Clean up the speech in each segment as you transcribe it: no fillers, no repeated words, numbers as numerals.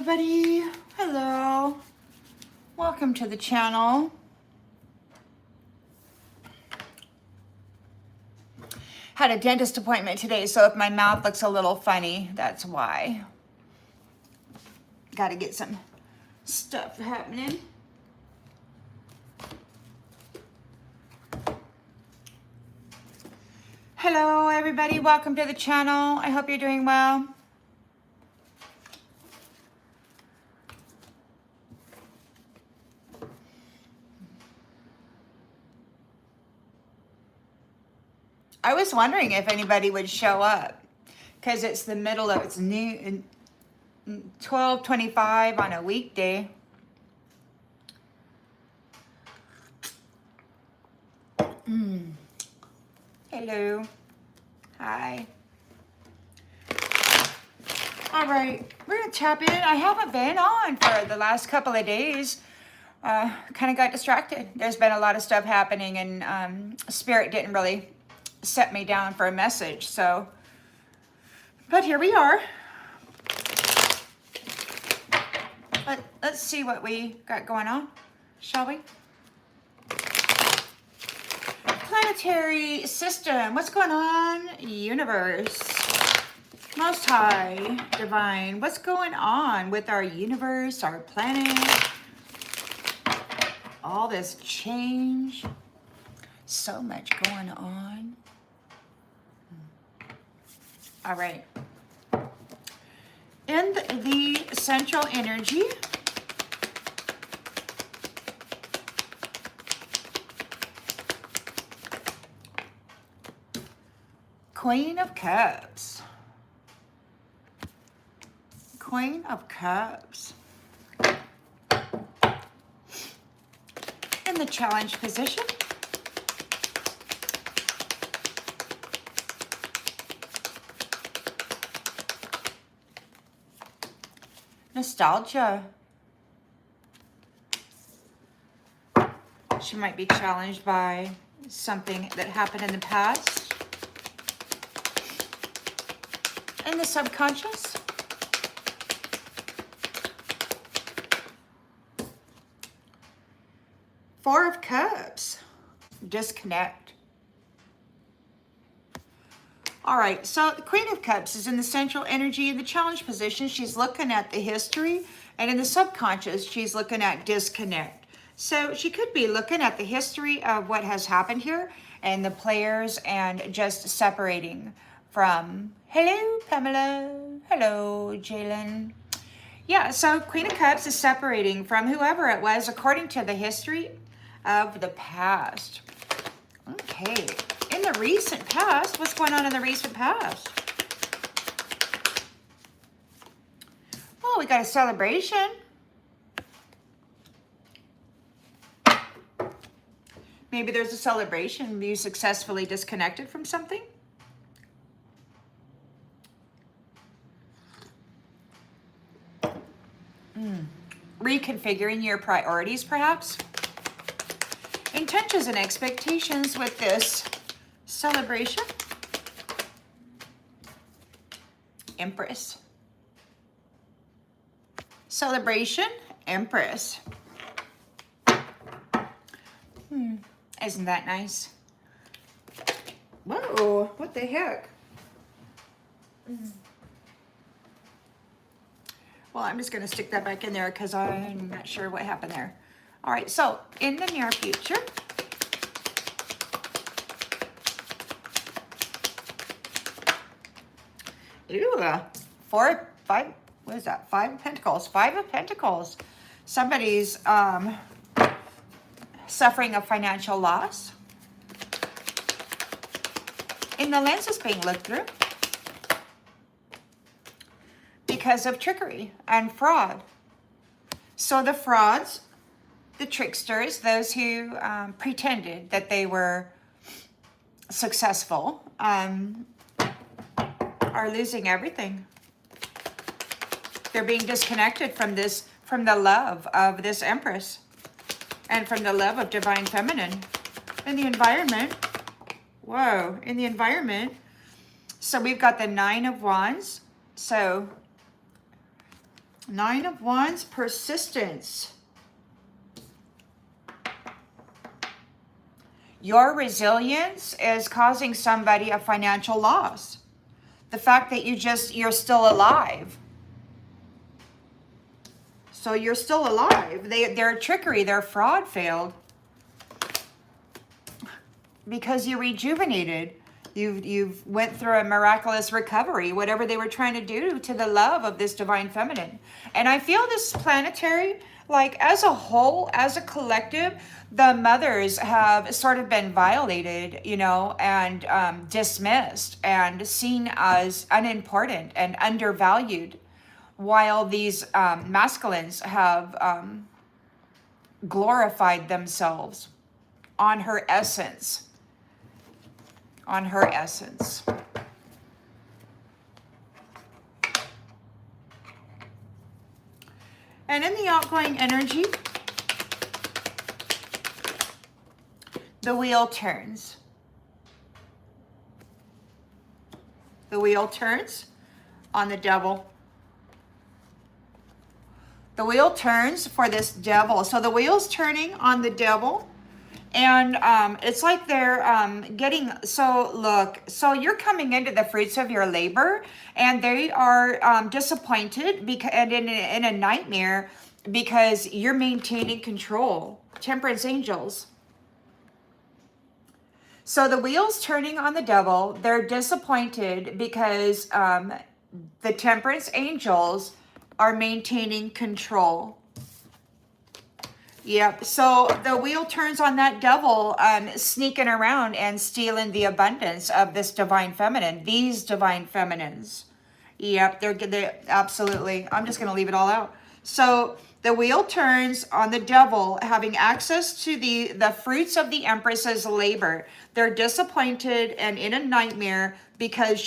everybody. Hello. Welcome to the channel. Had a dentist appointment today, so if my mouth looks a little funny, that's why. Got to get some stuff happening. Hello, everybody. Welcome to the channel. I hope you're doing well. I was wondering if anybody would show up because it's the middle of it's new 12:25 on a weekday. Hello. Hi. All right, we're gonna tap in. I haven't been on for the last couple of days. Kind of got distracted. There's been a lot of stuff happening, and Spirit didn't really set me down for a message. So, but here we are. Let's see what we got going on, shall we? Planetary system. What's going on? Universe. Most High, Divine. What's going on with our universe, our planet? All this change. So much going on. All right. In the central energy, Queen of Cups. Queen of Cups. In the challenge position, nostalgia. She might be challenged by something that happened in the past. In the subconscious. Four of Cups. Disconnect. All right, so the Queen of Cups is in the central energy in the challenge position. She's looking at the history, and in the subconscious, she's looking at disconnect. So she could be looking at the history of what has happened here and the players and just separating from, hello, Pamela. Hello, Jalen. Yeah, so Queen of Cups is separating from whoever it was according to the history of the past. Okay. In the recent past, what's going on in the recent past? Oh, we got a celebration. Maybe there's a celebration. You successfully disconnected from something. Reconfiguring your priorities, perhaps. Intentions and expectations with this celebration. Empress. Celebration, Empress. Isn't that nice? Whoa, what the heck? Well, I'm just going to stick that back in there because I'm not sure what happened there. All right, so in the near future, what is that? Five of Pentacles. Five of Pentacles. Somebody's suffering a financial loss. And the lens is being looked through because of trickery and fraud. So the frauds, the tricksters, those who pretended that they were successful, are losing everything. They're being disconnected from this, from the love of this Empress and from the love of Divine Feminine. In the environment, whoa, in the environment. So we've got the Nine of Wands. So Nine of Wands, persistence. Your resilience is causing somebody a financial loss. The fact that you're still alive. So you're still alive. Their trickery, their fraud failed. Because you rejuvenated. You've went through a miraculous recovery, whatever they were trying to do to the love of this divine feminine. And I feel this planetary, like as a whole, as a collective, the mothers have sort of been violated, you know, and dismissed and seen as unimportant and undervalued, while these masculines have glorified themselves on her essence. On her essence. And in the outgoing energy, the wheel turns. The wheel turns on the devil. The wheel turns for this devil. So the wheel's turning on the devil. And it's like they're getting, so look, so you're coming into the fruits of your labor, and they are disappointed because, and in a nightmare, because you're maintaining control. Temperance angels. So the wheel's turning on the devil. They're disappointed because the temperance angels are maintaining control. Yep. So the wheel turns on that devil sneaking around and stealing the abundance of this divine feminine, these divine feminines. Yep. They're absolutely. I'm just going to leave it all out. So the wheel turns on the devil having access to the fruits of the Empress's labor. They're disappointed and in a nightmare because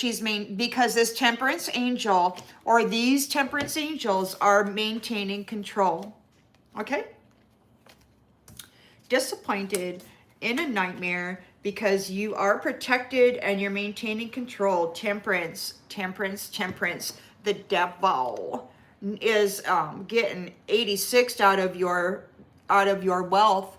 because this temperance angel or these temperance angels are maintaining control. Okay? Disappointed in a nightmare because you are protected and you're maintaining control. Temperance. The devil is getting 86 out of your wealth.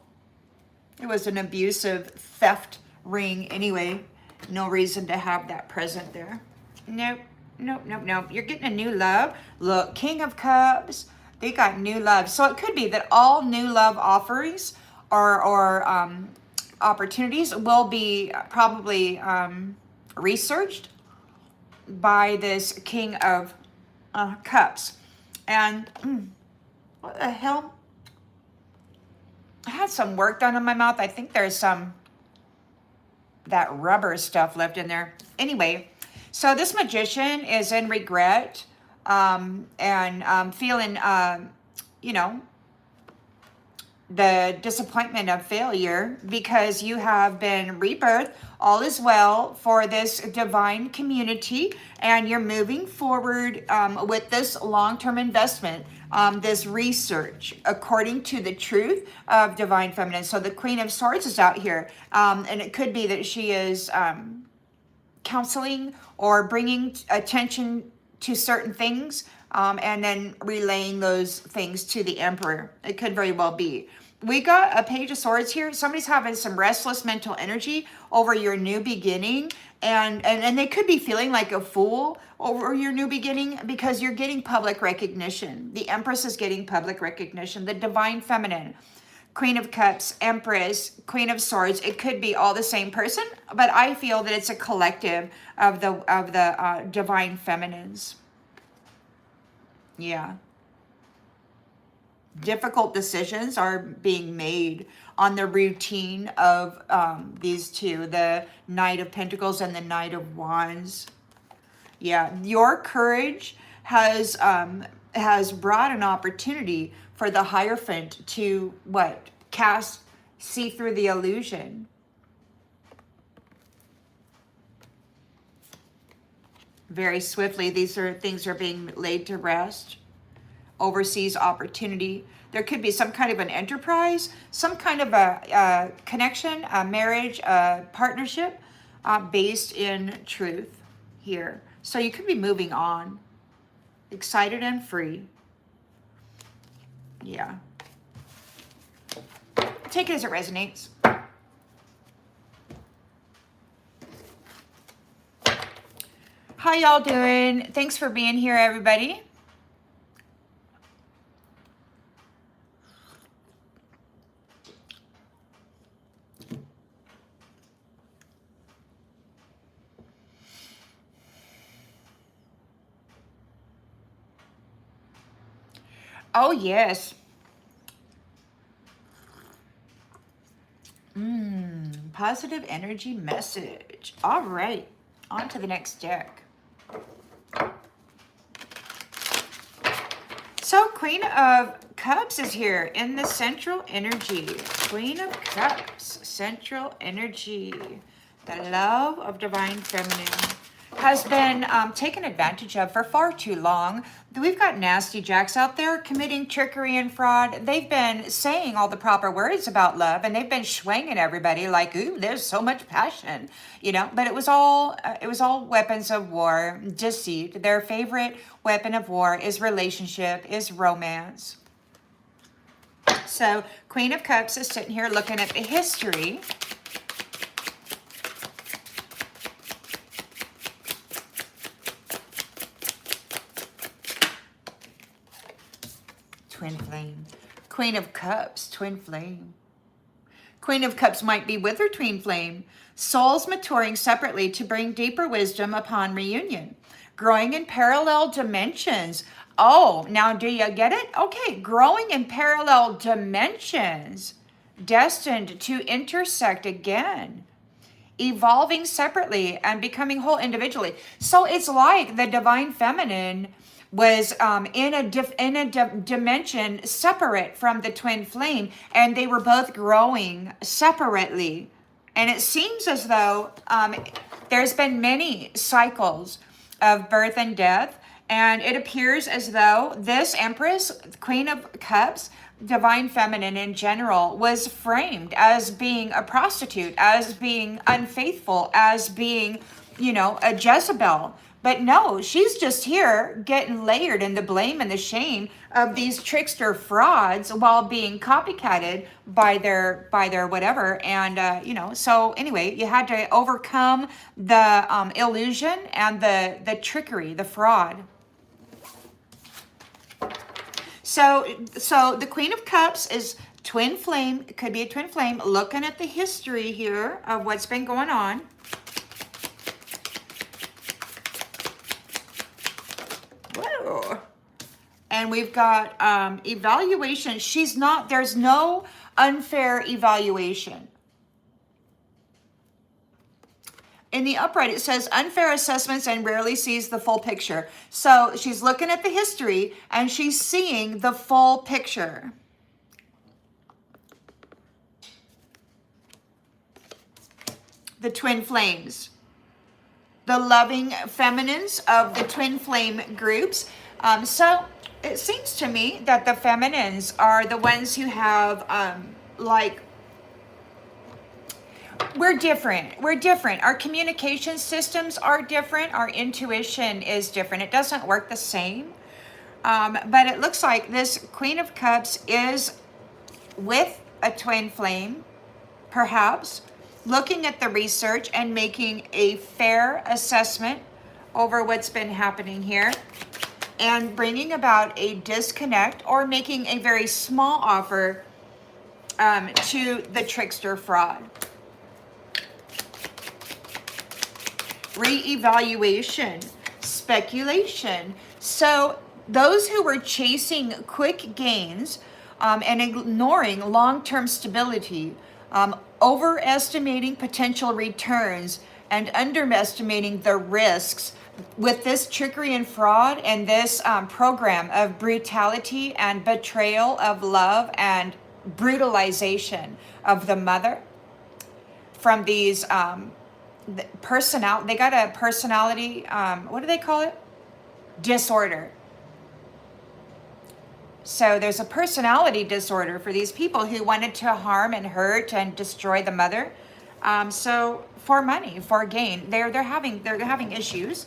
It was an abusive theft ring anyway. No reason to have that present there. Nope. You're getting a new love. Look, King of Cups. They got new love. So it could be that all new love offerings or opportunities will be probably researched by this King of Cups. And what the hell? I had some work done on my mouth. I think there's that rubber stuff left in there. Anyway, so this magician is in regret and feeling, you know, the disappointment of failure because you have been rebirthed. All is well for this divine community, and you're moving forward with this long-term investment, this research according to the truth of divine feminine. So the Queen of Swords is out here, and it could be that she is counseling or bringing attention to certain things, and then relaying those things to the Emperor. It could very well be. We got a Page of Swords here. Somebody's having some restless mental energy over your new beginning, and they could be feeling like a fool over your new beginning because you're getting public recognition. The Empress is getting public recognition. The divine feminine, Queen of Cups, Empress, Queen of Swords. It could be all the same person, but I feel that it's a collective of the divine feminines. Yeah. Difficult decisions are being made on the routine of these two, the Knight of Pentacles and the Knight of Wands. Yeah, your courage has brought an opportunity for the Hierophant to see through the illusion. Very swiftly, things are being laid to rest. Overseas opportunity. There could be some kind of an enterprise, some kind of a connection, a marriage, a partnership based in truth here. So you could be moving on, excited and free. Yeah. Take it as it resonates. How y'all doing? Thanks for being here, everybody. Oh, yes. Positive energy message. All right. On to the next deck. So, Queen of Cups is here in the central energy. Queen of Cups, central energy. The love of divine feminine has been taken advantage of for far too long. We've got nasty jacks out there committing trickery and fraud. They've been saying all the proper words about love, and they've been swinging everybody like, "Ooh, there's so much passion," you know. But it was all weapons of war, deceit. Their favorite weapon of war is relationship, is romance. So, Queen of Cups is sitting here looking at the history. Twin flame. Queen of Cups, twin flame. Queen of Cups might be with her twin flame. Souls maturing separately to bring deeper wisdom upon reunion. Growing in parallel dimensions. Oh, now do you get it? Okay, growing in parallel dimensions. Destined to intersect again. Evolving separately and becoming whole individually. So it's like the divine feminine was in a dimension separate from the twin flame, and they were both growing separately. And it seems as though there's been many cycles of birth and death, and it appears as though this Empress, Queen of Cups, divine feminine in general, was framed as being a prostitute, as being unfaithful, as being, you know, a Jezebel. But no, she's just here getting layered in the blame and the shame of these trickster frauds while being copycatted by their whatever. And, you know, so anyway, you had to overcome the illusion and the trickery, the fraud. So the Queen of Cups is twin flame. It could be a twin flame. Looking at the history here of what's been going on. Whoa. And we've got evaluation. There's no unfair evaluation. In the upright, it says unfair assessments and rarely sees the full picture. So she's looking at the history and she's seeing the full picture. The twin flames. The loving feminines of the twin flame groups. So it seems to me that the feminines are the ones who have we're different. Our communication systems are different. Our intuition is different. It doesn't work the same. But it looks like this Queen of Cups is with a twin flame, perhaps, looking at the research and making a fair assessment over what's been happening here and bringing about a disconnect or making a very small offer to the trickster fraud. Reevaluation, speculation. So those who were chasing quick gains and ignoring long-term stability, overestimating potential returns and underestimating the risks with this trickery and fraud and this program of brutality and betrayal of love and brutalization of the mother from these they got a personality, what do they call it? Disorder. So there's a personality disorder for these people who wanted to harm and hurt and destroy the mother. So for money, for gain, they're having issues.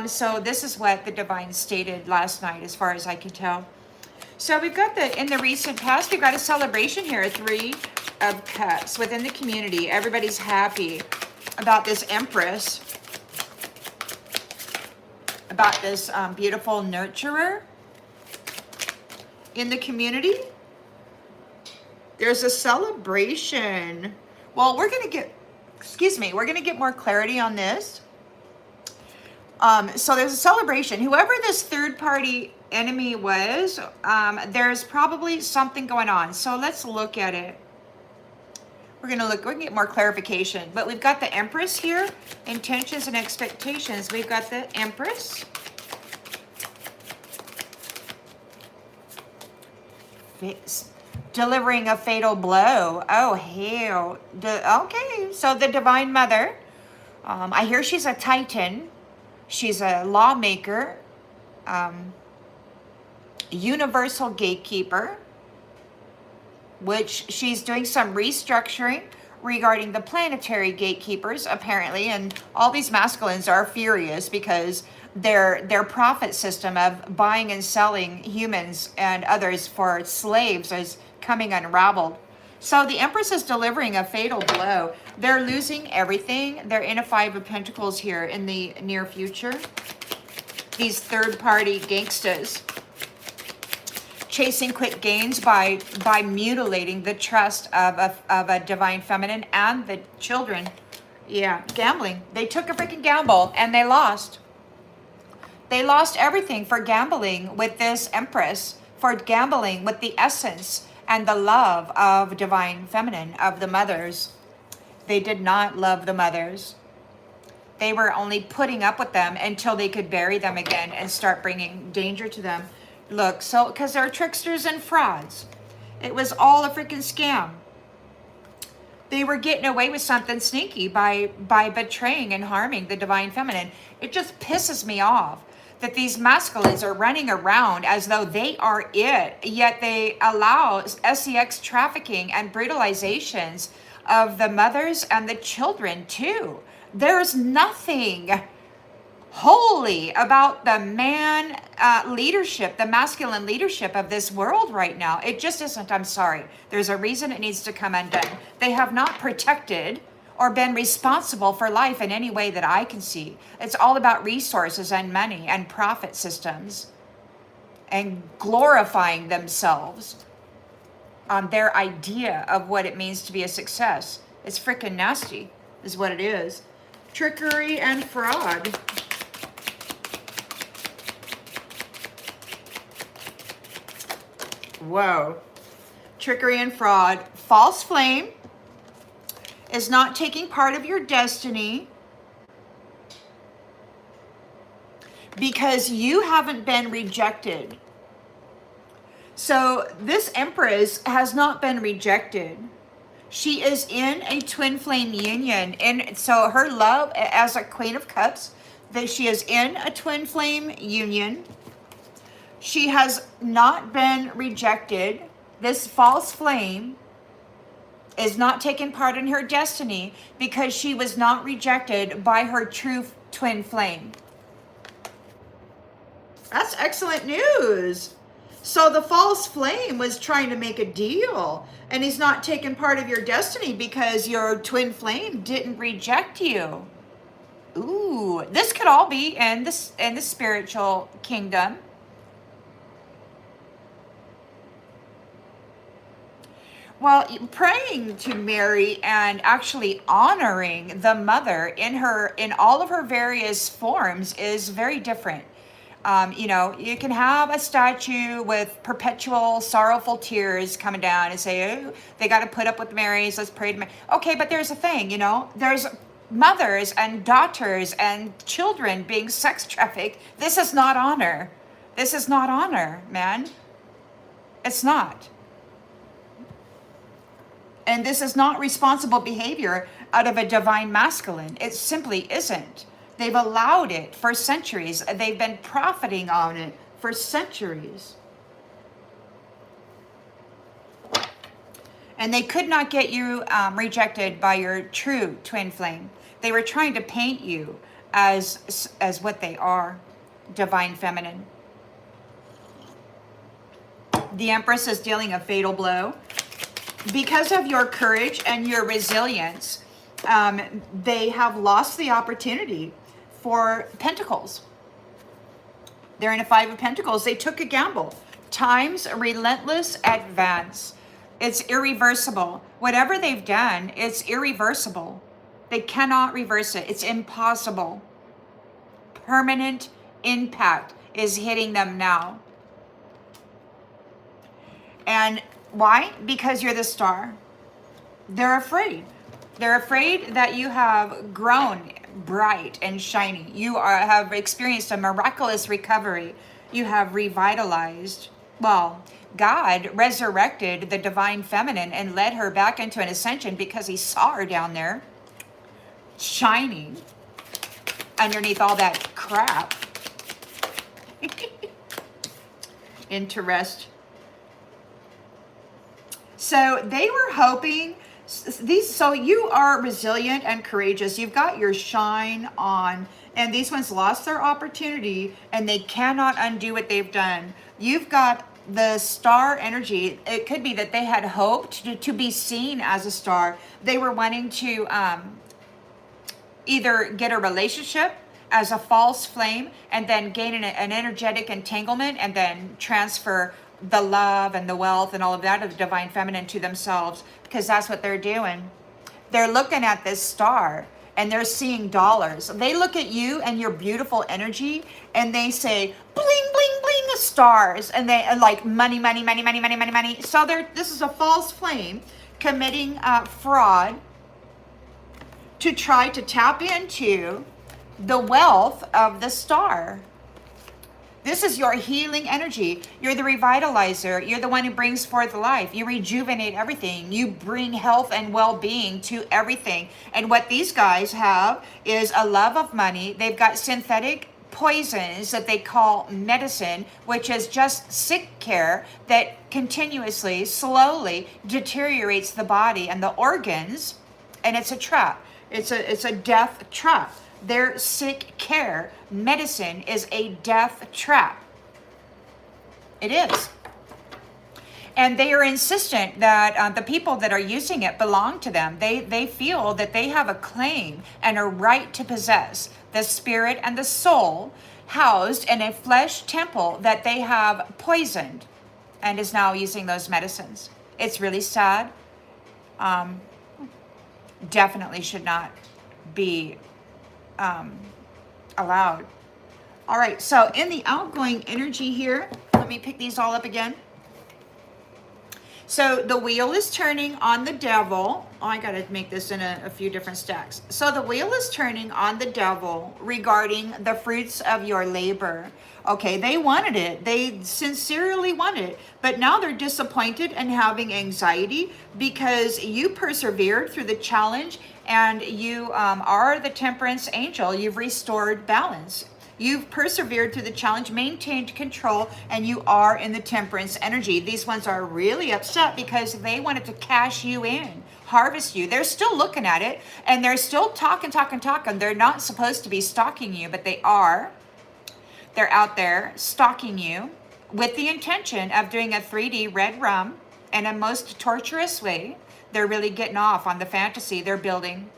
So this is what the divine stated last night, as far as I can tell. So we've got in the recent past, we've got a celebration here, 3 of Cups within the community. Everybody's happy about this Empress, about this beautiful nurturer in the community. There's a celebration. Well, we're going to get, we're going to get more clarity on this. So there's a celebration. Whoever this third party enemy was, there's probably something going on. So let's look at it. We're going to get more clarification. But we've got the Empress here, intentions and expectations. We've got the Empress. Delivering a fatal blow. Oh, hell. Okay, so the Divine Mother. I hear she's a Titan. She's a lawmaker, universal gatekeeper, which she's doing some restructuring regarding the planetary gatekeepers, apparently. And all these masculines are furious because their profit system of buying and selling humans and others for slaves is coming unraveled. So the Empress is delivering a fatal blow. They're losing everything. They're in a 5 of Pentacles here in the near future. These third-party gangsters chasing quick gains by mutilating the trust of a Divine Feminine and the children. Yeah, gambling. They took a freaking gamble and they lost. They lost everything for gambling with this Empress, for gambling with the essence and the love of Divine Feminine, of the mothers. They did not love the mothers. They were only putting up with them until they could bury them again and start bringing danger to them. Look, so, because they're tricksters and frauds. It was all a freaking scam. They were getting away with something sneaky by betraying and harming the Divine Feminine. It just pisses me off that these masculines are running around as though they are it, yet they allow sex trafficking and brutalizations of the mothers and the children too. There's nothing holy about the man leadership, the masculine leadership of this world right now. It just isn't. I'm sorry. There's a reason it needs to come undone. They have not protected or been responsible for life in any way that I can see. It's all about resources and money and profit systems and glorifying themselves on their idea of what it means to be a success. It's freaking nasty, is what it is. Trickery and fraud. Whoa. Trickery and fraud. False flame is not taking part of your destiny because you haven't been rejected. So this Empress has not been rejected. She is in a twin flame union. And so her love as a Queen of Cups, that she is in a twin flame union. She has not been rejected. This false flame is not taking part in her destiny because she was not rejected by her true twin flame. That's excellent news. So the false flame was trying to make a deal, and he's not taking part of your destiny because your twin flame didn't reject you. Ooh, this could all be in the spiritual kingdom. Well, praying to Mary and actually honoring the mother in all of her various forms is very different. You can have a statue with perpetual sorrowful tears coming down and say, oh, they got to put up with Mary's, let's pray to Mary. Okay, but there's a thing, there's mothers and daughters and children being sex trafficked. This is not honor. This is not honor, man. It's not. And this is not responsible behavior out of a divine masculine. It simply isn't. They've allowed it for centuries. They've been profiting on it for centuries. And they could not get you rejected by your true twin flame. They were trying to paint you as what they are, divine feminine. The Empress is dealing a fatal blow. Because of your courage and your resilience, they have lost the opportunity for Pentacles. They're in a Five of Pentacles. They took a gamble. Time's relentless advance. It's irreversible. Whatever they've done, it's irreversible. They cannot reverse it. It's impossible. Permanent impact is hitting them now. And why? Because you're the star. They're afraid. They're afraid that you have grown bright and shiny. You have experienced a miraculous recovery. You have revitalized. Well, God resurrected the divine feminine and led her back into an ascension because he saw her down there shining underneath all that crap. Interest. So they were hoping so you are resilient and courageous. You've got your shine on, and these ones lost their opportunity and they cannot undo what they've done. You've got the star energy. It could be that they had hoped to be seen as a star. They were wanting to either get a relationship as a false flame and then gain an energetic entanglement and then transfer the love and the wealth and all of that of the divine feminine to themselves, because that's what they're doing. They're looking at this star and they're seeing dollars. They look at you and your beautiful energy and they say, bling, bling, bling, stars. And they like money, money, money, money, money, money, money. So this is a false flame committing fraud to try to tap into the wealth of the star. This is your healing energy. You're the revitalizer. You're the one who brings forth life. You rejuvenate everything. You bring health and well-being to everything. And what these guys have is a love of money. They've got synthetic poisons that they call medicine, which is just sick care that continuously, slowly deteriorates the body and the organs. And it's a trap. It's a death trap. Their sick care medicine is a death trap. It is. And they are insistent that the people that are using it belong to them. They feel that they have a claim and a right to possess the spirit and the soul housed in a flesh temple that they have poisoned and is now using those medicines. It's really sad. Definitely should not be allowed. All right, so in the outgoing energy here, let me pick these all up again. So the wheel is turning on the devil. Oh, I got to make this in a few different stacks. So the wheel is turning on the devil regarding the fruits of your labor. Okay, they wanted it. They sincerely wanted it. But now they're disappointed and having anxiety because you persevered through the challenge and you are the temperance angel. You've restored balance. You've persevered through the challenge, maintained control, and you are in the temperance energy. These ones are really upset because they wanted to cash you in, harvest you. They're still looking at it, and they're still talking. They're not supposed to be stalking you, but they are. They're out there stalking you with the intention of doing a 3D red rum in a most torturous way. They're really getting off on the fantasy they're building.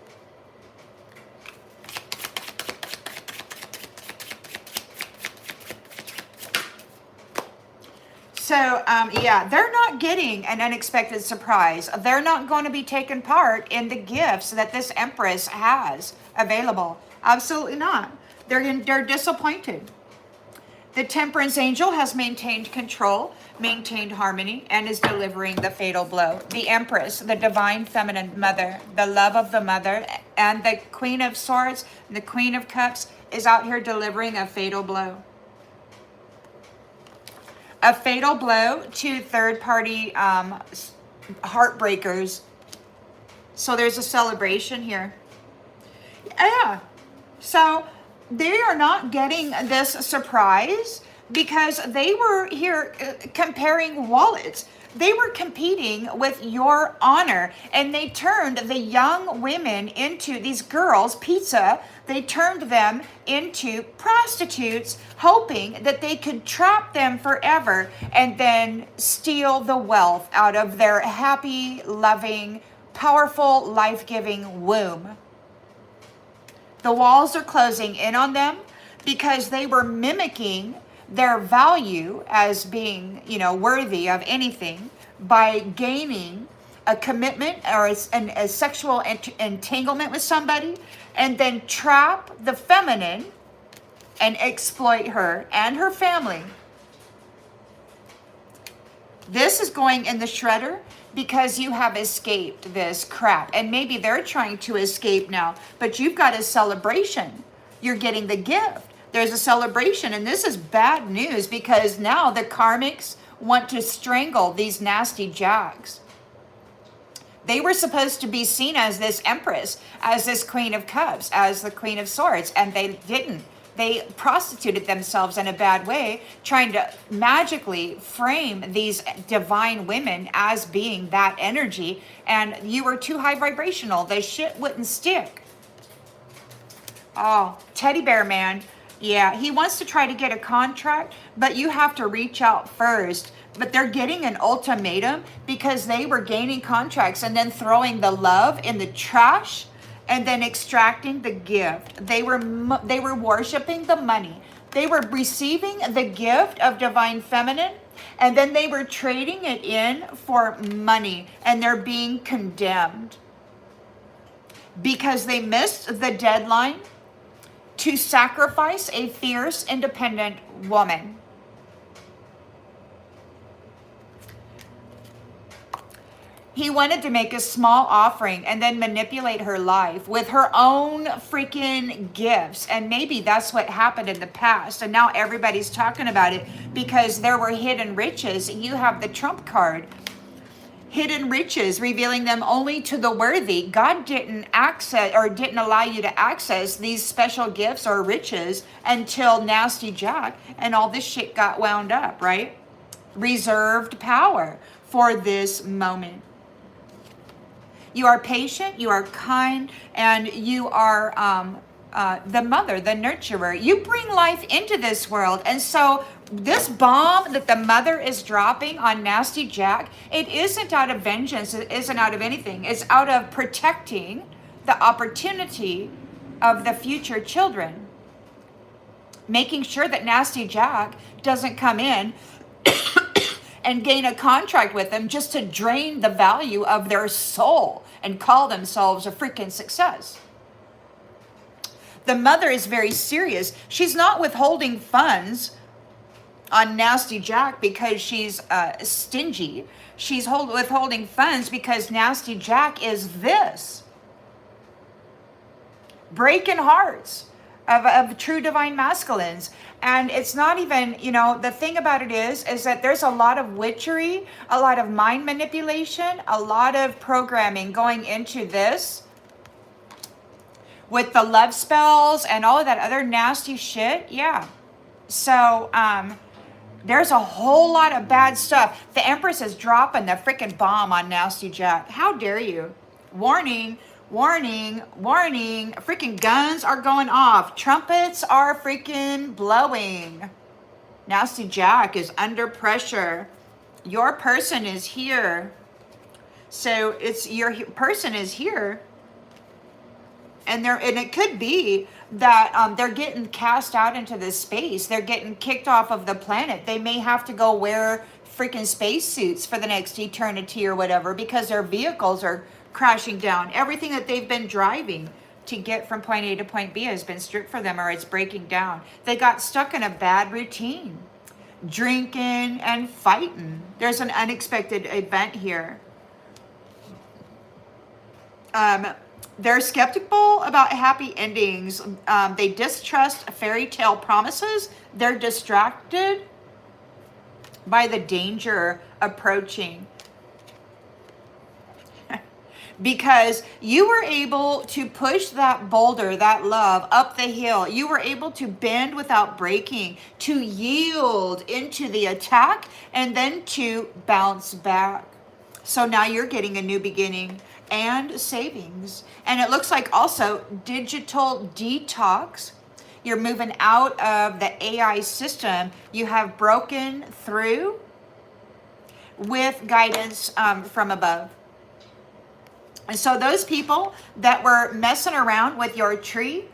So, yeah, they're not getting an unexpected surprise. They're not going to be taking part in the gifts that this Empress has available. Absolutely not. They're disappointed. The Temperance Angel has maintained control, maintained harmony, and is delivering the fatal blow. The Empress, the divine feminine mother, the love of the mother, and the Queen of Swords, the Queen of Cups, is out here delivering a fatal blow. A fatal blow to third-party heartbreakers. So there's a celebration here. Yeah. So they are not getting this surprise because they were here comparing wallets. They were competing with your honor, and they turned the young women into these girls, pizza, they turned them into prostitutes, hoping that they could trap them forever and then steal the wealth out of their happy, loving, powerful, life-giving womb. The walls are closing in on them because they were mimicking their value as being, worthy of anything by gaining a commitment or a sexual entanglement with somebody, and then trap the feminine and exploit her and her family. This is going in the shredder because you have escaped this crap. And maybe they're trying to escape now, but you've got a celebration. You're getting the gift. There's a celebration, and this is bad news because now the karmics want to strangle these nasty jags. They were supposed to be seen as this empress, as this queen of cups, as the queen of swords, and they didn't. They prostituted themselves in a bad way, trying to magically frame these divine women as being that energy, and you were too high vibrational. The shit wouldn't stick. Oh, teddy bear man. Yeah, he wants to try to get a contract, but you have to reach out first. But they're getting an ultimatum because they were gaining contracts and then throwing the love in the trash and then extracting the gift. They were worshiping the money. They were receiving the gift of divine feminine, and then they were trading it in for money, and they're being condemned because they missed the deadline to sacrifice a fierce, independent woman. He wanted to make a small offering and then manipulate her life with her own freaking gifts. And maybe that's what happened in the past. And now everybody's talking about it because there were hidden riches. You have the trump card. Hidden riches, revealing them only to the worthy. God didn't access or didn't allow you to access these special gifts or riches until Nasty Jack and all this shit got wound up, right? Reserved power for this moment. You are patient, you are kind, and you are the mother, the nurturer. You bring life into this world. And so this bomb that the mother is dropping on Nasty Jack, it isn't out of vengeance. It isn't out of anything. It's out of protecting the opportunity of the future children. Making sure that Nasty Jack doesn't come in and gain a contract with them just to drain the value of their soul and call themselves a freaking success. The mother is very serious. She's not withholding funds on Nasty Jack because she's stingy. She's withholding funds because Nasty Jack is this. Breaking hearts of true divine masculines. And it's not even, the thing about it is that there's a lot of witchery, a lot of mind manipulation, a lot of programming going into this with the love spells and all of that other nasty shit. Yeah. So, there's a whole lot of bad stuff. The Empress is dropping the freaking bomb on Nasty Jack. How dare you? Warning. Warning, warning, freaking guns are going off. Trumpets are freaking blowing. Nasty Jack is under pressure. Your person is here. So it's your person is here. And it could be that they're getting cast out into this space. They're getting kicked off of the planet. They may have to go wear freaking spacesuits for the next eternity or whatever because their vehicles are crashing down. Everything that they've been driving to get from point A to point B has been stripped for them, or it's breaking down. They got stuck in a bad routine, drinking and fighting. There's an unexpected event here. They're skeptical about happy endings. They distrust fairy tale promises. They're distracted by the danger approaching. because you were able to push that boulder, that love, up the hill. You were able to bend without breaking, to yield into the attack, and then to bounce back. So now you're getting a new beginning and savings. And it looks like also digital detox. You're moving out of the AI system. You have broken through with guidance from above. And so those people that were messing around with your tree,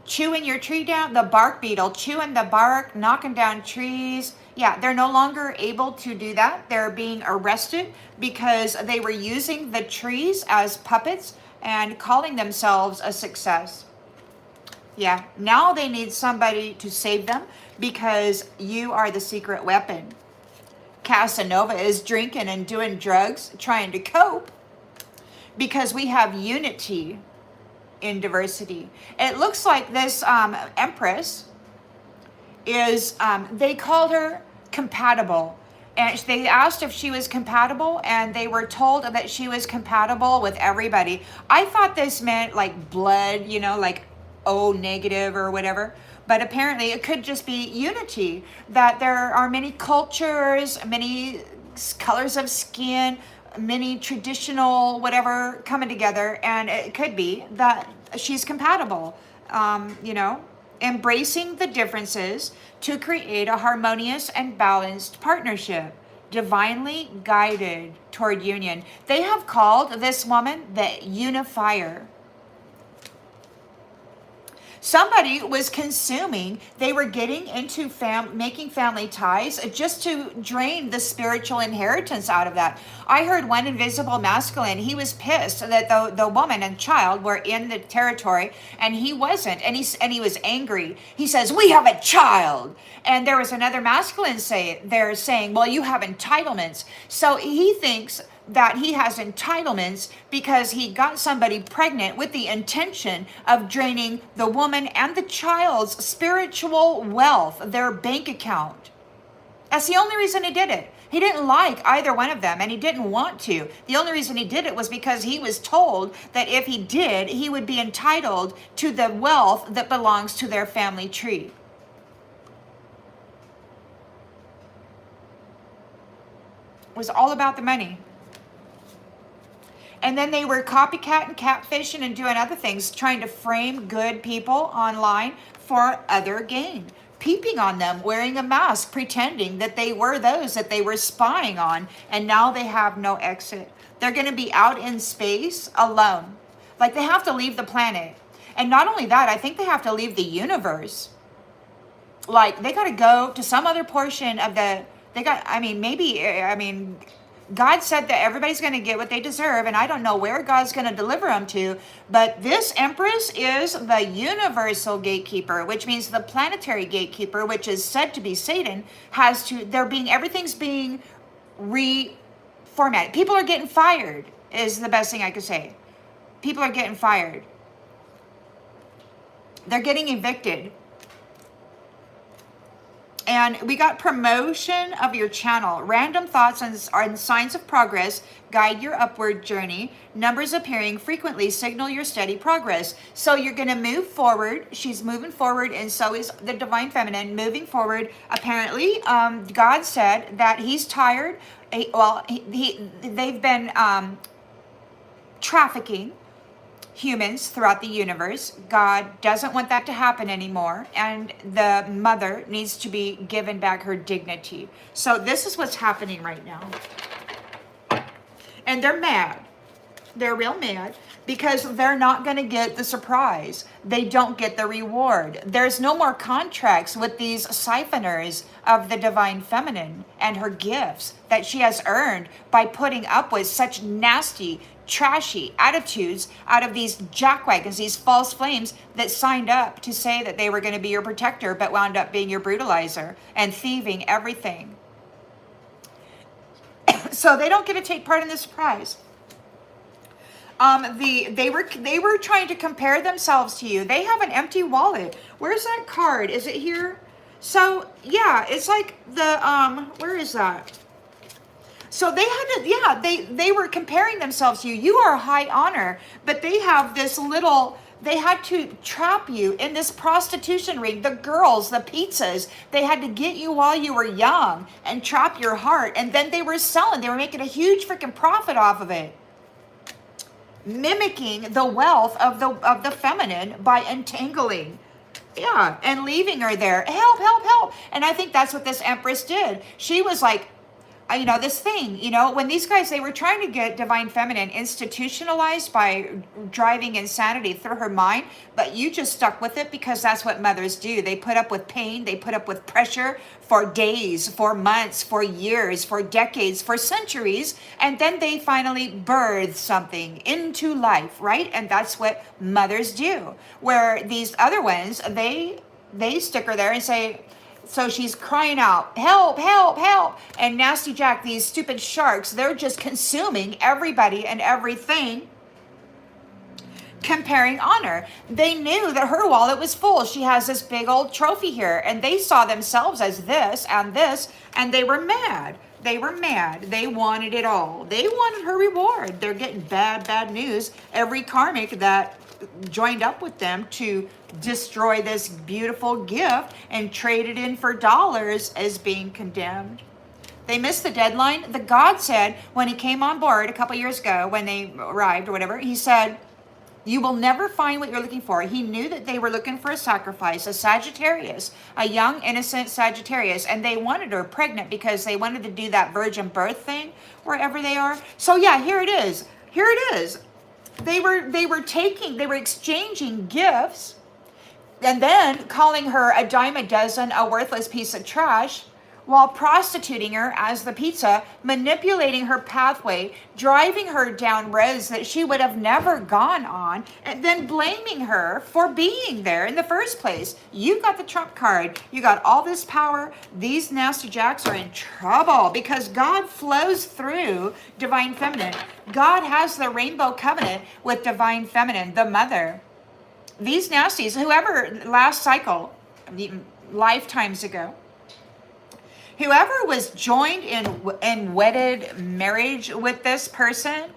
chewing your tree down, the bark beetle, chewing the bark, knocking down trees, yeah, they're no longer able to do that. They're being arrested because they were using the trees as puppets and calling themselves a success. Yeah, now they need somebody to save them because you are the secret weapon. Casanova is drinking and doing drugs, trying to cope, because we have unity in diversity. It looks like this Empress is, they called her compatible. And they asked if she was compatible, and they were told that she was compatible with everybody. I thought this meant like blood, you know, like O negative or whatever. But apparently it could just be unity, that there are many cultures, many colors of skin, many traditional whatever coming together, and it could be that she's compatible, you know, embracing the differences to create a harmonious and balanced partnership, divinely guided toward union. They have called this woman the unifier. Somebody was consuming, they were getting into making family ties just to drain the spiritual inheritance out of that. I heard one invisible masculine, he was pissed that the woman and child were in the territory and he wasn't, and he was angry. He says, "We have a child." And there was another masculine saying, "Well, you have entitlements." So he thinks that he has entitlements because he got somebody pregnant with the intention of draining the woman and the child's spiritual wealth, their bank account. That's the only reason he did it. He didn't like either one of them, and he didn't want to. The only reason he did it was because he was told that if he did, he would be entitled to the wealth that belongs to their family tree. It was all about the money. And then they were copycatting, catfishing, and doing other things, trying to frame good people online for other gain. Peeping on them, wearing a mask, pretending that they were those that they were spying on, and now they have no exit. They're going to be out in space alone. Like, they have to leave the planet. And not only that, I think they have to leave the universe. Like, they got to go to some other portion of God said that everybody's going to get what they deserve, and I don't know where God's going to deliver them to, but this Empress is the universal gatekeeper, which means the planetary gatekeeper, which is said to be Satan, everything's being reformatted. People are getting fired, is the best thing I could say. People are getting fired. They're getting evicted. And we got promotion of your channel. Random thoughts on signs of progress guide your upward journey. Numbers appearing frequently signal your steady progress. So you're going to move forward. She's moving forward, and so is the Divine Feminine moving forward. Apparently, God said that he's tired. They've been trafficking humans throughout the universe. God doesn't want that to happen anymore, and the mother needs to be given back her dignity. So this is what's happening right now. And they're mad. They're real mad because they're not going to get the surprise. They don't get the reward. There's no more contracts with these siphoners of the Divine Feminine and her gifts that she has earned by putting up with such nasty, trashy attitudes out of these jackwagons, these false flames that signed up to say that they were going to be your protector, but wound up being your brutalizer and thieving everything. So they don't get to take part in the surprise. They were trying to compare themselves to you. They have an empty wallet. Where's that card? Is it here? So yeah, it's like the where is that? So they had to, yeah, they were comparing themselves to you. You are high honor, but they have this little, they had to trap you in this prostitution ring. The girls, the pizzas, they had to get you while you were young and trap your heart. And then they were selling, they were making a huge freaking profit off of it. Mimicking the wealth of the feminine by entangling. Yeah, and leaving her there. Help, help, help. And I think that's what this empress did. She was like, this thing, when these guys, they were trying to get divine feminine institutionalized by driving insanity through her mind, but you just stuck with it because that's what mothers do. They put up with pain, they put up with pressure for days, for months, for years, for decades, for centuries, and then they finally birth something into life, right? And that's what mothers do. Where these other ones, they stick her there and say, so she's crying out, help, help, help. And Nasty Jack, these stupid sharks, they're just consuming everybody and everything, comparing honor. They knew that her wallet was full. She has this big old trophy here. And they saw themselves as this, and they were mad. They were mad. They wanted it all. They wanted her reward. They're getting bad, bad news. Every karmic that joined up with them to destroy this beautiful gift and trade it in for dollars is being condemned. They missed the deadline. The God said when he came on board a couple years ago, when they arrived or whatever, he said, you will never find what you're looking for. He knew that they were looking for a sacrifice, a Sagittarius, a young, innocent Sagittarius, and they wanted her pregnant because they wanted to do that virgin birth thing wherever they are. So yeah, here it is. Here it is. They were exchanging gifts and then calling her a dime a dozen, a worthless piece of trash, while prostituting her as the pizza, manipulating her pathway, driving her down roads that she would have never gone on, and then blaming her for being there in the first place. You got the trump card. You got all this power. These nasty jacks are in trouble because God flows through divine feminine. God has the rainbow covenant with divine feminine, the mother. These nasties, whoever last cycle, lifetimes ago, whoever was joined in wedded marriage with this person,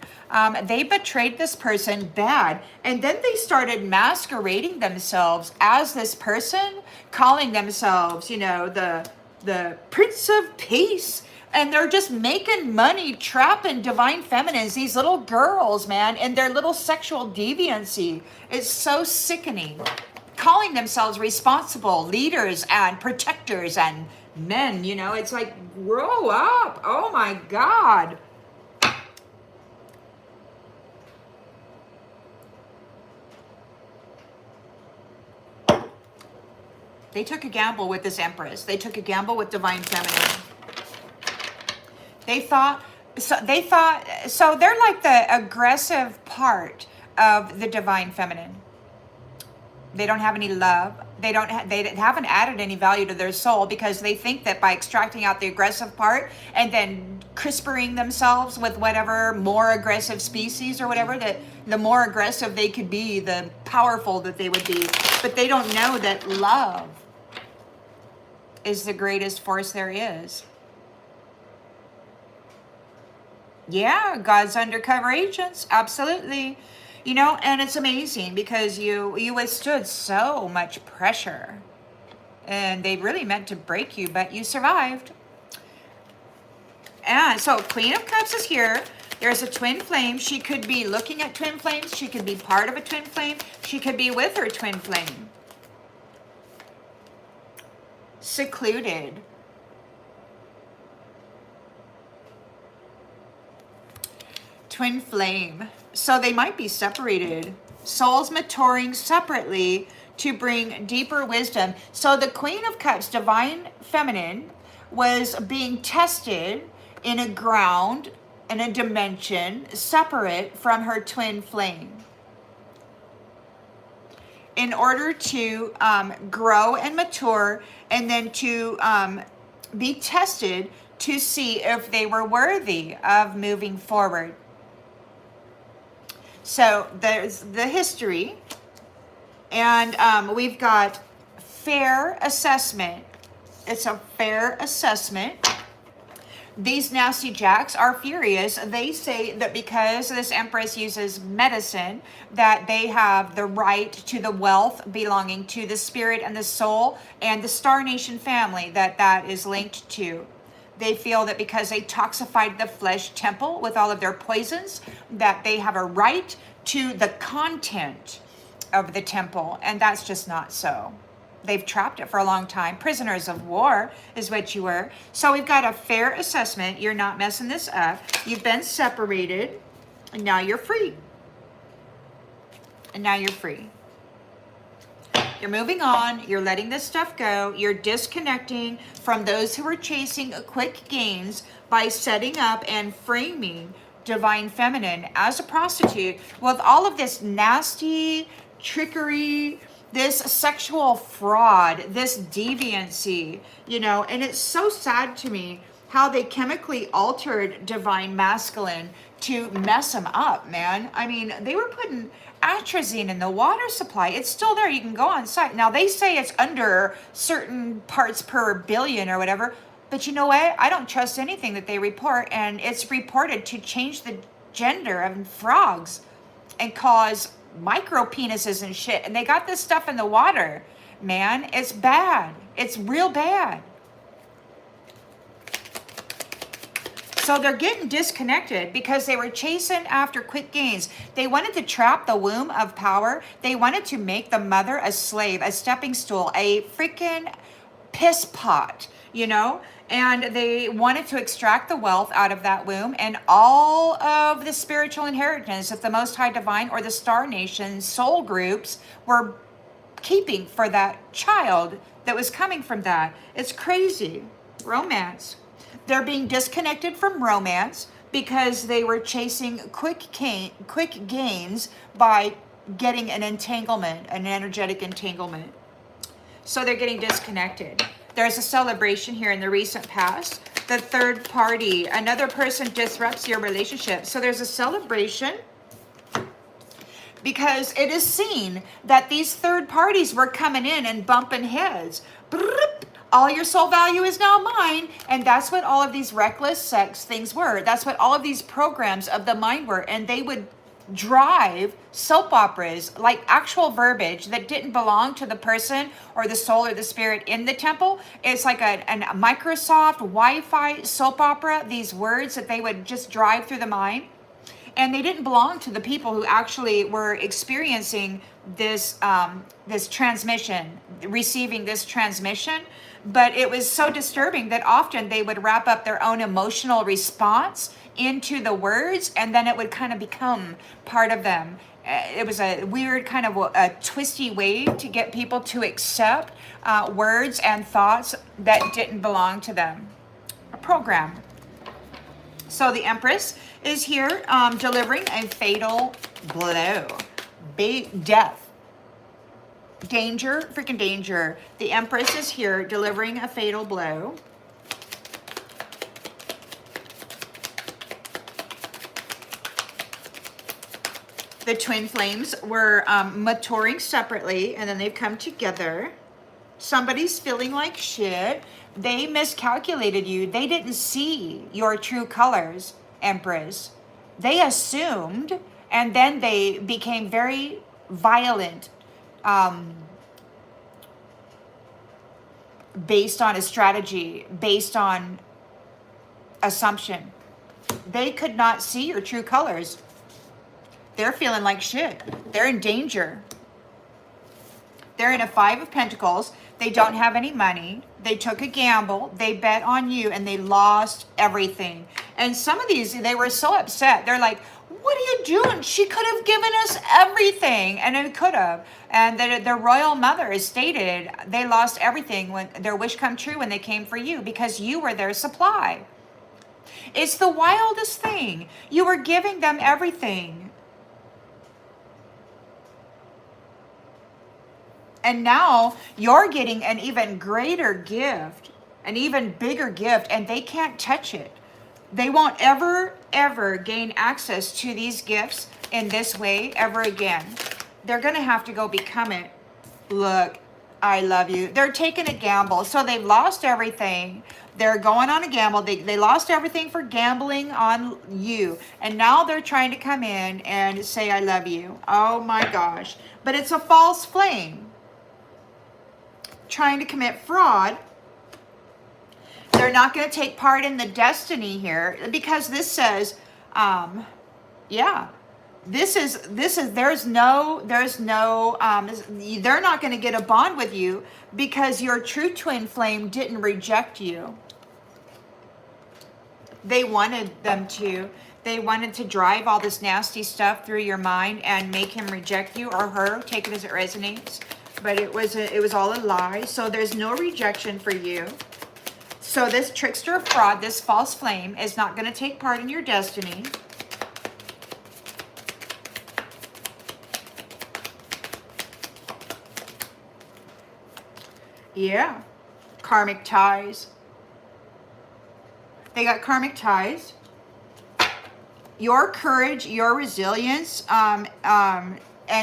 they betrayed this person bad. And then they started masquerading themselves as this person, calling themselves, the Prince of Peace. And they're just making money, trapping divine feminines, these little girls, man, and their little sexual deviancy. It's so sickening. Calling themselves responsible leaders and protectors and men, it's like, grow up. Oh my God. They took a gamble with this empress. They took a gamble with divine feminine. They thought, so they're like the aggressive part of the divine feminine. They don't have any love. They haven't added any value to their soul because they think that by extracting out the aggressive part and then crispering themselves with whatever more aggressive species or whatever, that the more aggressive they could be, the powerful that they would be. But they don't know that love is the greatest force there is. Yeah, God's undercover agents, absolutely. And it's amazing because you withstood so much pressure. And they really meant to break you, but you survived. And so Queen of Cups is here. There's a twin flame. She could be looking at twin flames. She could be part of a twin flame. She could be with her twin flame. Secluded. Twin flame. So they might be separated. Souls maturing separately to bring deeper wisdom. So the Queen of Cups, divine feminine, was being tested in a ground, in a dimension, separate from her twin flame. In order to grow and mature, and then to be tested to see if they were worthy of moving forward. So there's the history, and we've got fair assessment. It's a fair assessment. These nasty jacks are furious. They say that because this empress uses medicine, that they have the right to the wealth belonging to the spirit and the soul and the Star Nation family that is linked to. They feel that because they toxified the flesh temple with all of their poisons, that they have a right to the content of the temple, and that's just not so. They've trapped it for a long time. Prisoners of war is what you were. So we've got a fair assessment. You're not messing this up. You've been separated, and now you're free. And now you're free. You're moving on. You're letting this stuff go. You're disconnecting from those who are chasing quick gains by setting up and framing divine feminine as a prostitute with all of this nasty trickery, this sexual fraud, this deviancy, you know. And it's so sad to me how they chemically altered divine masculine to mess them up, man. I mean, they were putting atrazine in the water supply. It's still there. You can go on site. Now, they say it's under certain parts per billion or whatever, but you know what? I don't trust anything that they report, and it's reported to change the gender of frogs and cause micro penises and shit, and they got this stuff in the water, man. It's bad. It's real bad. So they're getting disconnected because they were chasing after quick gains. They wanted to trap the womb of power. They wanted to make the mother a slave, a stepping stool, a freaking piss pot, you know? And they wanted to extract the wealth out of that womb and all of the spiritual inheritance that the Most High Divine or the Star Nation soul groups were keeping for that child that was coming from that. It's crazy. Romance. They're being disconnected from romance because they were chasing quick gains by getting an entanglement, an energetic entanglement. So they're getting disconnected. There's a celebration here in the recent past. The third party, another person disrupts your relationship. So there's a celebration because it is seen that these third parties were coming in and bumping heads. All your soul value is now mine. And that's what all of these reckless sex things were. That's what all of these programs of the mind were. And they would drive soap operas, like actual verbiage that didn't belong to the person or the soul or the spirit in the temple. It's like a Microsoft Wi-Fi soap opera, these words that they would just drive through the mind. And they didn't belong to the people who actually were experiencing this, this transmission, receiving this transmission. But it was so disturbing that often they would wrap up their own emotional response into the words, and then it would kind of become part of them. It was a weird kind of a twisty way to get people to accept words and thoughts that didn't belong to them. A program. So the Empress is here delivering a fatal blow. Death. Danger, freaking danger. The Empress is here delivering a fatal blow. The twin flames were maturing separately, and then they've come together. Somebody's feeling like shit. They miscalculated you. They didn't see your true colors, Empress. They assumed, and then they became very violent, based on a strategy, based on assumption. They could not see your true colors. They're feeling like shit. They're in danger. They're in a 5 of Pentacles. They don't have any money. They took a gamble. They bet on you and they lost everything. And some of these, they were so upset. They're like, what are you doing? She could have given us everything. And it could have. And their royal mother stated they lost everything when their wish come true when they came for you because you were their supply. It's the wildest thing. You were giving them everything. And now you're getting an even greater gift, an even bigger gift, and they can't touch it. They won't ever, ever gain access to these gifts in this way ever again. They're going to have to go become it. Look, I love you. They're taking a gamble. So they've lost everything. They're going on a gamble. They lost everything for gambling on you. And now they're trying to come in and say, I love you. Oh my gosh. But it's a false flame. Trying to commit fraud. They're not going to take part in the destiny here because this says, yeah, there's no, they're not going to get a bond with you because your true twin flame didn't reject you. They wanted them to. They wanted to drive all this nasty stuff through your mind and make him reject you or her, take it as it resonates. But it was all a lie. So there's no rejection for you. So this trickster fraud, this false flame, is not going to take part in your destiny. Yeah. Karmic ties. They got karmic ties. Your courage, your resilience, and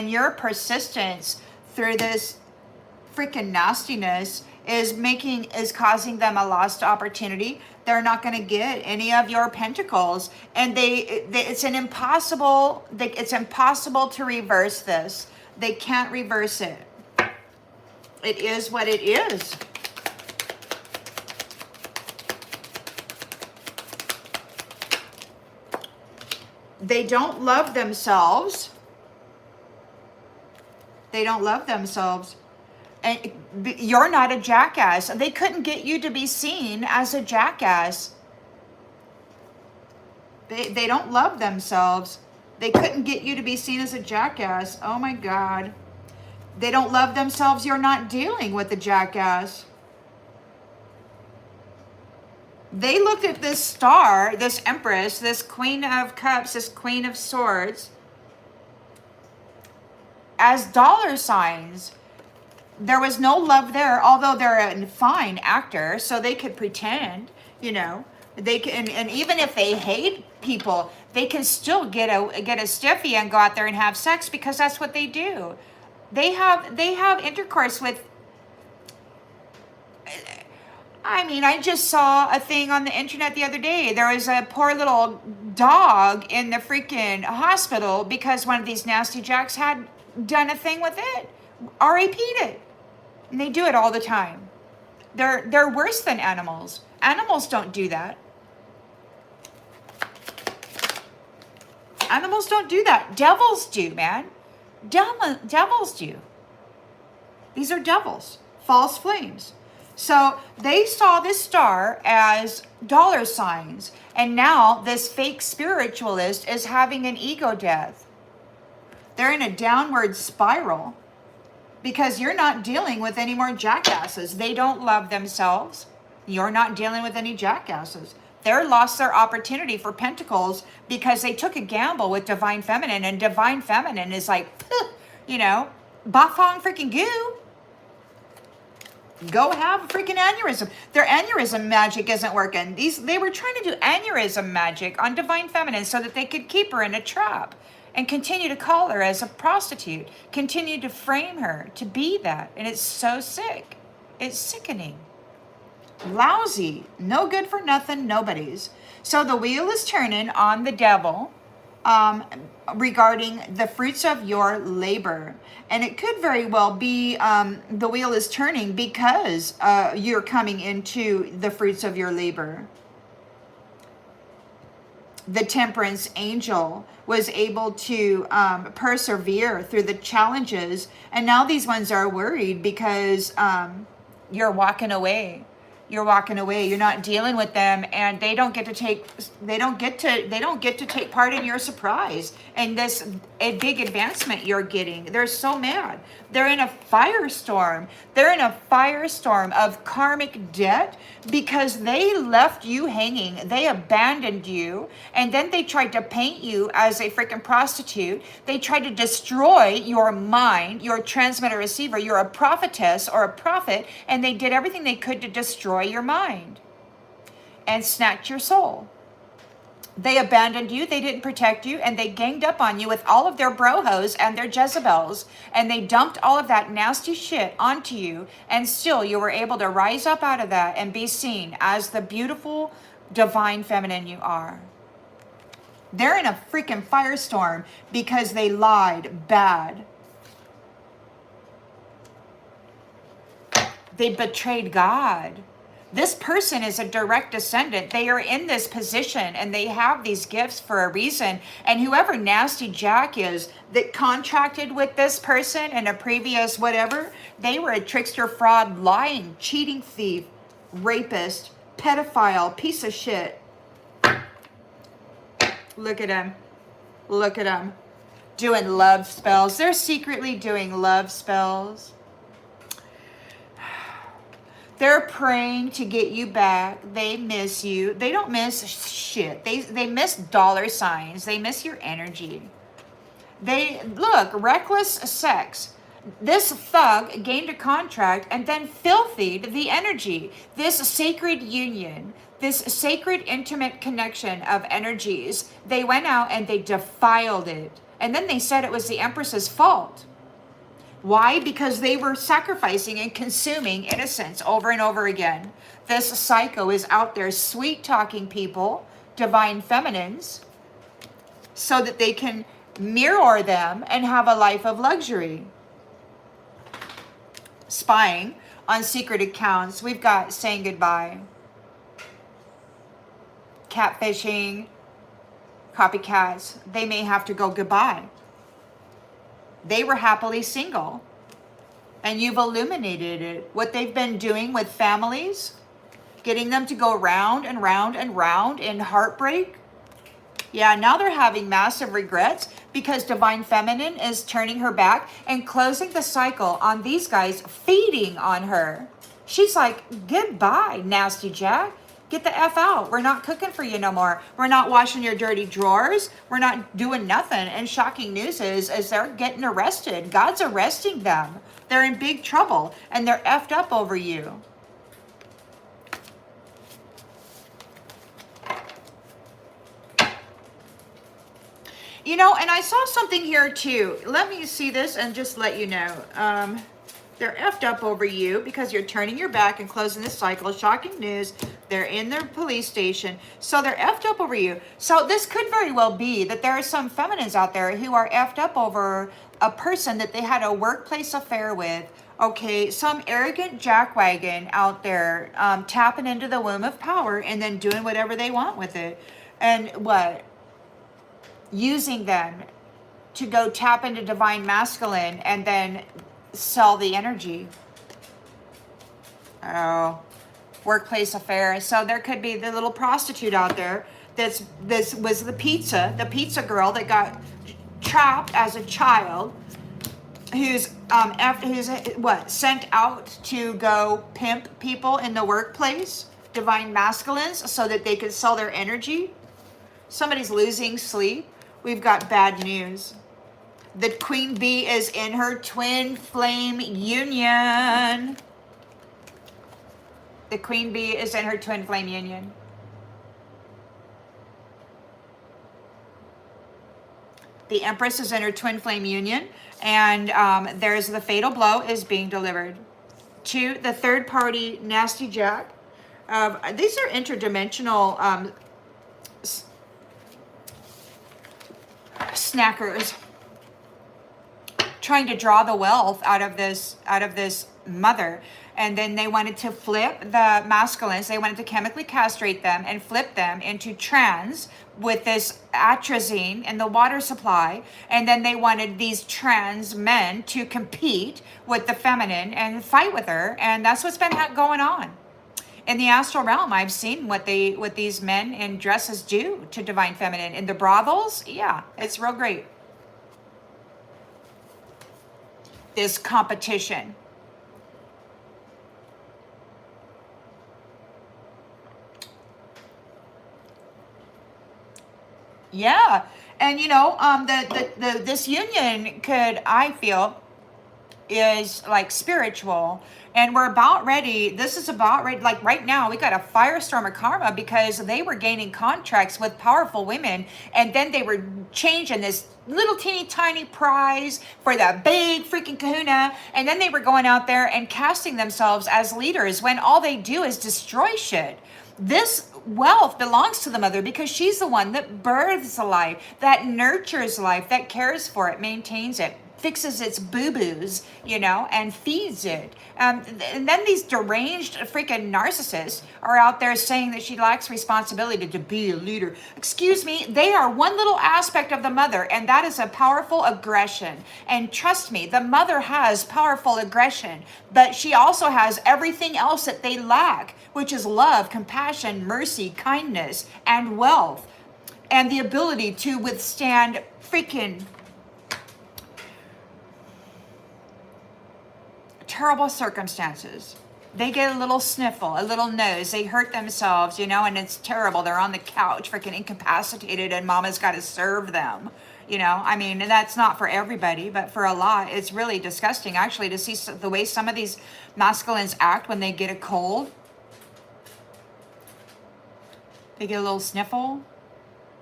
your persistence through this freaking nastiness is causing them a lost opportunity. They're not going to get any of your pentacles, and it's impossible to reverse this. They can't reverse it. It is what it is. They don't love themselves. They don't love themselves. And you're not a jackass. They couldn't get you to be seen as a jackass. They don't love themselves. They couldn't get you to be seen as a jackass. Oh my God. They don't love themselves. You're not dealing with a jackass. They looked at this star, this empress, this queen of cups, this queen of swords as dollar signs. There was no love there, although they're a fine actor, so they could pretend, you know. They can, and even if they hate people, they can still get a stiffy and go out there and have sex because that's what they do. They have intercourse with. I mean, I just saw a thing on the internet the other day. There was a poor little dog in the freaking hospital because one of these nasty jacks had done a thing with it. RAP'd it. And they do it all the time. They're worse than animals. Animals don't do that. Animals don't do that. Devils do, man. Devils do. These are devils. False flames. So they saw this star as dollar signs, and now this fake spiritualist is having an ego death. They're in a downward spiral because you're not dealing with any more jackasses. They don't love themselves. You're not dealing with any jackasses. They're lost their opportunity for pentacles because they took a gamble with divine feminine, and divine feminine is like, you know, bafong freaking goo. Go have a freaking aneurysm. Their aneurysm magic isn't working. They were trying to do aneurysm magic on divine feminine so that they could keep her in a trap and continue to call her as a prostitute, continue to frame her to be that. And it's so sick. It's sickening. Lousy. No good for nothing. Nobody's. So the wheel is turning on the devil regarding the fruits of your labor. And it could very well be the wheel is turning because you're coming into the fruits of your labor. The temperance angel was able to persevere through the challenges. And now these ones are worried because you're walking away. You're walking away. You're not dealing with them, and they don't get to take part in your surprise and this a big advancement you're getting. They're so mad. They're in a firestorm. They're in a firestorm of karmic debt because they left you hanging. They abandoned you, and then they tried to paint you as a freaking prostitute. They tried to destroy your mind, your transmitter receiver. You're a prophetess or a prophet, and they did everything they could to destroy your mind and snatch your soul. They abandoned you, they didn't protect you, and they ganged up on you with all of their brojos and their Jezebels, and they dumped all of that nasty shit onto you, and still you were able to rise up out of that and be seen as the beautiful, divine feminine you are. They're in a freaking firestorm because they lied bad. They betrayed God. This person is a direct descendant. They are in this position and they have these gifts for a reason. And whoever Nasty Jack is that contracted with this person in a previous whatever, they were a trickster, fraud, lying, cheating thief, rapist, pedophile, piece of shit. Look at him. Look at him. Doing love spells. They're secretly doing love spells. They're praying to get you back. They miss you. They don't miss shit. They miss dollar signs. They miss your energy. They, look, reckless sex. This thug gained a contract and then filthied the energy. This sacred union, this sacred intimate connection of energies, they went out and they defiled it. And then they said it was the Empress's fault. Why? Because they were sacrificing and consuming innocence over and over again. This psycho is out there sweet-talking people, divine feminines, so that they can mirror them and have a life of luxury. Spying on secret accounts. We've got saying goodbye. Catfishing. Copycats. They may have to go goodbye. They were happily single. And you've illuminated it. What they've been doing with families. Getting them to go round and round and round in heartbreak. Yeah, now they're having massive regrets because Divine Feminine is turning her back and closing the cycle on these guys feeding on her. She's like, goodbye, Nasty Jack. Get the F out. We're not cooking for you no more. We're not washing your dirty drawers. We're not doing nothing. And shocking news is they're getting arrested. God's arresting them. They're in big trouble and they're effed up over you. You know, and I saw something here too. Let me see this and just let you know. They're effed up over you because you're turning your back and closing the cycle. Shocking news. They're in their police station. So they're effed up over you. So this could very well be that there are some feminines out there who are effed up over a person that they had a workplace affair with. Okay, some arrogant jackwagon out there tapping into the womb of power and then doing whatever they want with it. And what? Using them to go tap into divine masculine and then sell the energy. Oh, workplace affair. So there could be the little prostitute out there. This was the pizza girl that got trapped as a child, who's sent out to go pimp people in the workplace, divine masculines, so that they could sell their energy. Somebody's losing sleep. We've got bad news. The queen bee is in her twin flame union. The queen bee is in her twin flame union. The empress is in her twin flame union. And there's the fatal blow is being delivered to the third party Nasty Jack. These are interdimensional snackers trying to draw the wealth out of this mother. And then they wanted to flip the masculines. They wanted to chemically castrate them and flip them into trans with this atrazine in the water supply. And then they wanted these trans men to compete with the feminine and fight with her. And that's what's been going on. In the astral realm, I've seen what these men in dresses do to divine feminine. In the brothels, yeah, it's real great. This competition. Yeah, and you know, this union could, I feel, is like spiritual, and we're about ready. This is about ready. Like right now, we got a firestorm of karma because they were gaining contracts with powerful women, and then they were changing this little teeny tiny prize for the big freaking kahuna, and then they were going out there and casting themselves as leaders when all they do is destroy shit. This wealth belongs to the mother because she's the one that births life, that nurtures life, that cares for it, maintains it, fixes its boo-boos, you know, and feeds it. And then these deranged freaking narcissists are out there saying that she lacks responsibility to be a leader. Excuse me, they are one little aspect of the mother, and that is a powerful aggression. And trust me, the mother has powerful aggression, but she also has everything else that they lack, which is love, compassion, mercy, kindness, and wealth, and the ability to withstand freaking terrible circumstances. They get a little sniffle, a little nose, they hurt themselves, you know, and it's terrible. They're on the couch, freaking incapacitated, and mama's got to serve them. You know, I mean, and that's not for everybody, but for a lot, it's really disgusting actually to see the way some of these masculines act when they get a cold. They get a little sniffle.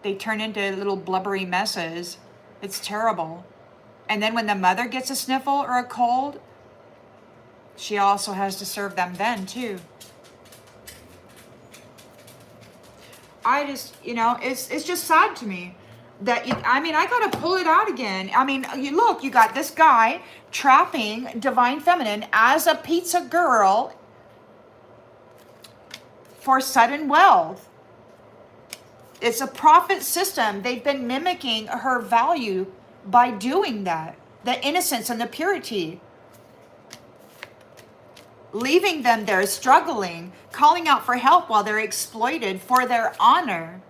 They turn into little blubbery messes. It's terrible. And then when the mother gets a sniffle or a cold, she also has to serve them then too. I just, you know, it's just sad to me that I mean, I gotta pull it out again. I mean, you look, you got this guy trapping divine feminine as a pizza girl for sudden wealth. It's a profit system. They've been mimicking her value by doing that. The innocence and the purity. Leaving them there struggling, calling out for help while they're exploited for their honor.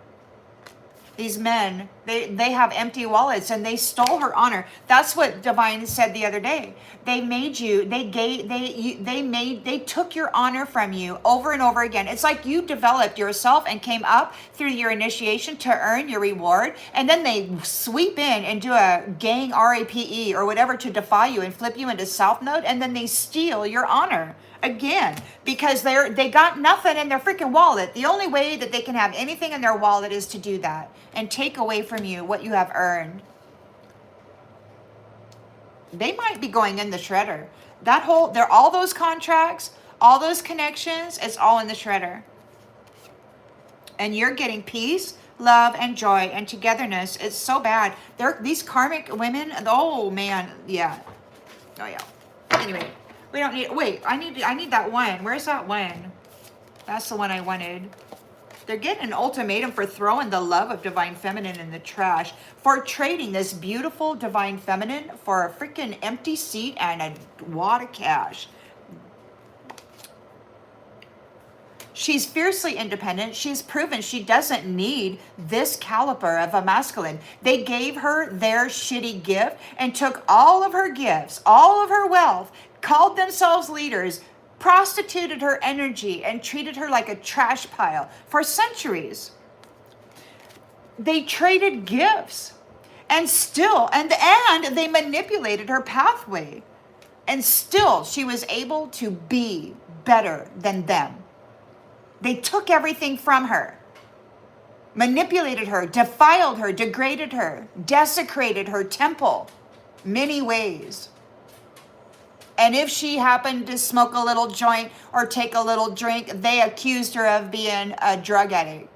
These men, they have empty wallets and they stole her honor. That's what Divine said the other day. They made you, they took your honor from you over and over again. It's like you developed yourself and came up through your initiation to earn your reward. And then they sweep in and do a gang RAPE or whatever to defy you and flip you into South Node. And then they steal your honor again because they got nothing in their freaking wallet. The only way that they can have anything in their wallet is to do that and take away from you what you have earned. They might be going in the shredder. They're all those contracts, all those connections, it's all in the shredder. And you're getting peace, love, and joy and togetherness. It's so bad. These karmic women, oh man, yeah. Oh yeah. Anyway, we don't need, wait, I need that one. Where's that one? That's the one I wanted. They're getting an ultimatum for throwing the love of divine feminine in the trash, for trading this beautiful divine feminine for a freaking empty seat and a wad of cash. She's fiercely independent. She's proven she doesn't need this caliber of a masculine. They gave her their shitty gift and took all of her gifts, all of her wealth, called themselves leaders, prostituted her energy, and treated her like a trash pile for centuries. They traded gifts and they manipulated her pathway. And still she was able to be better than them. They took everything from her, manipulated her, defiled her, degraded her, desecrated her temple many ways. And if she happened to smoke a little joint or take a little drink, they accused her of being a drug addict.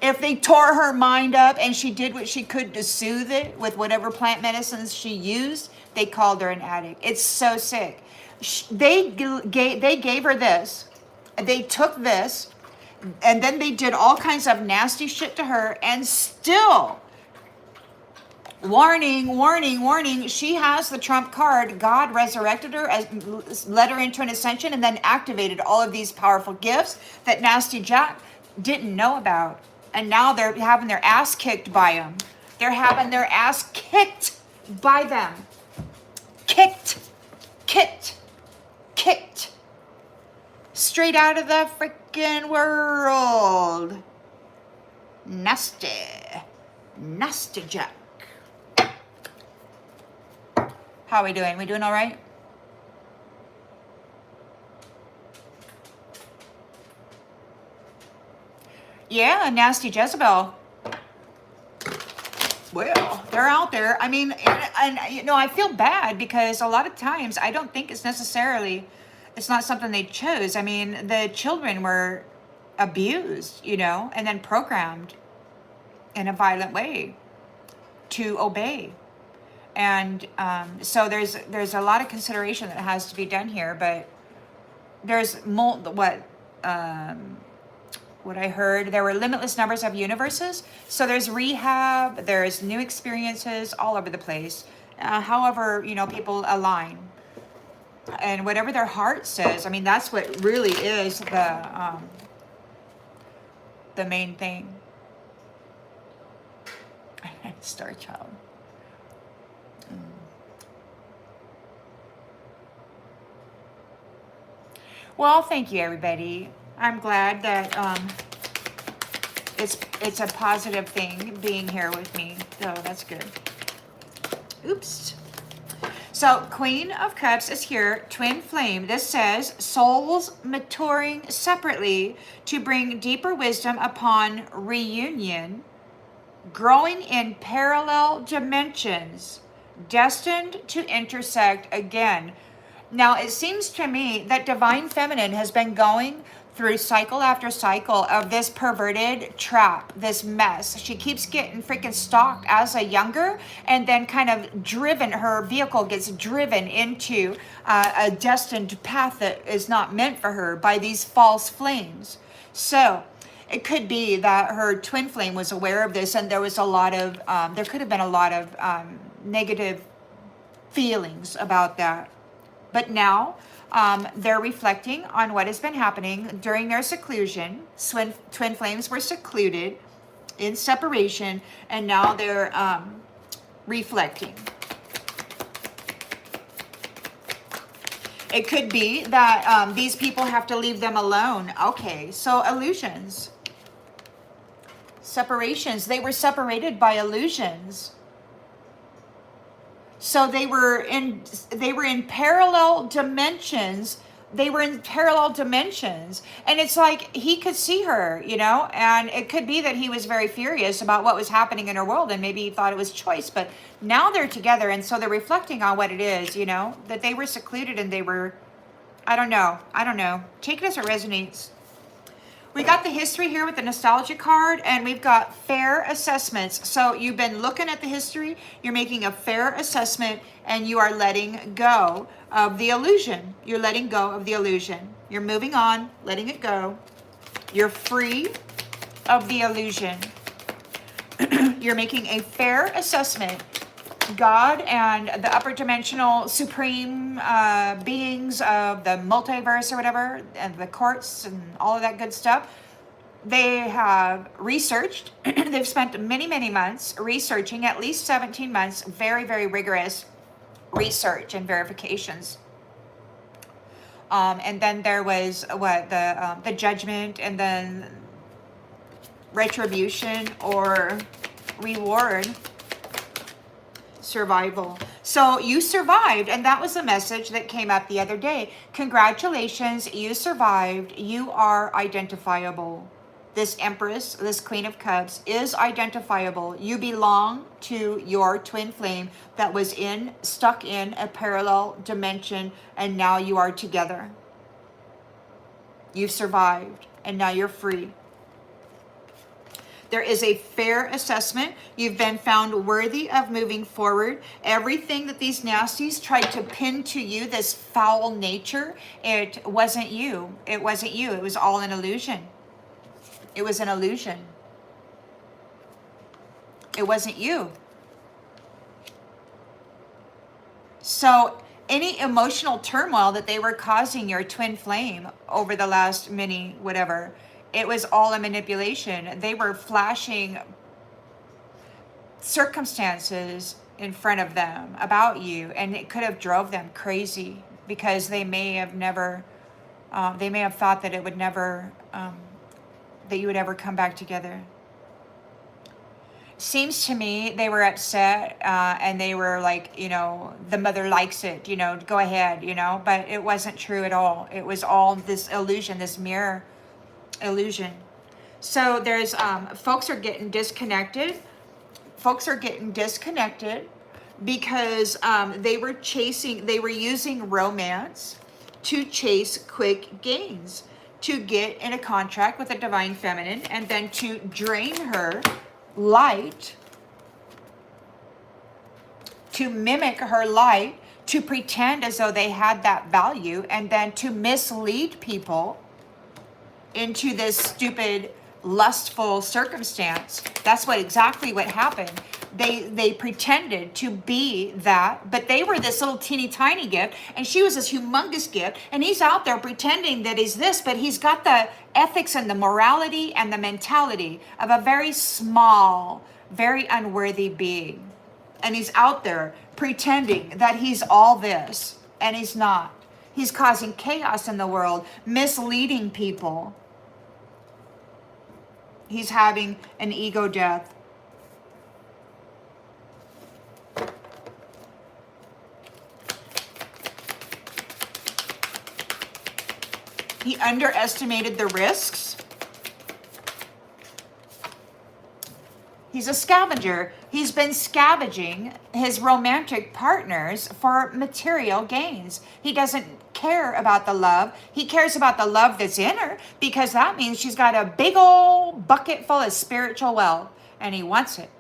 If they tore her mind up and she did what she could to soothe it with whatever plant medicines she used, they called her an addict. It's so sick. They gave her this. They took this, and then they did all kinds of nasty shit to her, and still, warning, warning, warning, she has the trump card. God resurrected her, led her into an ascension, and then activated all of these powerful gifts that Nasty Jack didn't know about. And now they're having their ass kicked by him. They're having their ass kicked by them. Kicked. Straight out of the freaking world. Nasty Jack. How are we doing? We doing all right? Yeah, nasty Jezebel. Well, they're out there. I mean, and you know, I feel bad because a lot of times I don't think it's necessarily, it's not something they chose. I mean, the children were abused, you know, and then programmed in a violent way to obey. And so there's a lot of consideration that has to be done here, but there's what I heard, there were limitless numbers of universes. So there's rehab, there's new experiences all over the place. However, you know, people align. And whatever their heart says, I mean, that's what really is the main thing. Star Child. Well, thank you, everybody. I'm glad that it's a positive thing being here with me. So that's good. Oops. So Queen of Cups is here, twin flame. This says souls maturing separately to bring deeper wisdom upon reunion, growing in parallel dimensions, destined to intersect again. Now, it seems to me that Divine Feminine has been going through cycle after cycle of this perverted trap, this mess. She keeps getting freaking stalked as a younger, and then kind of driven, her vehicle gets driven into a destined path that is not meant for her by these false flames. So it could be that her twin flame was aware of this, and there was a lot of, there could have been a lot of negative feelings about that. But now they're reflecting on what has been happening during their seclusion. Twin flames were secluded in separation, and now they're reflecting. It could be that these people have to leave them alone. Okay, so illusions. Separations. They were separated by illusions. So they were in parallel dimensions. They were in parallel dimensions. And it's like he could see her, you know, and it could be that he was very furious about what was happening in her world, and maybe he thought it was choice, but now they're together, and so they're reflecting on what it is, you know, that they were secluded and they were, I don't know. Take it as it resonates. We got the history here with the nostalgia card, and we've got fair assessments. So you've been looking at the history, you're making a fair assessment, and you are letting go of the illusion. You're letting go of the illusion. You're moving on, letting it go. You're free of the illusion. You're making a fair assessment. God and the upper dimensional supreme beings of the multiverse or whatever, and the courts and all of that good stuff, they have researched. They've spent many, many months researching, at least 17 months, very, very rigorous research and verifications. And then there was the judgment, and then retribution or reward. Survival. So you survived, and that was the message that came up the other day. Congratulations, you survived. You are identifiable. This Empress, this Queen of Cups is identifiable. You belong to your twin flame that was stuck in a parallel dimension, and now you are together. You've survived, and now you're free. There is a fair assessment. You've been found worthy of moving forward. Everything that these nasties tried to pin to you, this foul nature, it wasn't you. It wasn't you. It was all an illusion. It was an illusion. It wasn't you. So any emotional turmoil that they were causing your twin flame over the last whatever, it was all a manipulation. They were flashing circumstances in front of them about you, and it could have drove them crazy because they may have thought that it would never, that you would ever come back together. Seems to me they were upset, and they were like, the mother likes it, go ahead, but it wasn't true at all. It was all this illusion, this mirror illusion. So there's folks are getting disconnected. Folks are getting disconnected because they were using romance to chase quick gains, to get in a contract with a divine feminine, and then to drain her light, to mimic her light, to pretend as though they had that value, and then to mislead people into this stupid lustful circumstance. That's exactly what happened. They pretended to be that, but they were this little teeny tiny gift, and she was this humongous gift, and he's out there pretending that he's this, but he's got the ethics and the morality and the mentality of a very small, very unworthy being. And he's out there pretending that he's all this, and he's not. He's causing chaos in the world, misleading people. He's having an ego death. He underestimated the risks. He's a scavenger. He's been scavenging his romantic partners for material gains. He doesn't care about the love. He cares about the love that's in her, because that means she's got a big old bucket full of spiritual wealth, and he wants it.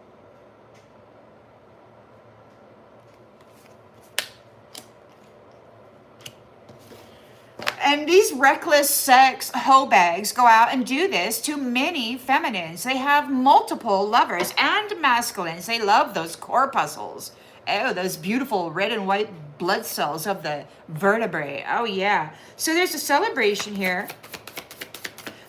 And these reckless sex hoe bags go out and do this to many feminines. They have multiple lovers and masculines. They love those corpuscles. Oh, those beautiful red and white blood cells of the vertebrae. Oh, yeah. So there's a celebration here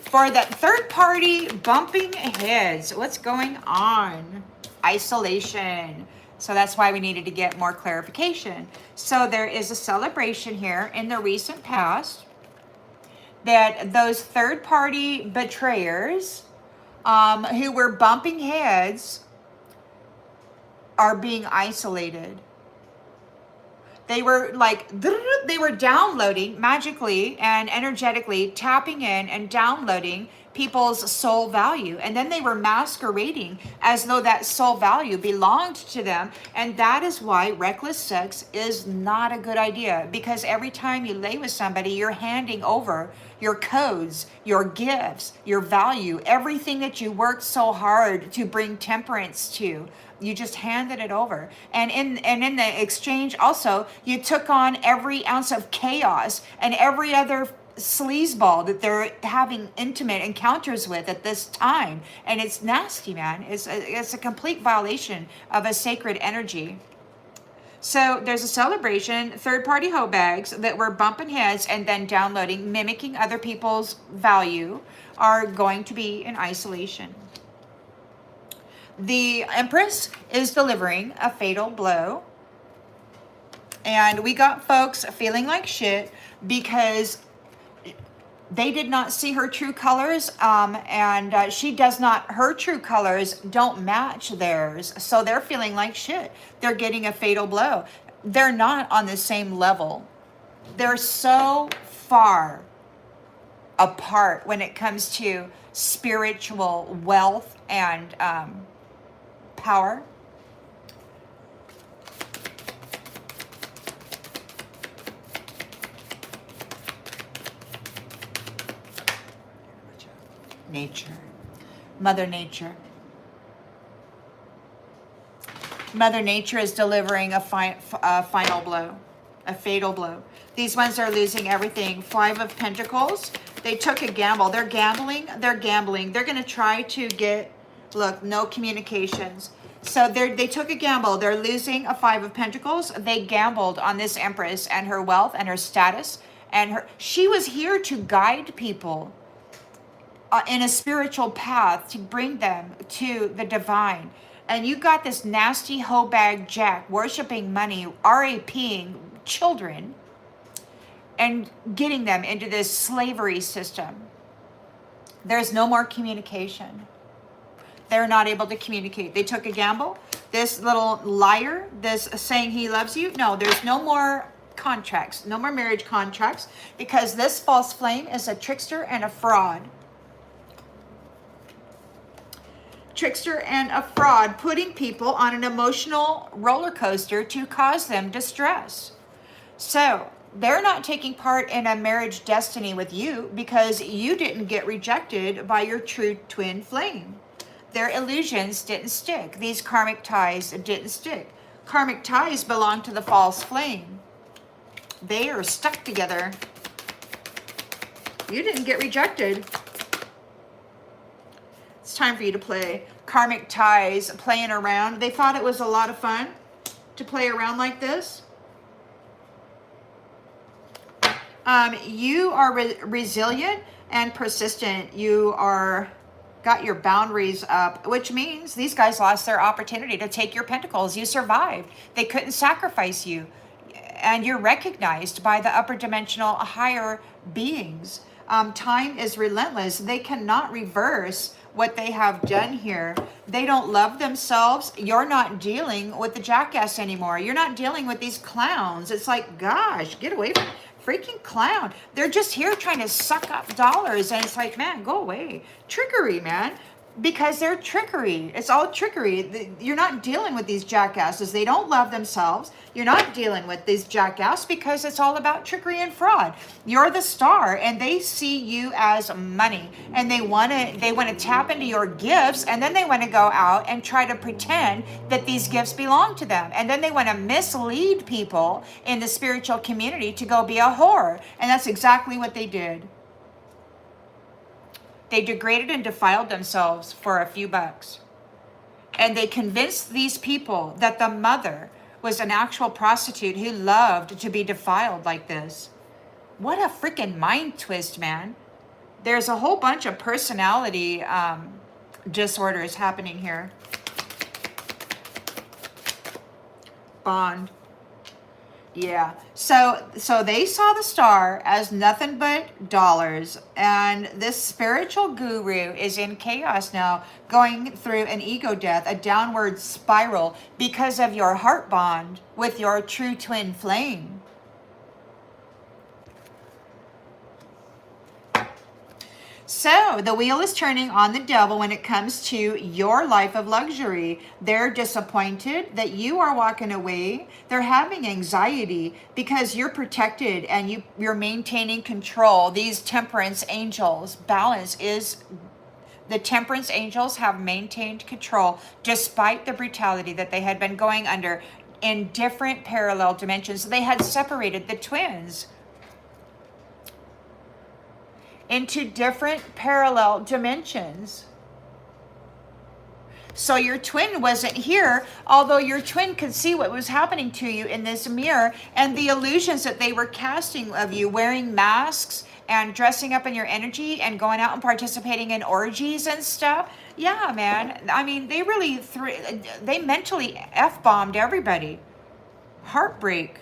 for that third party bumping heads. What's going on? Isolation. So that's why we needed to get more clarification. So there is a celebration here in the recent past that those third-party betrayers who were bumping heads are being isolated. They were they were downloading magically and energetically, tapping in and downloading people's soul value. And then they were masquerading as though that soul value belonged to them. And that is why reckless sex is not a good idea. Because every time you lay with somebody, you're handing over your codes, your gifts, your value, everything that you worked so hard to bring temperance to. You just handed it over. And in the exchange also, you took on every ounce of chaos and every other sleazeball that they're having intimate encounters with at this time. And it's nasty, man. It's a complete violation of a sacred energy. So there's a celebration, third-party hoe bags that were bumping heads and then downloading, mimicking other people's value, are going to be in isolation. The Empress is delivering a fatal blow. And we got folks feeling like shit because they did not see her true colors, and her true colors don't match theirs. So they're feeling like shit. They're getting a fatal blow. They're not on the same level. They're so far apart when it comes to spiritual wealth and power. Nature, Mother Nature. Mother Nature is delivering a final blow, a fatal blow. These ones are losing everything. 5 of Pentacles. They took a gamble. They're gambling. They're gambling. They're going to try to get, look, no communications. So they took a gamble. They're losing a 5 of Pentacles. They gambled on this Empress and her wealth and her status. And she was here to guide people in a spiritual path, to bring them to the divine. And you got this nasty hoe bag jack worshiping money, RAPing children, and getting them into this slavery system. There's no more communication. They're not able to communicate. They took a gamble. This little liar, this saying he loves you. No, there's no more contracts, no more marriage contracts, because this false flame is a trickster and a fraud. Trickster and a fraud, putting people on an emotional roller coaster to cause them distress. So they're not taking part in a marriage destiny with you because you didn't get rejected by your true twin flame. Their illusions didn't stick. These karmic ties didn't stick. Karmic ties belong to the false flame. They are stuck together. You didn't get rejected. It's time for you to play. Karmic ties, playing around. They thought it was a lot of fun to play around like this. You are resilient and persistent. You are got your boundaries up, which means these guys lost their opportunity to take your pentacles. You survived. They couldn't sacrifice you. And you're recognized by the upper dimensional higher beings. Time is relentless. They cannot reverse what they have done here. They don't love themselves. You're not dealing with the jackass anymore. You're not dealing with these clowns. It's like, gosh, get away from freaking clown. They're just here trying to suck up dollars. And it's like, man, go away. Trickery, man. Because they're trickery. It's all trickery. You're not dealing with these jackasses. They don't love themselves. You're not dealing with these jackasses because it's all about trickery and fraud. You're the star and they see you as money, and they want to tap into your gifts, and then they want to go out and try to pretend that these gifts belong to them. And then they want to mislead people in the spiritual community to go be a whore. And that's exactly what they did. They degraded and defiled themselves for a few bucks. And they convinced these people that the mother was an actual prostitute who loved to be defiled like this. What a freaking mind twist, man. There's a whole bunch of personality disorders happening here. Bond. Yeah, so they saw the star as nothing but dollars, and this spiritual guru is in chaos now, going through an ego death, a downward spiral because of your heart bond with your true twin flame. So the wheel is turning on the devil when it comes to your life of luxury. They're disappointed that you are walking away. They're having anxiety because you're protected and you're maintaining control. These temperance angels, balance is, the temperance angels have maintained control despite the brutality that they had been going under in different parallel dimensions. They had separated the twins into different parallel dimensions. So your twin wasn't here, although your twin could see what was happening to you in this mirror and the illusions that they were casting of you, wearing masks and dressing up in your energy and going out and participating in orgies and stuff. Yeah, man. I mean, they really, they mentally F-bombed everybody. Heartbreak.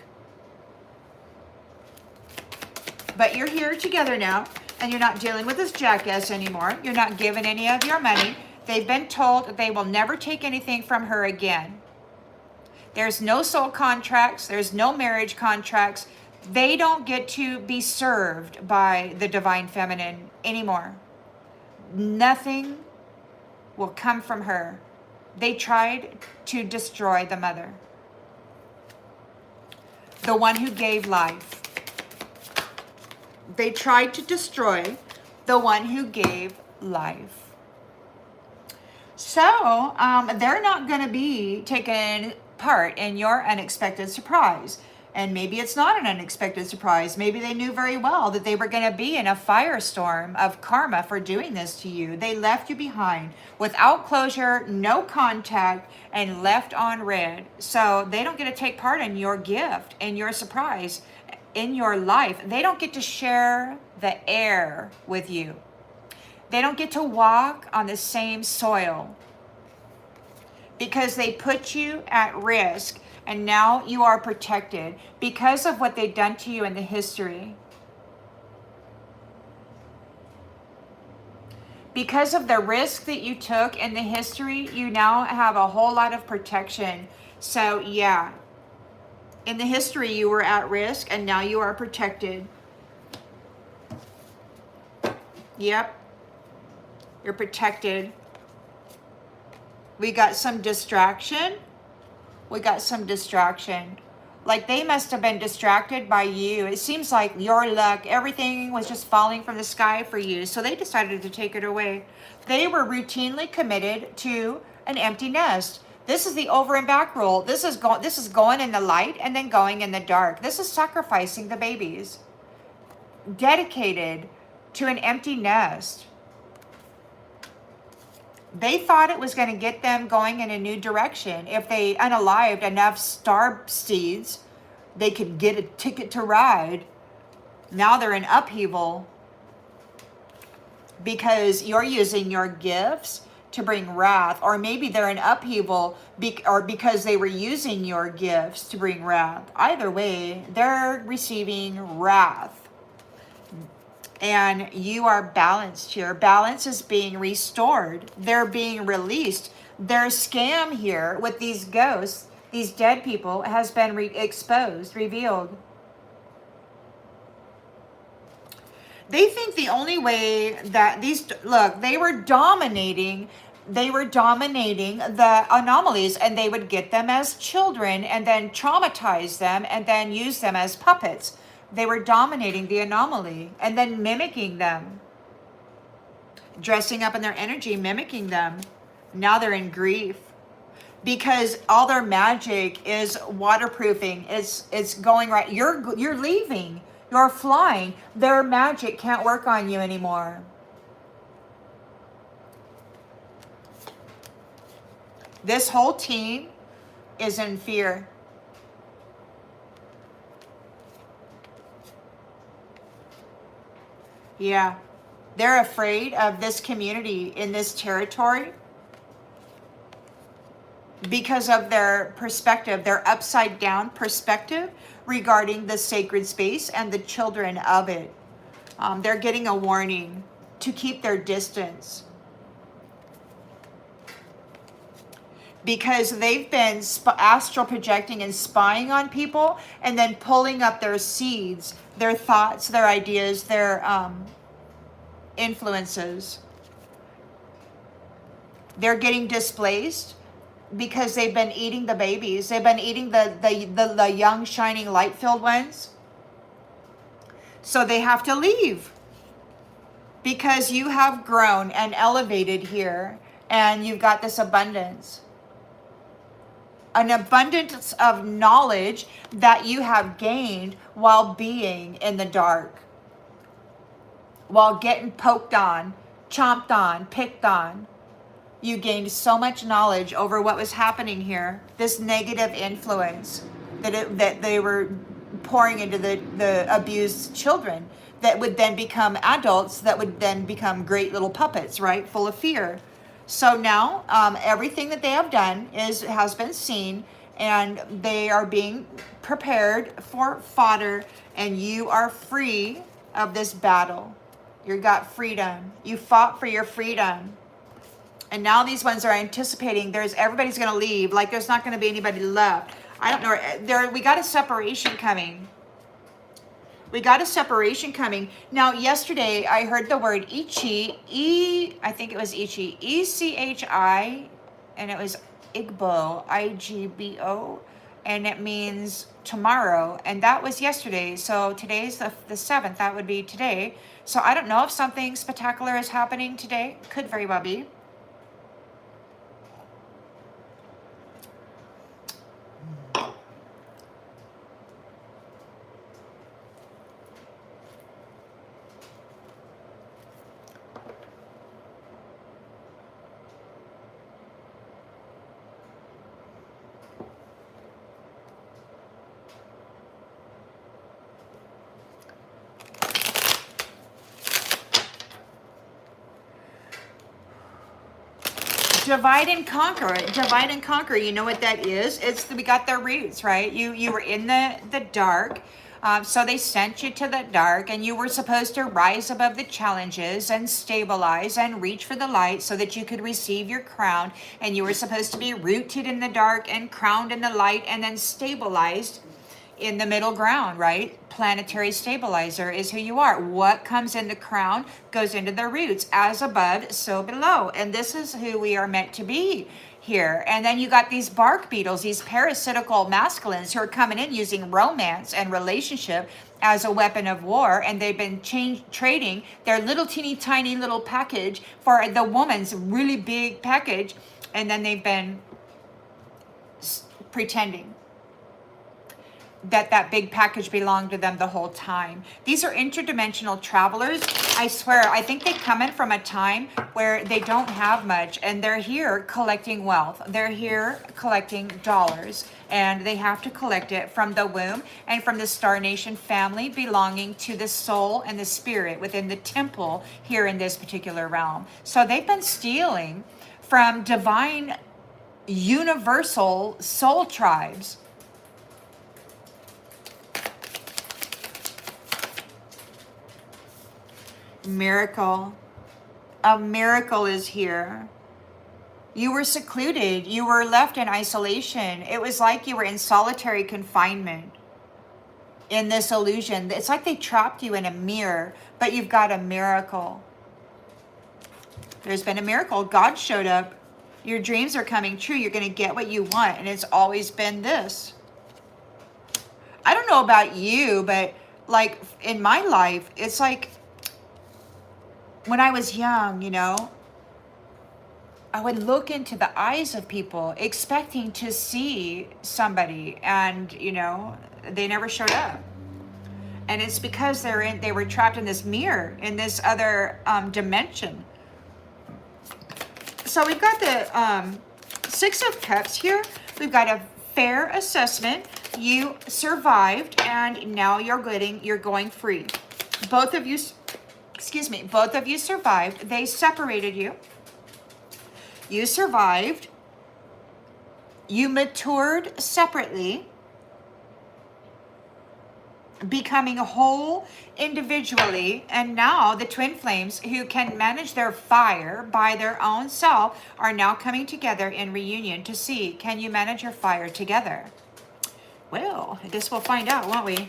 But you're here together now. And you're not dealing with this jackass anymore. You're not giving any of your money. They've been told that they will never take anything from her again. There's no soul contracts. There's no marriage contracts. They don't get to be served by the divine feminine anymore. Nothing will come from her. They tried to destroy the mother, the one who gave life. They tried to destroy the one who gave life. So they're not going to be taking part in your unexpected surprise. And maybe it's not an unexpected surprise. Maybe they knew very well that they were going to be in a firestorm of karma for doing this to you. They left you behind without closure, no contact, and left on red. So they don't get to take part in your gift and your surprise in your life. They don't get to share the air with you. They don't get to walk on the same soil because they put you at risk, and now you are protected because of what they've done to you in the history. Because of the risk that you took in the history, you now have a whole lot of protection. So yeah, in the history you were at risk and now you are protected. Yep, you're protected. We got some distraction. We got some distraction. Like they must have been distracted by you. It seems like your luck, everything was just falling from the sky for you. So they decided to take it away. They were routinely committed to an empty nest. This is the over and back rule. This is going in the light and then going in the dark. This is sacrificing the babies. Dedicated to an empty nest. They thought it was going to get them going in a new direction. If they unalived enough star seeds, they could get a ticket to ride. Now they're in upheaval because you're using your gifts to bring wrath. Or maybe they're in upheaval because they were using your gifts to bring wrath. Either way, they're receiving wrath. And you are balanced here. Balance is being restored. They're being released. Their scam here with these ghosts, these dead people, has been exposed, revealed. They think the only way that they were dominating the anomalies, and they would get them as children and then traumatize them and then use them as puppets. They were dominating the anomaly and then mimicking them. Dressing up in their energy, mimicking them. Now they're in grief because all their magic is waterproofing. It's going right. You're leaving. You're flying. Their magic can't work on you anymore. This whole team is in fear. Yeah, they're afraid of this community in this territory because of their perspective, their upside down perspective regarding the sacred space and the children of it. They're getting a warning to keep their distance because they've been astral projecting and spying on people and then pulling up their seeds, their thoughts, their ideas, their influences. They're getting displaced because they've been eating the babies. They've been eating the young, shining, light-filled ones. So they have to leave because you have grown and elevated here and you've got this abundance. An abundance of knowledge that you have gained while being in the dark, while getting poked on, chomped on, picked on. You gained so much knowledge over what was happening here, this negative influence that they were pouring into the abused children that would then become adults, that would then become great little puppets, right, full of fear. So now everything that they have done has been seen, and they are being prepared for fodder, and you are free of this battle. You got freedom. You fought for your freedom. And now these ones are anticipating everybody's going to leave, like there's not going to be anybody left. I don't know. We got a separation coming. We got a separation coming. Now, yesterday, I heard the word Ichi, I think it was Ichi, E-C-H-I, and it was Igbo, I-G-B-O, and it means tomorrow, and that was yesterday. So today's the 7th, that would be today. So I don't know if something spectacular is happening today. Could very well be. Divide and conquer. Divide and conquer. You know what that is? We got their roots, right? You were in the dark. So they sent you to the dark, and you were supposed to rise above the challenges and stabilize and reach for the light so that you could receive your crown. And you were supposed to be rooted in the dark and crowned in the light and then stabilized in the middle ground, right? Planetary stabilizer is who you are. What comes in the crown goes into the roots, as above, so below. And this is who we are meant to be here. And then you got these bark beetles, these parasitical masculines who are coming in using romance and relationship as a weapon of war. And they've been trading their little teeny tiny little package for the woman's really big package. And then they've been pretending that big package belonged to them the whole time. These are interdimensional travelers. I swear, I think they come in from a time where they don't have much, and they're here collecting wealth. They're here collecting dollars, and they have to collect it from the womb and from the Star Nation family belonging to the soul and the spirit within the temple here in this particular realm. So they've been stealing from divine, universal soul tribes. Miracle. A miracle is here. You were secluded. You were left in isolation. It was like you were in solitary confinement in this illusion. It's like they trapped you in a mirror, but you've got a miracle. There's been a miracle. God showed up. Your dreams are coming true. You're going to get what you want. And it's always been this. I don't know about you, but like in my life, it's like, when I was young, you know, I would look into the eyes of people expecting to see somebody, and, you know, they never showed up. And it's because they were trapped in this mirror, in this other dimension. So we've got the Six of Cups here. We've got a fair assessment. You survived, and now you're going free. Both of you survived. They separated you. You survived. You matured separately, becoming whole individually. And now the twin flames, who can manage their fire by their own self, are now coming together in reunion to see, can you manage your fire together? Well, I guess we'll find out, won't we?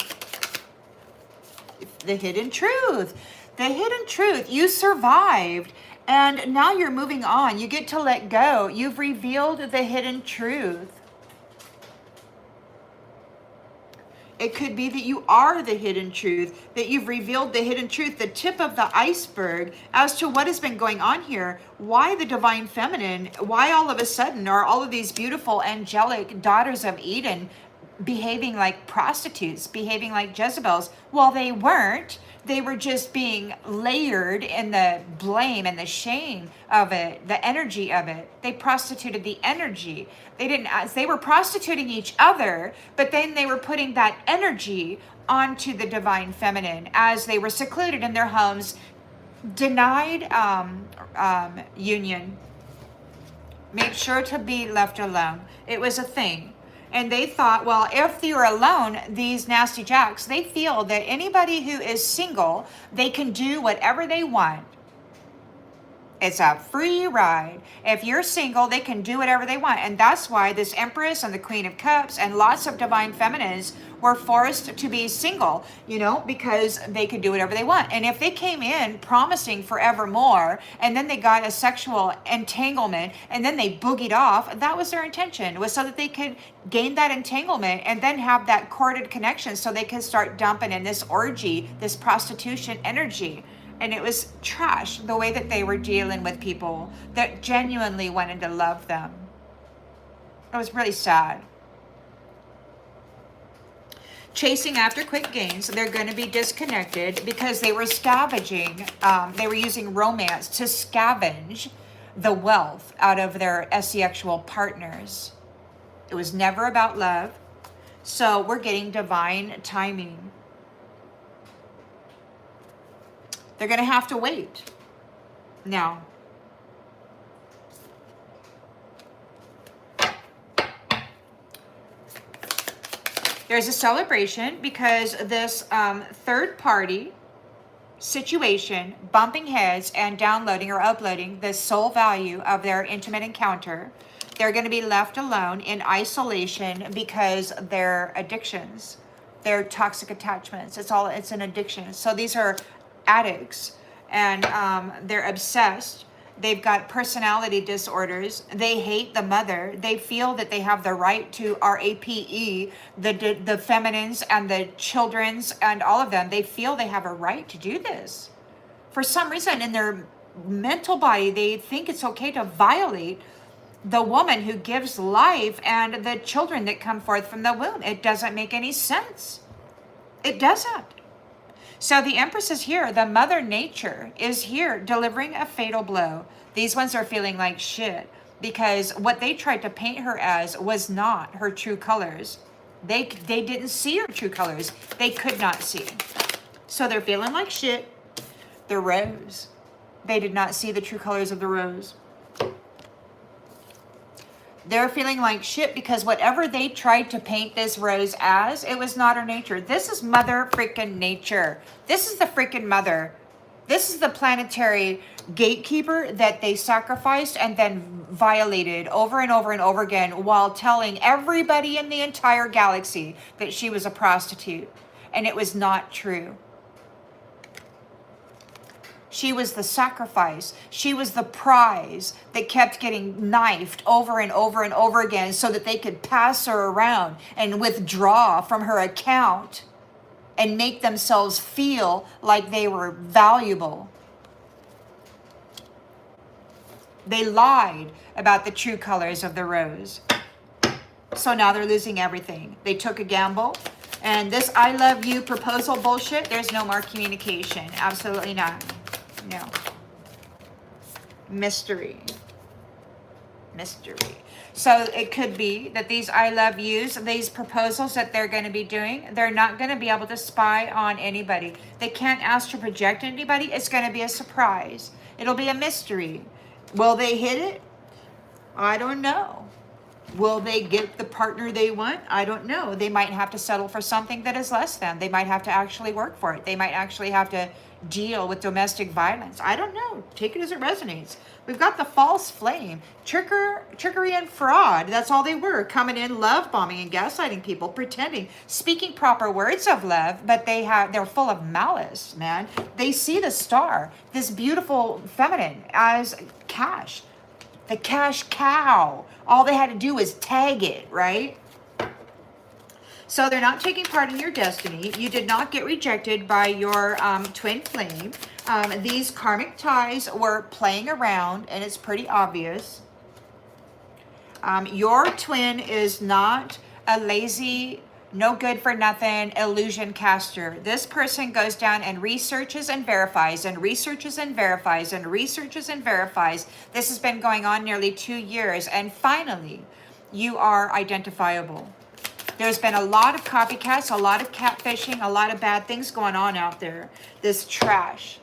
The hidden truth. The hidden truth. You survived, and now you're moving on. You get to let go. You've revealed the hidden truth. It could be that you are the hidden truth, that you've revealed the hidden truth, the tip of the iceberg as to what has been going on here. Why the divine feminine? Why all of a sudden are all of these beautiful angelic daughters of Eden behaving like prostitutes, behaving like Jezebels? Well, they weren't. They were just being layered in the blame and the shame of it, the energy of it. They prostituted the energy. They were prostituting each other, but then they were putting that energy onto the divine feminine as they were secluded in their homes, denied union, made sure to be left alone. It was a thing. And they thought, well, if you're alone, these nasty jacks, they feel that anybody who is single, they can do whatever they want. It's a free ride. If you're single, they can do whatever they want. And that's why this Empress and the Queen of Cups and lots of divine feminines were forced to be single, you know, because they could do whatever they want. And if they came in promising forevermore, and then they got a sexual entanglement, and then they boogied off, that was their intention, was so that they could gain that entanglement and then have that corded connection so they could start dumping in this orgy, this prostitution energy. And it was trash, the way that they were dealing with people that genuinely wanted to love them. It was really sad. Chasing after quick gains, they're going to be disconnected because they were scavenging. They were using romance to scavenge the wealth out of their asexual partners. It was never about love. So we're getting divine timing. They're going to have to wait. Now, There's a celebration because this third party situation, bumping heads and downloading or uploading the soul value of their intimate encounter, they're going to be left alone in isolation because their addictions, their toxic attachments, it's an addiction. So these are addicts, and they're obsessed. They've got personality disorders. They hate the mother. They feel that they have the right to RAPE, the feminines and the children's and all of them. They feel they have a right to do this. For some reason in their mental body, they think it's okay to violate the woman who gives life and the children that come forth from the womb. It doesn't make any sense. It doesn't. So the Empress is here. The Mother Nature is here delivering a fatal blow. These ones are feeling like shit because what they tried to paint her as was not her true colors. They didn't see her true colors. They could not see. So they're feeling like shit. The rose. They did not see the true colors of the rose. They're feeling like shit because whatever they tried to paint this rose as, it was not her nature. This is Mother freaking Nature. This is the freaking mother. This is the planetary gatekeeper that they sacrificed and then violated over and over and over again while telling everybody in the entire galaxy that she was a prostitute. And it was not true. She was the sacrifice. She was the prize that kept getting knifed over and over and over again so that they could pass her around and withdraw from her account and make themselves feel like they were valuable. They lied about the true colors of the rose. So now they're losing everything. They took a gamble. And this I love you proposal bullshit, there's no more communication. Absolutely not. No. Mystery. So it could be that these I love yous, these proposals that they're going to be doing, they're not going to be able to spy on anybody. They can't astral project anybody. It's going to be a surprise. It'll be a mystery. Will they hit it? I don't know. Will they get the partner they want? I don't know. They might have to settle for something that is less than. They might have to actually work for it. They might actually have to deal with domestic violence. I don't know. Take it as it resonates. We've got the false flame. Trickery and fraud. That's all they were. Coming in, love bombing and gaslighting people, pretending, speaking proper words of love, but they're full of malice, man. They see the star, this beautiful feminine, as cash. The cash cow. All they had to do was tag it, right? So they're not taking part in your destiny. You did not get rejected by your twin flame. These karmic ties were playing around, and it's pretty obvious. Your twin is not a lazy, no good for nothing illusion caster. This person goes down and researches and verifies and researches and verifies and researches and verifies. This has been going on nearly 2 years, and finally, you are identifiable. There's been a lot of copycats, a lot of catfishing, a lot of bad things going on out there. This trash.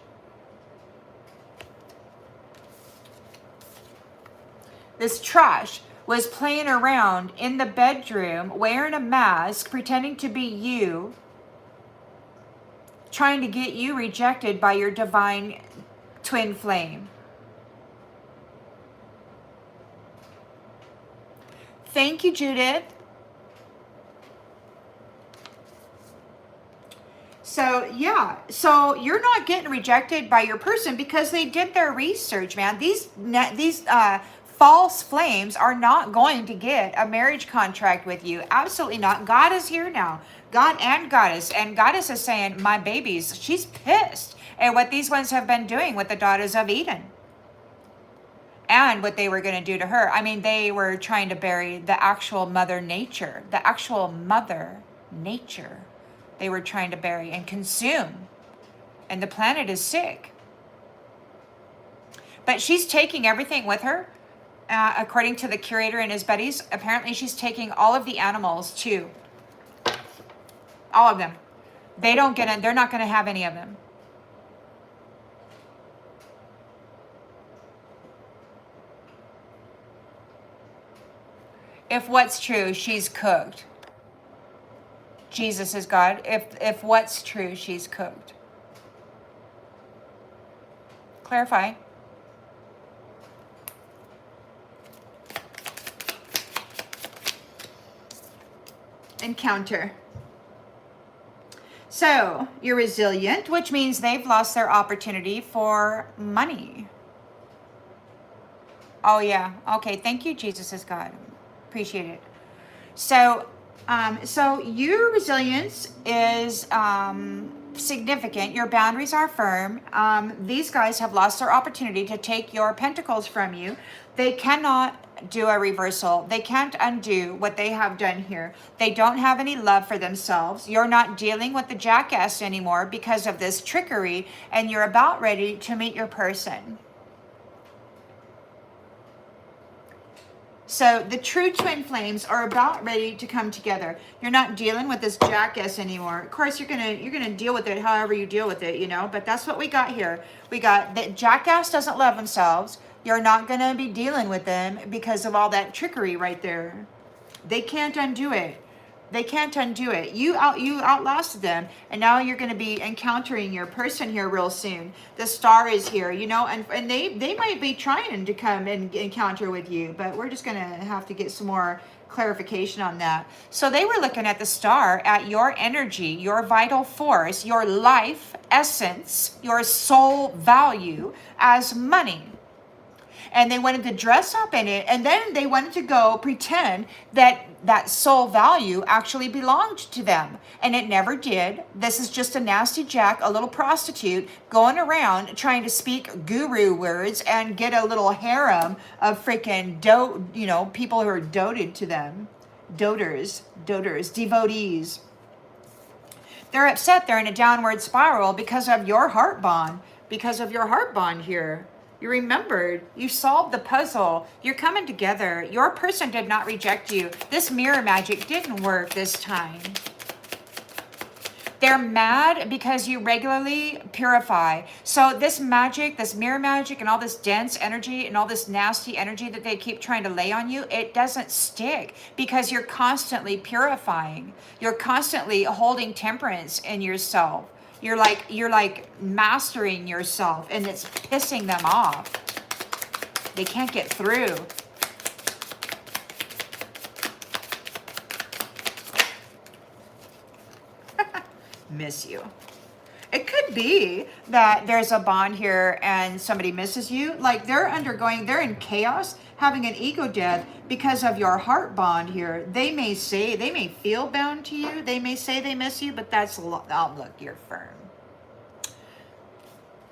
This trash was playing around in the bedroom, wearing a mask, pretending to be you, trying to get you rejected by your divine twin flame. Thank you, Judith. So, yeah. So, you're not getting rejected by your person because they did their research, man. These false flames are not going to get a marriage contract with you. Absolutely not. God is here now. God and Goddess. And Goddess is saying, my babies, she's pissed at what these ones have been doing with the daughters of Eden. And what they were going to do to her. I mean, they were trying to bury the actual Mother Nature. The actual Mother Nature. They were trying to bury and consume. And the planet is sick. But she's taking everything with her. According to the curator and his buddies, apparently she's taking all of the animals too. All of them. They're not going to have any of them. If what's true, she's cooked. Jesus is God. If what's true, she's cooked. Clarify. Encounter. So you're resilient, which means they've lost their opportunity for money. Oh yeah. Okay. Thank you, Jesus is God. Appreciate it. So, so your resilience is significant. Your boundaries are firm. These guys have lost their opportunity to take your pentacles from you. They cannot do a reversal. They can't undo what they have done here. They don't have any love for themselves. You're not dealing with the jackass anymore because of this trickery, and you're about ready to meet your person. So the true twin flames are about ready to come together. You're not dealing with this jackass anymore. Of course, you're gonna deal with it however you deal with it, you know. But that's what we got here. We got that jackass doesn't love themselves. You're not gonna be dealing with them because of all that trickery right there. They can't undo it. They can't undo it. You outlasted them, and now you're going to be encountering your person here real soon. The star is here, you know, and they might be trying to come and encounter with you, but we're just going to have to get some more clarification on that. So they were looking at the star, at your energy, your vital force, your life essence, your soul value as money. And they wanted to dress up in it, and then they wanted to go pretend that that soul value actually belonged to them. And it never did. This is just a nasty jack, a little prostitute, going around trying to speak guru words and get a little harem of freaking people who are doted to them. Doters, devotees. They're upset. They're in a downward spiral because of your heart bond. Because of your heart bond here. You remembered, you solved the puzzle, you're coming together. Your person did not reject you. This mirror magic didn't work this time. They're mad because you regularly purify. So this magic, this mirror magic, and all this dense energy and all this nasty energy that they keep trying to lay on you, it doesn't stick because you're constantly purifying. You're constantly holding temperance in yourself. You're like mastering yourself, and it's pissing them off. They can't get through. Miss you. It could be that there's a bond here and somebody misses you. Like they're in chaos, having an ego death because of your heart bond here. They may feel bound to you. They may say they miss you, but that's look, you're firm.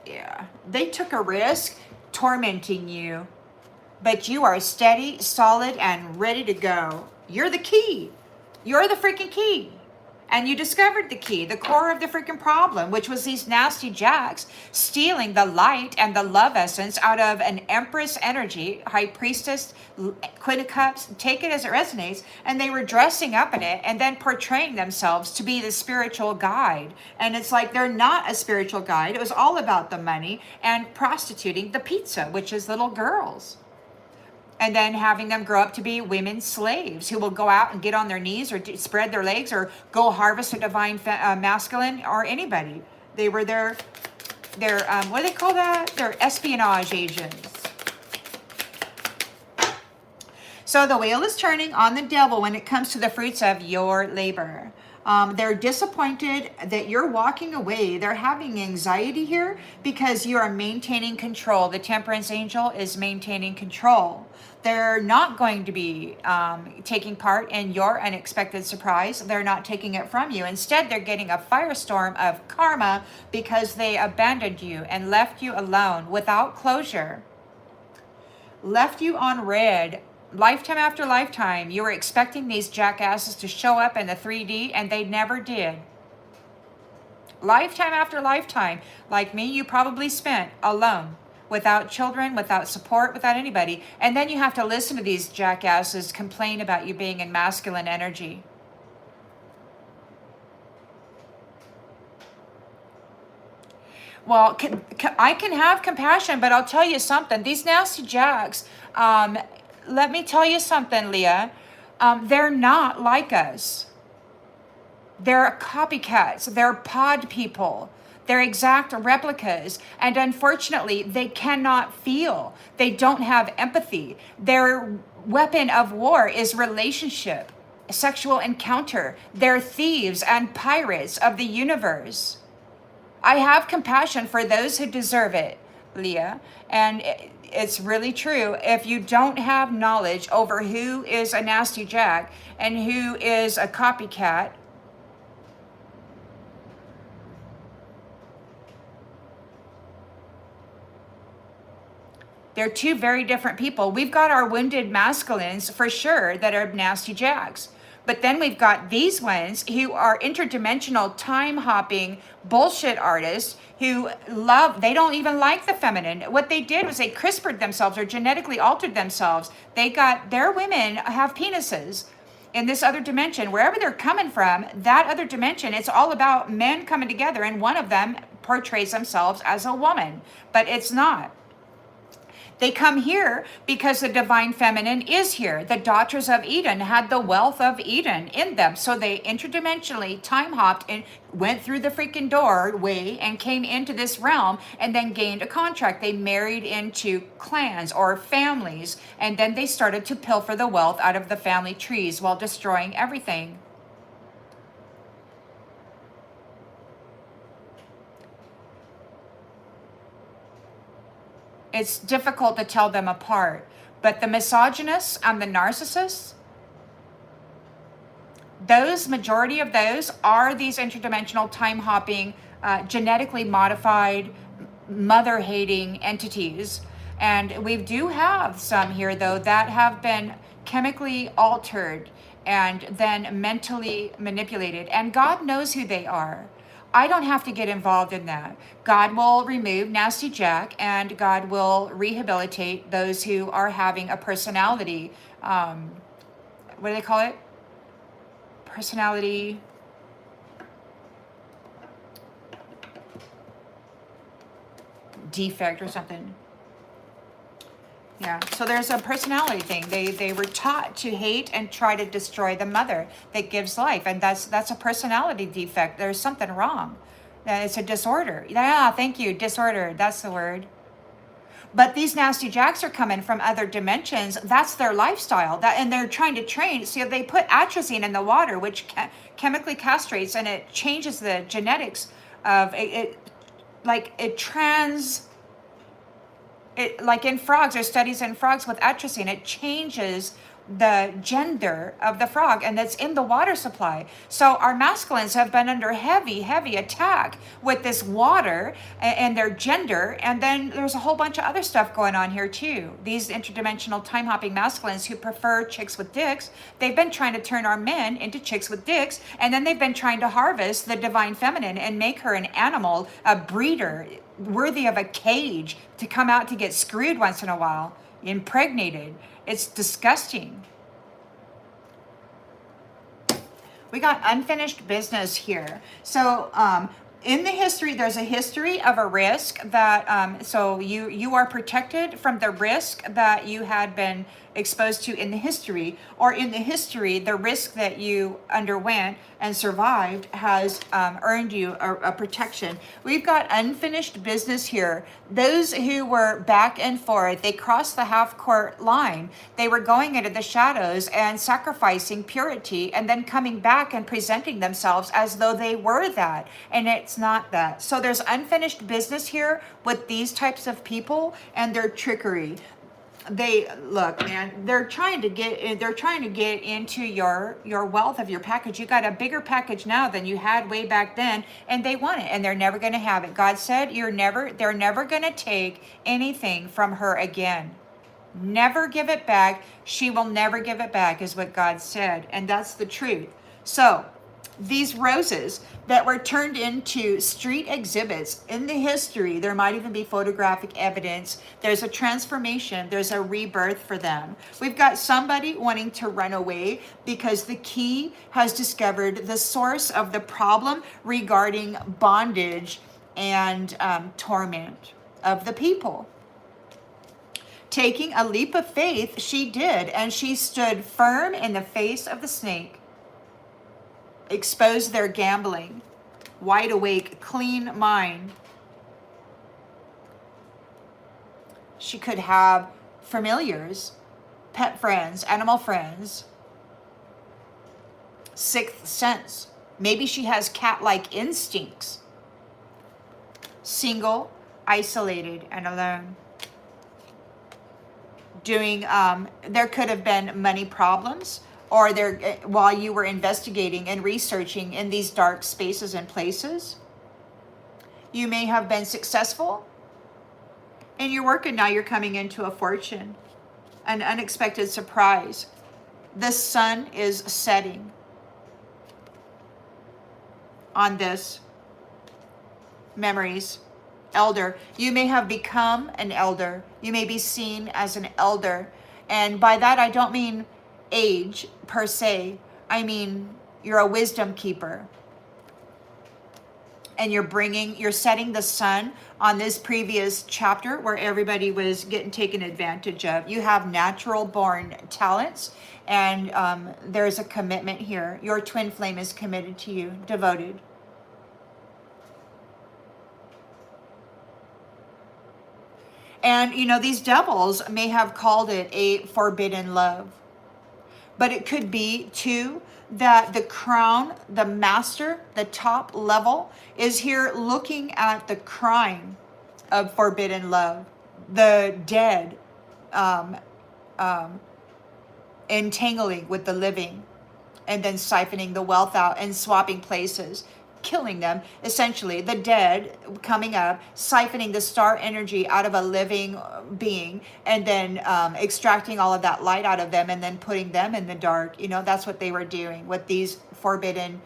Yeah, they took a risk tormenting you, but you are steady, solid, and ready to go. You're the key. You're the freaking key. And you discovered the key, the core of the freaking problem, which was these nasty jacks stealing the light and the love essence out of an empress energy, high priestess, queen of cups, take it as it resonates, and they were dressing up in it and then portraying themselves to be the spiritual guide. And it's like they're not a spiritual guide. It was all about the money and prostituting the pizza, which is little girls. And then having them grow up to be women slaves who will go out and get on their knees or spread their legs or go harvest a divine masculine or anybody. They were their what do they call that? Their espionage agents. So the wheel is turning on the devil when it comes to the fruits of your labor. They're disappointed that you're walking away. They're having anxiety here because you are maintaining control. The temperance angel is maintaining control. They're not going to be taking part in your unexpected surprise. They're not taking it from you. Instead, they're getting a firestorm of karma because they abandoned you and left you alone without closure. Left you on red. Lifetime after lifetime, you were expecting these jackasses to show up in the 3D, and they never did. Lifetime after lifetime, like me, you probably spent alone, without children, without support, without anybody. And then you have to listen to these jackasses complain about you being in masculine energy. Well, I can have compassion, but I'll tell you something. These nasty jacks, let me tell you something, Leah. They're not like us. They're copycats. They're pod people. They're exact replicas. And unfortunately, they cannot feel. They don't have empathy. Their weapon of war is relationship, sexual encounter. They're thieves and pirates of the universe. I have compassion for those who deserve it, Leah. And it's really true. If you don't have knowledge over who is a nasty Jack and who is a copycat, they're two very different people. We've got our wounded masculines for sure that are nasty Jacks. But then we've got these ones who are interdimensional, time hopping bullshit artists who they don't even like the feminine. What they did was they CRISPR'd themselves or genetically altered themselves. Their women have penises in this other dimension. Wherever they're coming from, that other dimension, it's all about men coming together, and one of them portrays themselves as a woman, but it's not. They come here because the divine feminine is here. The daughters of Eden had the wealth of Eden in them. So they interdimensionally time hopped and went through the freaking doorway and came into this realm and then gained a contract. They married into clans or families, and then they started to pilfer the wealth out of the family trees while destroying everything. It's difficult to tell them apart. But the misogynists and the narcissists, majority of those are these interdimensional time-hopping, genetically modified, mother-hating entities. And we do have some here, though, that have been chemically altered and then mentally manipulated. And God knows who they are. I don't have to get involved in that. God will remove Nasty Jack, and God will rehabilitate those who are having a personality, what do they call it? Personality defect or something. Yeah, so there's a personality thing. They were taught to hate and try to destroy the mother that gives life, and that's a personality defect. There's something wrong. It's a disorder. Yeah, thank you, disorder. That's the word. But these nasty Jacks are coming from other dimensions. That's their lifestyle. And they're trying to train. So they put atrazine in the water, which chemically castrates, and it changes the genetics of it. Like in frogs, there's studies in frogs with atrazine. It changes the gender of the frog, and that's in the water supply. So our masculines have been under heavy attack with this water and their gender. And then there's a whole bunch of other stuff going on here too. These interdimensional time-hopping masculines who prefer chicks with dicks, they've been trying to turn our men into chicks with dicks, and then they've been trying to harvest the divine feminine and make her an animal, a breeder, worthy of a cage to come out to get screwed once in a while, impregnated. It's disgusting. We got unfinished business here. So in the history, there's a history of a risk that, so you are protected from the risk that you had been exposed to in the history, or in the history, the risk that you underwent and survived has earned you a protection. We've got unfinished business here. Those who were back and forth, they crossed the half-court line. They were going into the shadows and sacrificing purity and then coming back and presenting themselves as though they were that. And it's not that. So there's unfinished business here with these types of people and their trickery. Look, man, they're trying to get into your wealth of your package. You got a bigger package now than you had way back then, and they want it, and they're never going to have it. God said they're never going to take anything from her again. Never give it back. She will never give it back, is what God said, and that's the truth. So these roses that were turned into street exhibits in the history, there might even be photographic evidence. There's a transformation. There's a rebirth for them. We've got somebody wanting to run away because the key has discovered the source of the problem regarding bondage and torment of the people. Taking a leap of faith, she did, and she stood firm in the face of the snake. expose their gambling. Wide awake, clean mind. She could have familiars, pet friends, animal friends. Sixth sense. Maybe she has cat-like instincts. Single, isolated, and alone. There could have been money problems, or while you were investigating and researching in these dark spaces and places. You may have been successful in your work, and now you're coming into a fortune, an unexpected surprise. The sun is setting on this. Memories. Elder. You may have become an elder. You may be seen as an elder. And by that, I don't mean age per se. I mean, you're a wisdom keeper. And you're setting the sun on this previous chapter where everybody was getting taken advantage of. You have natural born talents, and there's a commitment here. Your twin flame is committed to you, devoted. And, these devils may have called it a forbidden love. But it could be, too, that the crown, the master, the top level, is here looking at the crime of forbidden love. The dead entangling with the living, and then siphoning the wealth out and swapping places. Killing them, essentially, the dead coming up, siphoning the star energy out of a living being, and then extracting all of that light out of them, and then putting them in the dark. That's what they were doing with these forbidden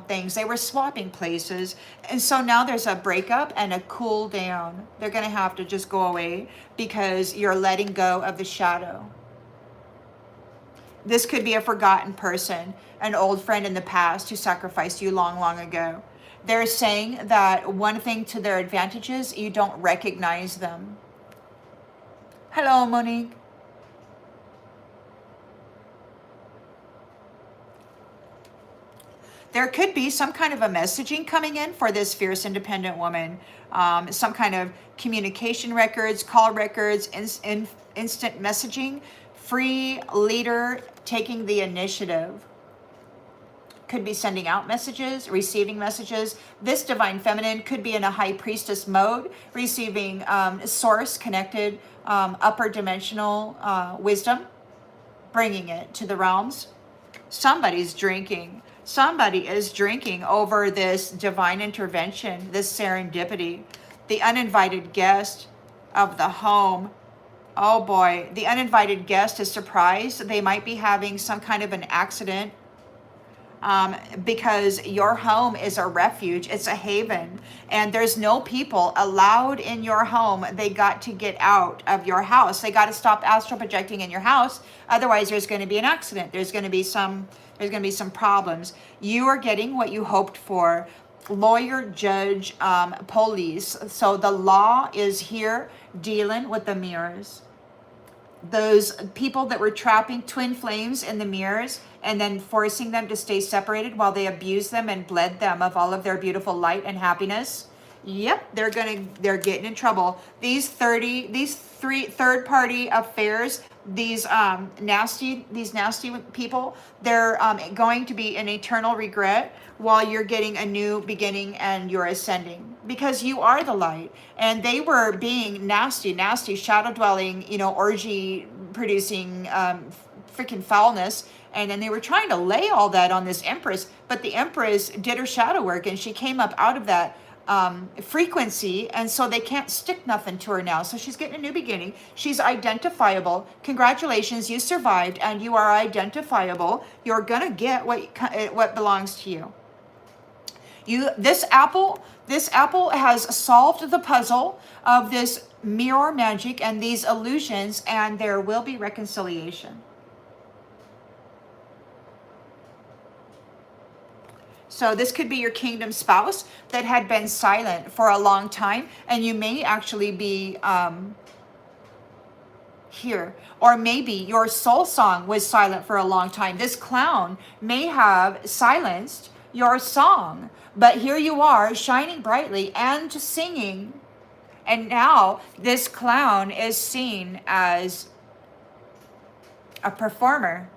things. They were swapping places, and so now there's a breakup and a cool down. They're going to have to just go away because you're letting go of the shadow. This could be a forgotten person, an old friend in the past who sacrificed you long, long ago. They're saying that one thing to their advantage is you don't recognize them. Hello, Monique. There could be some kind of a messaging coming in for this fierce, independent woman. Some kind of communication records, call records, instant messaging. Free leader taking the initiative. Could be sending out messages, receiving messages. This divine feminine could be in a high priestess mode, receiving source connected, upper dimensional wisdom, bringing it to the realms. Somebody's drinking. Somebody is drinking over this divine intervention, this serendipity. The uninvited guest of the home. Oh boy, the uninvited guest is surprised. They might be having some kind of an accident because your home is a refuge. It's a haven, and there's no people allowed in your home. They got to get out of your house. They got to stop astral projecting in your house. Otherwise, there's going to be an accident. There's going to be some problems. You are getting what you hoped for. Lawyer, judge, police. So the law is here dealing with the mirrors. Those people that were trapping twin flames in the mirrors and then forcing them to stay separated while they abused them and bled them of all of their beautiful light and happiness. Yep, they're getting in trouble. These third party affairs, these nasty people, they're going to be an eternal regret while you're getting a new beginning and you're ascending, because you are the light, and they were being nasty shadow dwelling, orgy producing freaking foulness. And then they were trying to lay all that on this empress, but the empress did her shadow work and she came up out of that frequency, and so they can't stick nothing to her now. So she's getting a new beginning. She's identifiable. Congratulations, you survived, and you are identifiable. You're gonna get what belongs to you. This apple has solved the puzzle of this mirror magic and these illusions, and there will be reconciliation. So this could be your kingdom spouse that had been silent for a long time, and you may actually be here. Or maybe your soul song was silent for a long time. This clown may have silenced your song. But here you are, shining brightly and singing. And now this clown is seen as a performer.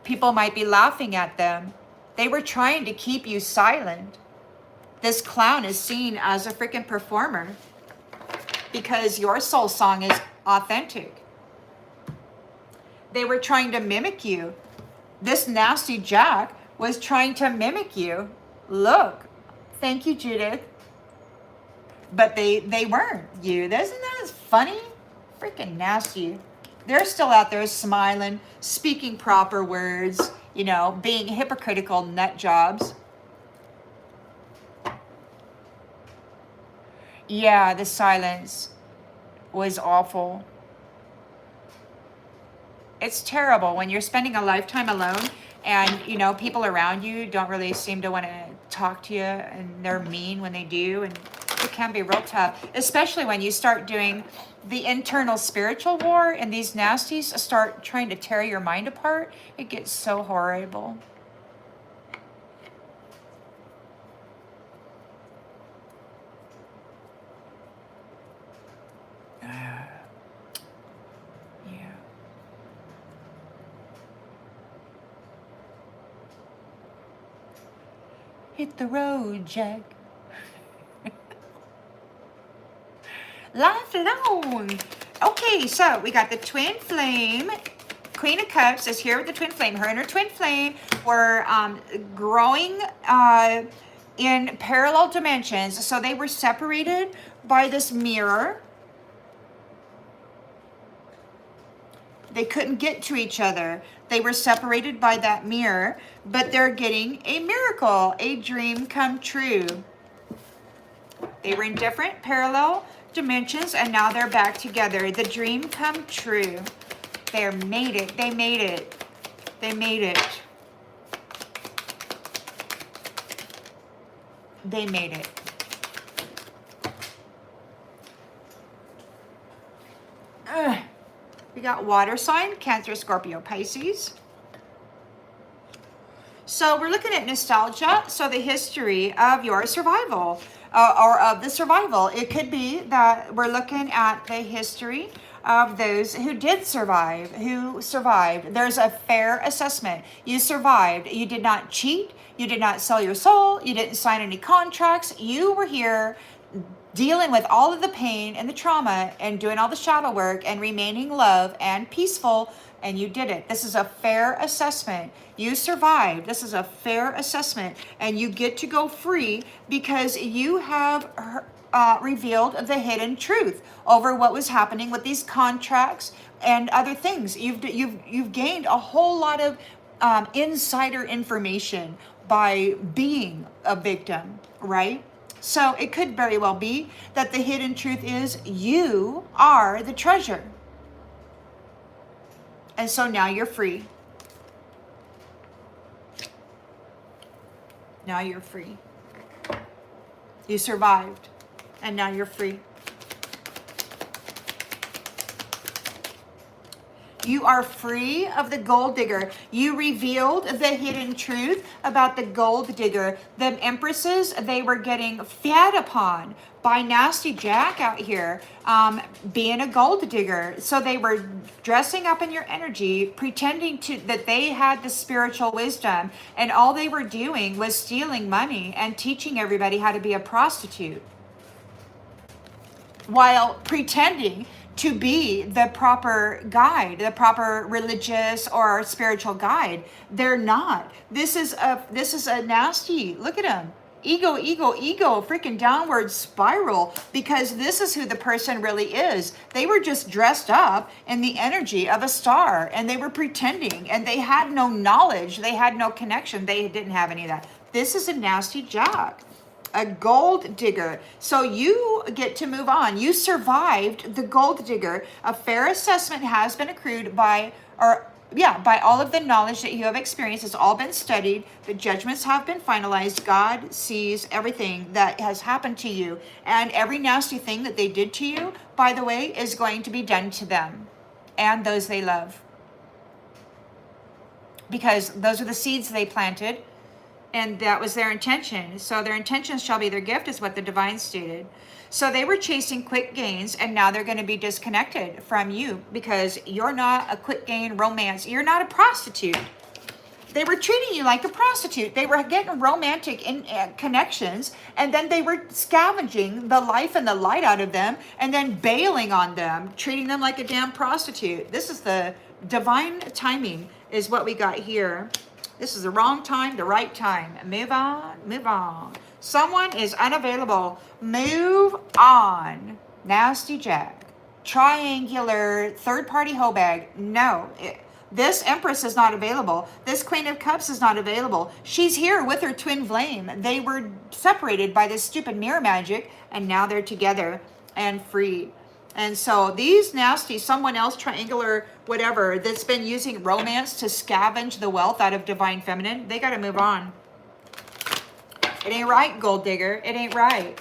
People might be laughing at them. They were trying to keep you silent. This clown is seen as a freaking performer because your soul song is authentic. They were trying to mimic you. This nasty Jack was trying to mimic you. Look. Thank you, Judith. But they weren't you. Isn't that funny? Freaking nasty. They're still out there smiling, speaking proper words, you know, being hypocritical nut jobs. Yeah, the silence was awful. It's terrible when you're spending a lifetime alone and, you know, people around you don't really seem to want to talk to you, and they're mean when they do, and it can be real tough, especially when you start doing the internal spiritual war and these nasties start trying to tear your mind apart. It gets so horrible. Yeah. Hit the road, Jack. Life alone. Okay, so we got the twin flame. Queen of Cups is here with the twin flame. Her and her twin flame were growing in parallel dimensions. So they were separated by this mirror. They couldn't get to each other. They were separated by that mirror, but they're getting a miracle, a dream come true. They were in different parallel dimensions, and now they're back together. The dream come true. They made it. They made it. They made it. They made it. We got water sign, Cancer, Scorpio, Pisces. So we're looking at nostalgia. So the history of your survival. Or of the survival. It could be that we're looking at the history of those who did survive, who survived. There's a fair assessment. You survived. You did not cheat. You did not sell your soul. You didn't sign any contracts. You were here dealing with all of the pain and the trauma and doing all the shadow work and remaining love and peaceful, and you did it. This is a fair assessment. You survived. This is a fair assessment, and you get to go free because you have revealed the hidden truth over what was happening with these contracts and other things. You've gained a whole lot of insider information by being a victim, right? So it could very well be that the hidden truth is you are the treasure. And so now you're free. Now you're free. You survived, and now you're free. You are free of the gold digger. You revealed the hidden truth about the gold digger. The empresses, they were getting fed upon by nasty Jack out here, being a gold digger. So they were dressing up in your energy, pretending that they had the spiritual wisdom, and all they were doing was stealing money and teaching everybody how to be a prostitute, while pretending to be the proper guide, the proper religious or spiritual guide. They're not. This is a nasty, look at them. Ego, freaking downward spiral, because this is who the person really is. They were just dressed up in the energy of a star, and they were pretending, and they had no knowledge. They had no connection. They didn't have any of that. This is a nasty Jack. A gold digger. So you get to move on. You survived the gold digger. A fair assessment has been accrued by all of the knowledge that you have experienced. Has all been studied. The judgments have been finalized. God sees everything that has happened to you. And every nasty thing that they did to you, by the way, is going to be done to them and those they love. Because those are the seeds they planted. And that was their intention. So their intentions shall be their gift is what the divine stated. So they were chasing quick gains, and now they're going to be disconnected from you because you're not a quick gain romance. You're not a prostitute. They were treating you like a prostitute. They were getting romantic connections, and then they were scavenging the life and the light out of them, and then bailing on them, treating them like a damn prostitute. This is the divine timing is what we got here. This is the wrong time, the right time. Move on, move on. Someone is unavailable. Move on. Nasty Jack. Triangular third-party hoe bag. No. This Empress is not available. This Queen of Cups is not available. She's here with her twin flame. They were separated by this stupid mirror magic, and now they're together and free. And so these nasty, someone else, triangular, whatever, that's been using romance to scavenge the wealth out of divine feminine, they got to move on. It ain't right, gold digger. It ain't right.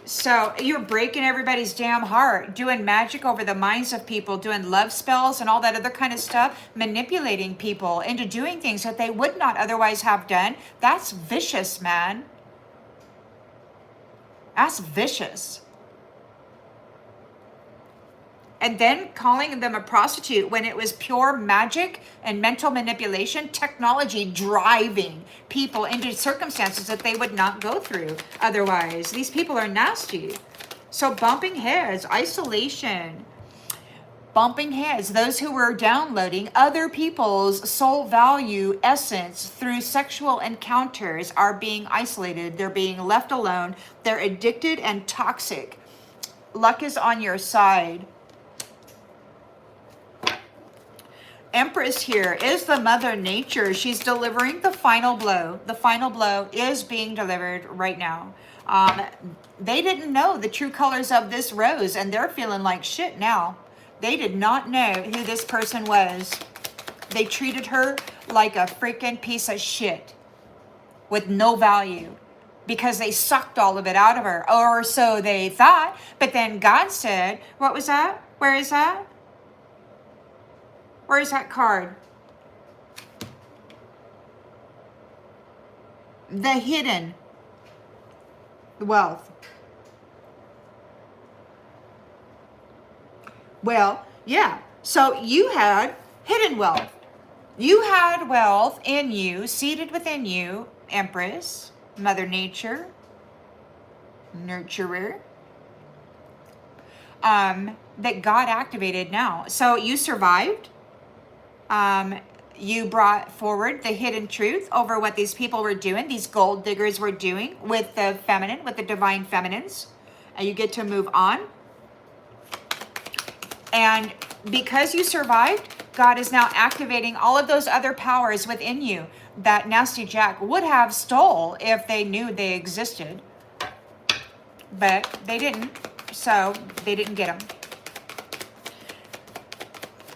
So you're breaking everybody's damn heart, doing magic over the minds of people, doing love spells and all that other kind of stuff, manipulating people into doing things that they would not otherwise have done. That's vicious, man. That's vicious. And then calling them a prostitute when it was pure magic and mental manipulation, technology driving people into circumstances that they would not go through otherwise. These people are nasty. So bumping heads, isolation, bumping heads. Those who were downloading other people's soul value essence through sexual encounters are being isolated. They're being left alone. They're addicted and toxic. Luck is on your side. Empress here is the mother nature. She's delivering the final blow. The final blow is being delivered right now. They didn't know the true colors of this rose, and they're feeling like shit now. They did not know who this person was. They treated her like a freaking piece of shit with no value because they sucked all of it out of her, or so they thought. But then God said, what was that? Where is that? Where is that card? The hidden wealth. Well, yeah. So you had hidden wealth. You had wealth in you, seated within you, Empress, Mother Nature, Nurturer. That God activated now. So you survived. You brought forward the hidden truth over what these people were doing, these gold diggers were doing with the feminine, with the divine feminines. And you get to move on. And because you survived, God is now activating all of those other powers within you that Nasty Jack would have stole if they knew they existed. But they didn't, so they didn't get them.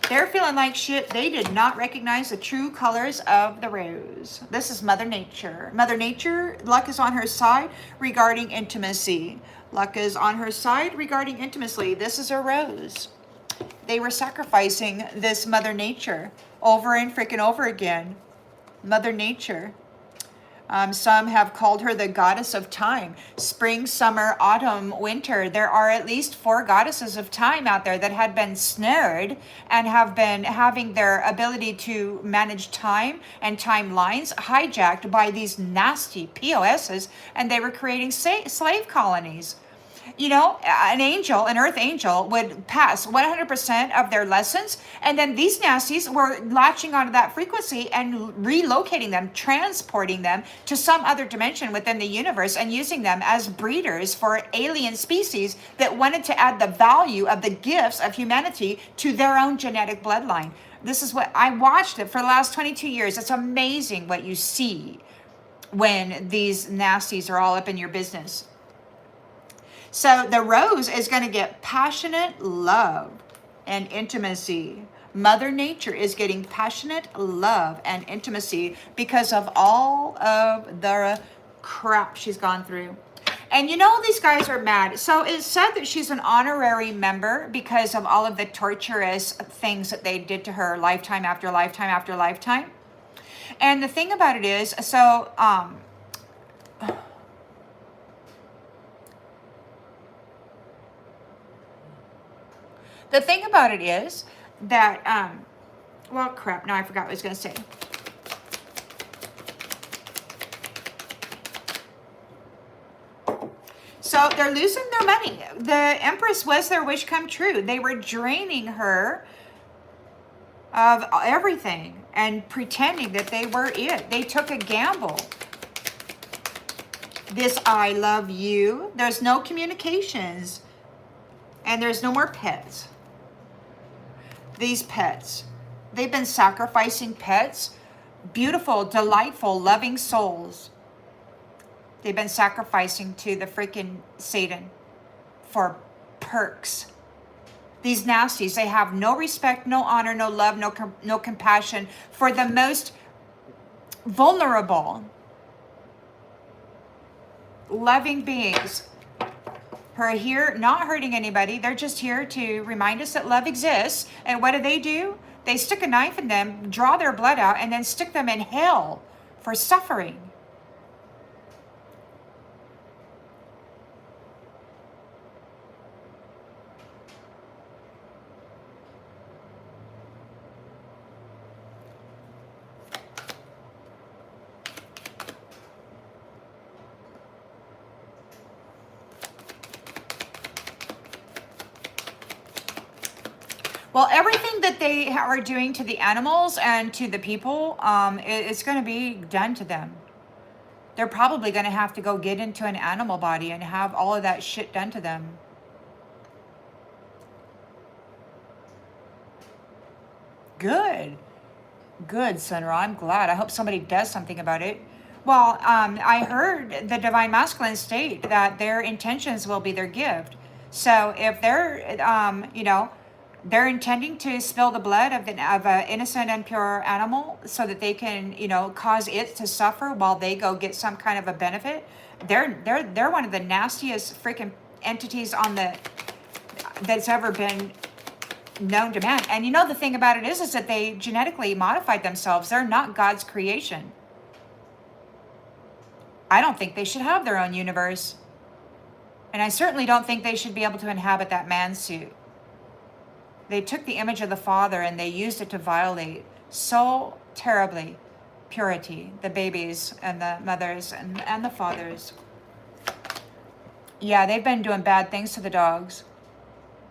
They're feeling like shit. They did not recognize the true colors of the rose. This is Mother Nature. Mother Nature, luck is on her side regarding intimacy. Luck is on her side regarding intimacy. This is a rose. They were sacrificing this Mother Nature over and freaking over again. Mother Nature. Some have called her the goddess of time. Spring, summer, autumn, winter. There are at least 4 goddesses of time out there that had been snared and have been having their ability to manage time and timelines hijacked by these nasty POSs, and they were creating slave colonies. You know, an angel, an earth angel, would pass 100% of their lessons, and then these nasties were latching onto that frequency and relocating them, transporting them to some other dimension within the universe and using them as breeders for alien species that wanted to add the value of the gifts of humanity to their own genetic bloodline. This is what I watched it for the last 22 years. It's amazing what you see when these nasties are all up in your business. So the rose is going to get passionate love and intimacy. Mother Nature is getting passionate love and intimacy because of all of the crap she's gone through. And you know, these guys are mad. So it's said that she's an honorary member because of all of the torturous things that they did to her lifetime after lifetime after lifetime. And the thing about it is, so the thing about it is that, well, crap, now I forgot what I was going to say. So they're losing their money. The Empress was their wish come true. They were draining her of everything and pretending that they were it. They took a gamble. This I love you. There's no communications. And there's no more pets. These pets. They've been sacrificing pets. Beautiful, delightful, loving souls. They've been sacrificing to the freaking Satan for perks. These nasties, they have no respect, no honor, no love, no compassion for the most vulnerable, loving beings who are here not hurting anybody. They're just here to remind us that love exists. And what do? They stick a knife in them, draw their blood out, and then stick them in hell for suffering. Well, everything that they are doing to the animals and to the people, it's going to be done to them. They're probably going to have to go get into an animal body and have all of that shit done to them. Good. Good, Sunra. I'm glad. I hope somebody does something about it. Well, I heard the Divine Masculine state that their intentions will be their gift. So if they're, they're intending to spill the blood of an innocent and pure animal so that they can, cause it to suffer while they go get some kind of a benefit. They're one of the nastiest freaking entities that's ever been known to man. And the thing about it is that they genetically modified themselves. They're not God's creation. I don't think they should have their own universe. And I certainly don't think they should be able to inhabit that man suit. They took the image of the Father and they used it to violate so terribly purity, the babies and the mothers and the fathers. Yeah, they've been doing bad things to the dogs.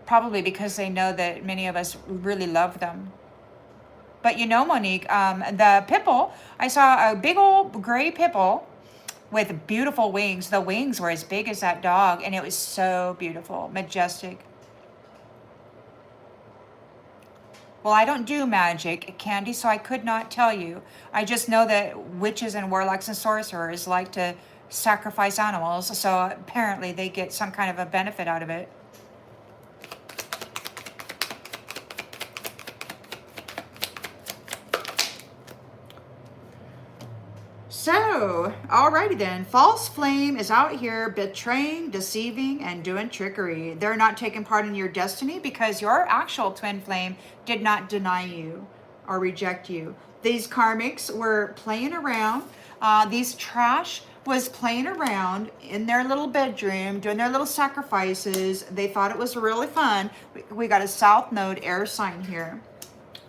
Probably because they know that many of us really love them. But Monique, the Pipple, I saw a big old gray Pipple with beautiful wings. The wings were as big as that dog and it was so beautiful, majestic. Well, I don't do magic, Candy, so I could not tell you. I just know that witches and warlocks and sorcerers like to sacrifice animals, so apparently they get some kind of a benefit out of it. So, alrighty then. False flame is out here betraying, deceiving, and doing trickery. They're not taking part in your destiny because your actual twin flame did not deny you or reject you. These karmics were playing around. These trash was playing around in their little bedroom, doing their little sacrifices. They thought it was really fun. We got a South Node air sign here.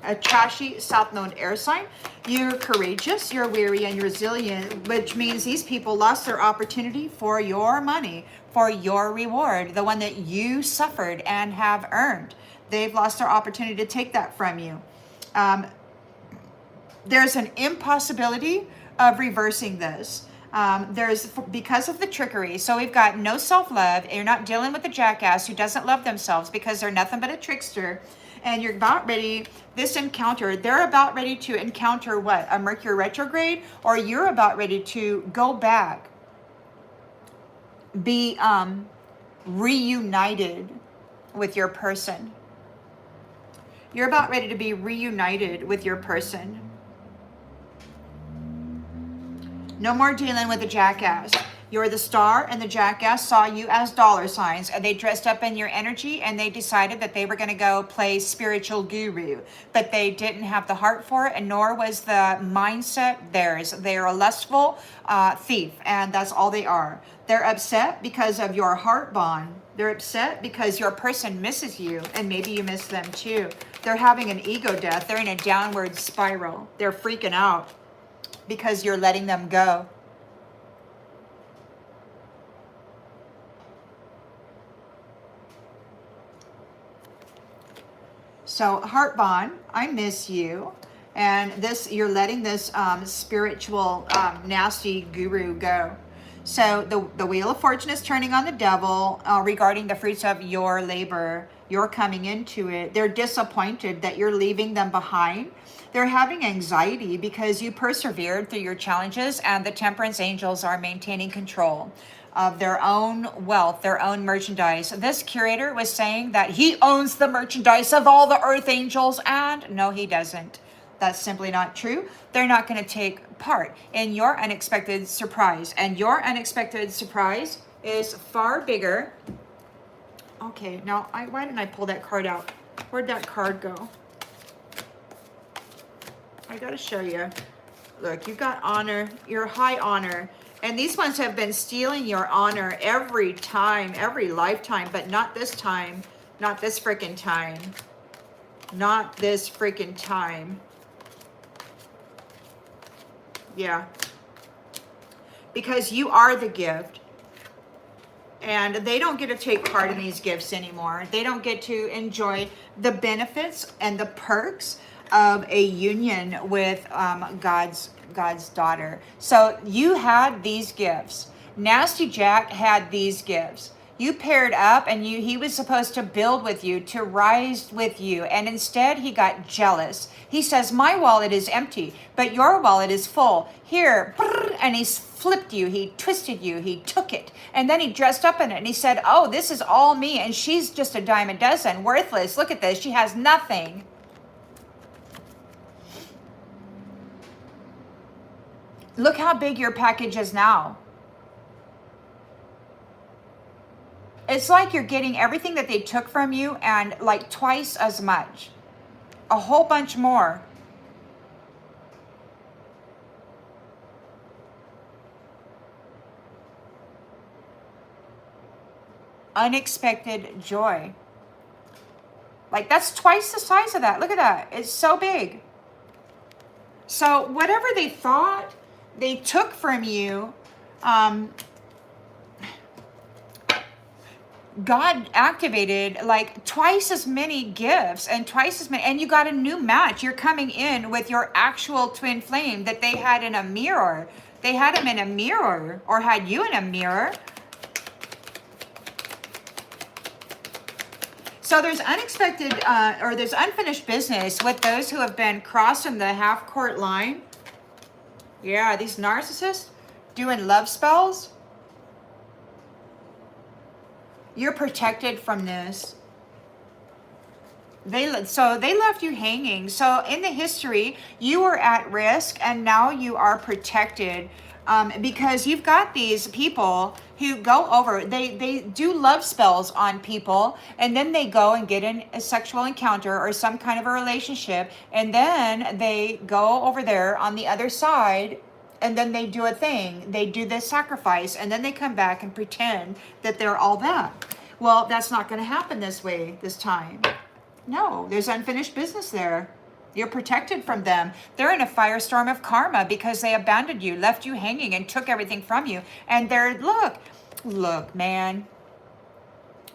A trashy South Node air sign. You're courageous, you're weary, and you're resilient, which means these people lost their opportunity for your money, for your reward, the one that you suffered and have earned. They've lost their opportunity to take that from you. There's an impossibility of reversing this. Because of the trickery. So we've got no self-love. You're not dealing with a jackass who doesn't love themselves because they're nothing but a trickster. And you're about ready, they're about ready to encounter what? A Mercury retrograde? Or you're about ready to go back, be reunited with your person. You're about ready to be reunited with your person. No more dealing with a jackass. You're the star, and the jackass saw you as dollar signs, and they dressed up in your energy, and they decided that they were going to go play spiritual guru, but they didn't have the heart for it, and nor was the mindset theirs. They are a lustful thief, and that's all they are. They're upset because of your heart bond. They're upset because your person misses you, and maybe you miss them too. They're having an ego death. They're in a downward spiral. They're freaking out because you're letting them go. So heart bond, I miss you. And this, you're letting this spiritual nasty guru go. So the wheel of fortune is turning on the devil regarding the fruits of your labor. You're coming into it. They're disappointed that you're leaving them behind. They're having anxiety because you persevered through your challenges, and the temperance angels are maintaining control of their own wealth, their own merchandise. This curator was saying that he owns the merchandise of all the earth angels, and no, he doesn't. That's simply not true. They're not going to take part in your unexpected surprise, and your unexpected surprise is far bigger. Okay, now why didn't I pull that card out? Where'd that card go? I got to show you. Look, you got honor, your high honor. And these ones have been stealing your honor every time, every lifetime, but not this time. Not this freaking time. Not this freaking time. Yeah. Because you are the gift. And they don't get to take part in these gifts anymore. They don't get to enjoy the benefits and the perks of a union with God's daughter. So you had these gifts. Nasty Jack had these gifts. You paired up, and he was supposed to build with you, to rise with you, and instead he got jealous. He says, my wallet is empty, but your wallet is full. Here, and he flipped you, he twisted you, he took it, and then he dressed up in it, and he said, oh, this is all me, and she's just a dime a dozen, worthless. Look at this, she has nothing. Look how big your package is now. It's like you're getting everything that they took from you and like twice as much. A whole bunch more. Unexpected joy. Like that's twice the size of that. Look at that. It's so big. So whatever they thought they took from you, God activated like twice as many gifts and twice as many, and you got a new match. You're coming in with your actual twin flame that they had in a mirror. They had him in a mirror, or had you in a mirror. So there's unexpected, or there's unfinished business with those who have been crossing the half-court line. Yeah, these narcissists doing love spells. You're protected from this. So they left you hanging. So in the history, you were at risk, and now you are protected because you've got these people who go over. They do love spells on people, and then they go and get in a sexual encounter or some kind of a relationship, and then they go over there on the other side, and then they do a thing. They do this sacrifice, and then they come back and pretend that they're all that. Well, that's not going to happen this way this time. No, there's unfinished business there. You're protected from them. They're in a firestorm of karma because they abandoned you, left you hanging, and took everything from you. And they're, look, man.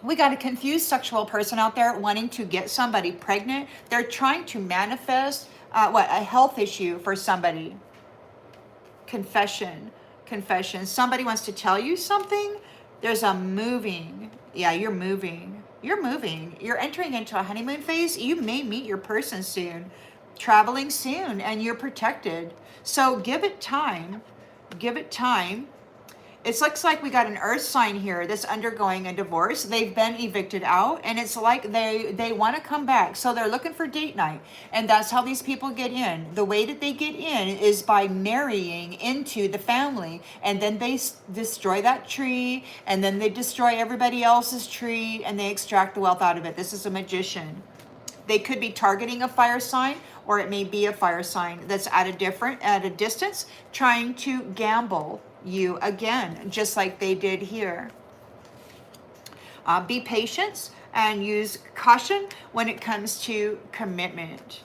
We got a confused sexual person out there wanting to get somebody pregnant. They're trying to manifest, a health issue for somebody. Confession. Somebody wants to tell you something. There's a moving. Yeah, you're moving. You're entering into a honeymoon phase. You may meet your person soon. Traveling soon, and you're protected. So give it time. It looks like we got an earth sign here that's undergoing a divorce. They've been evicted out, and it's like they want to come back. So they're looking for date night, and that's how these people get in. The way that they get in is by marrying into the family, and then they destroy that tree, and then they destroy everybody else's tree, and they extract the wealth out of it. This is a magician. They could be targeting a fire sign, or it may be a fire sign that's at a distance, trying to gamble you again, just like they did here. Be patient and use caution when it comes to commitment.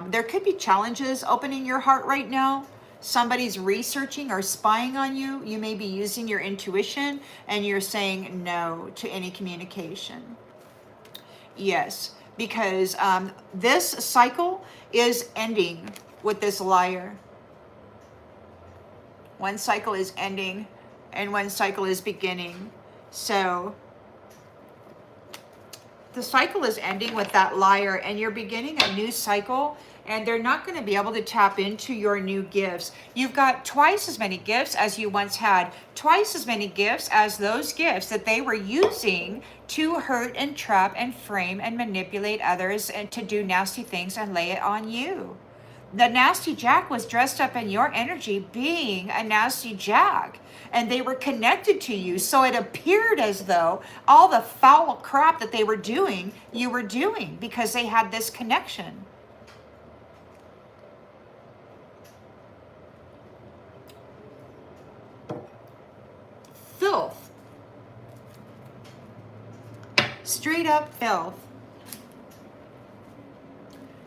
There could be challenges opening your heart right now. Somebody's researching or spying on you. You may be using your intuition and you're saying no to any communication. Yes, because this cycle is ending with this liar. One cycle is ending and one cycle is beginning. So the cycle is ending with that liar, and you're beginning a new cycle, and they're not going to be able to tap into your new gifts. You've got twice as many gifts as you once had, twice as many gifts as those gifts that they were using to hurt and trap and frame and manipulate others and to do nasty things and lay it on you. The nasty jack was dressed up in your energy being a nasty jack, and they were connected to you. So it appeared as though all the foul crap that they were doing, you were doing because they had this connection. Filth. Straight up filth.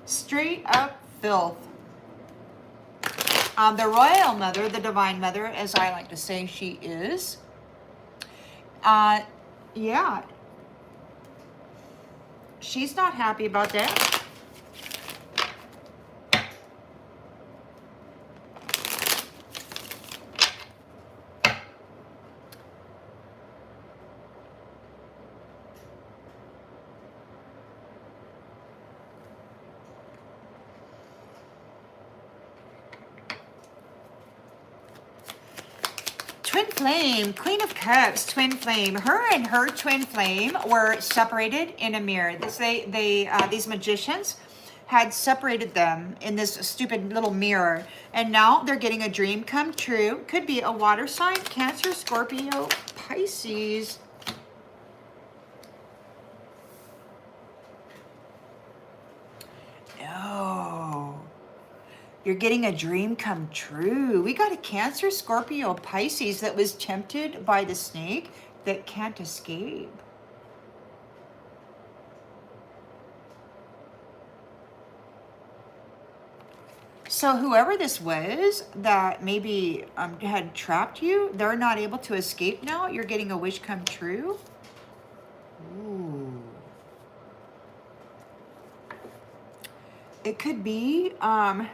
Straight up filth. The royal mother, the divine mother, as I like to say she is. Yeah. She's not happy about that. Twin flame, Queen of Cups, twin flame. Her and her twin flame were separated in a mirror. These magicians had separated them in this stupid little mirror, and now they're getting a dream come true. Could be a water sign, Cancer, Scorpio, Pisces. No. You're getting a dream come true. We got a Cancer, Scorpio, Pisces that was tempted by the snake that can't escape. So whoever this was that maybe had trapped you, they're not able to escape now. You're getting a wish come true. Ooh. It could be, wow.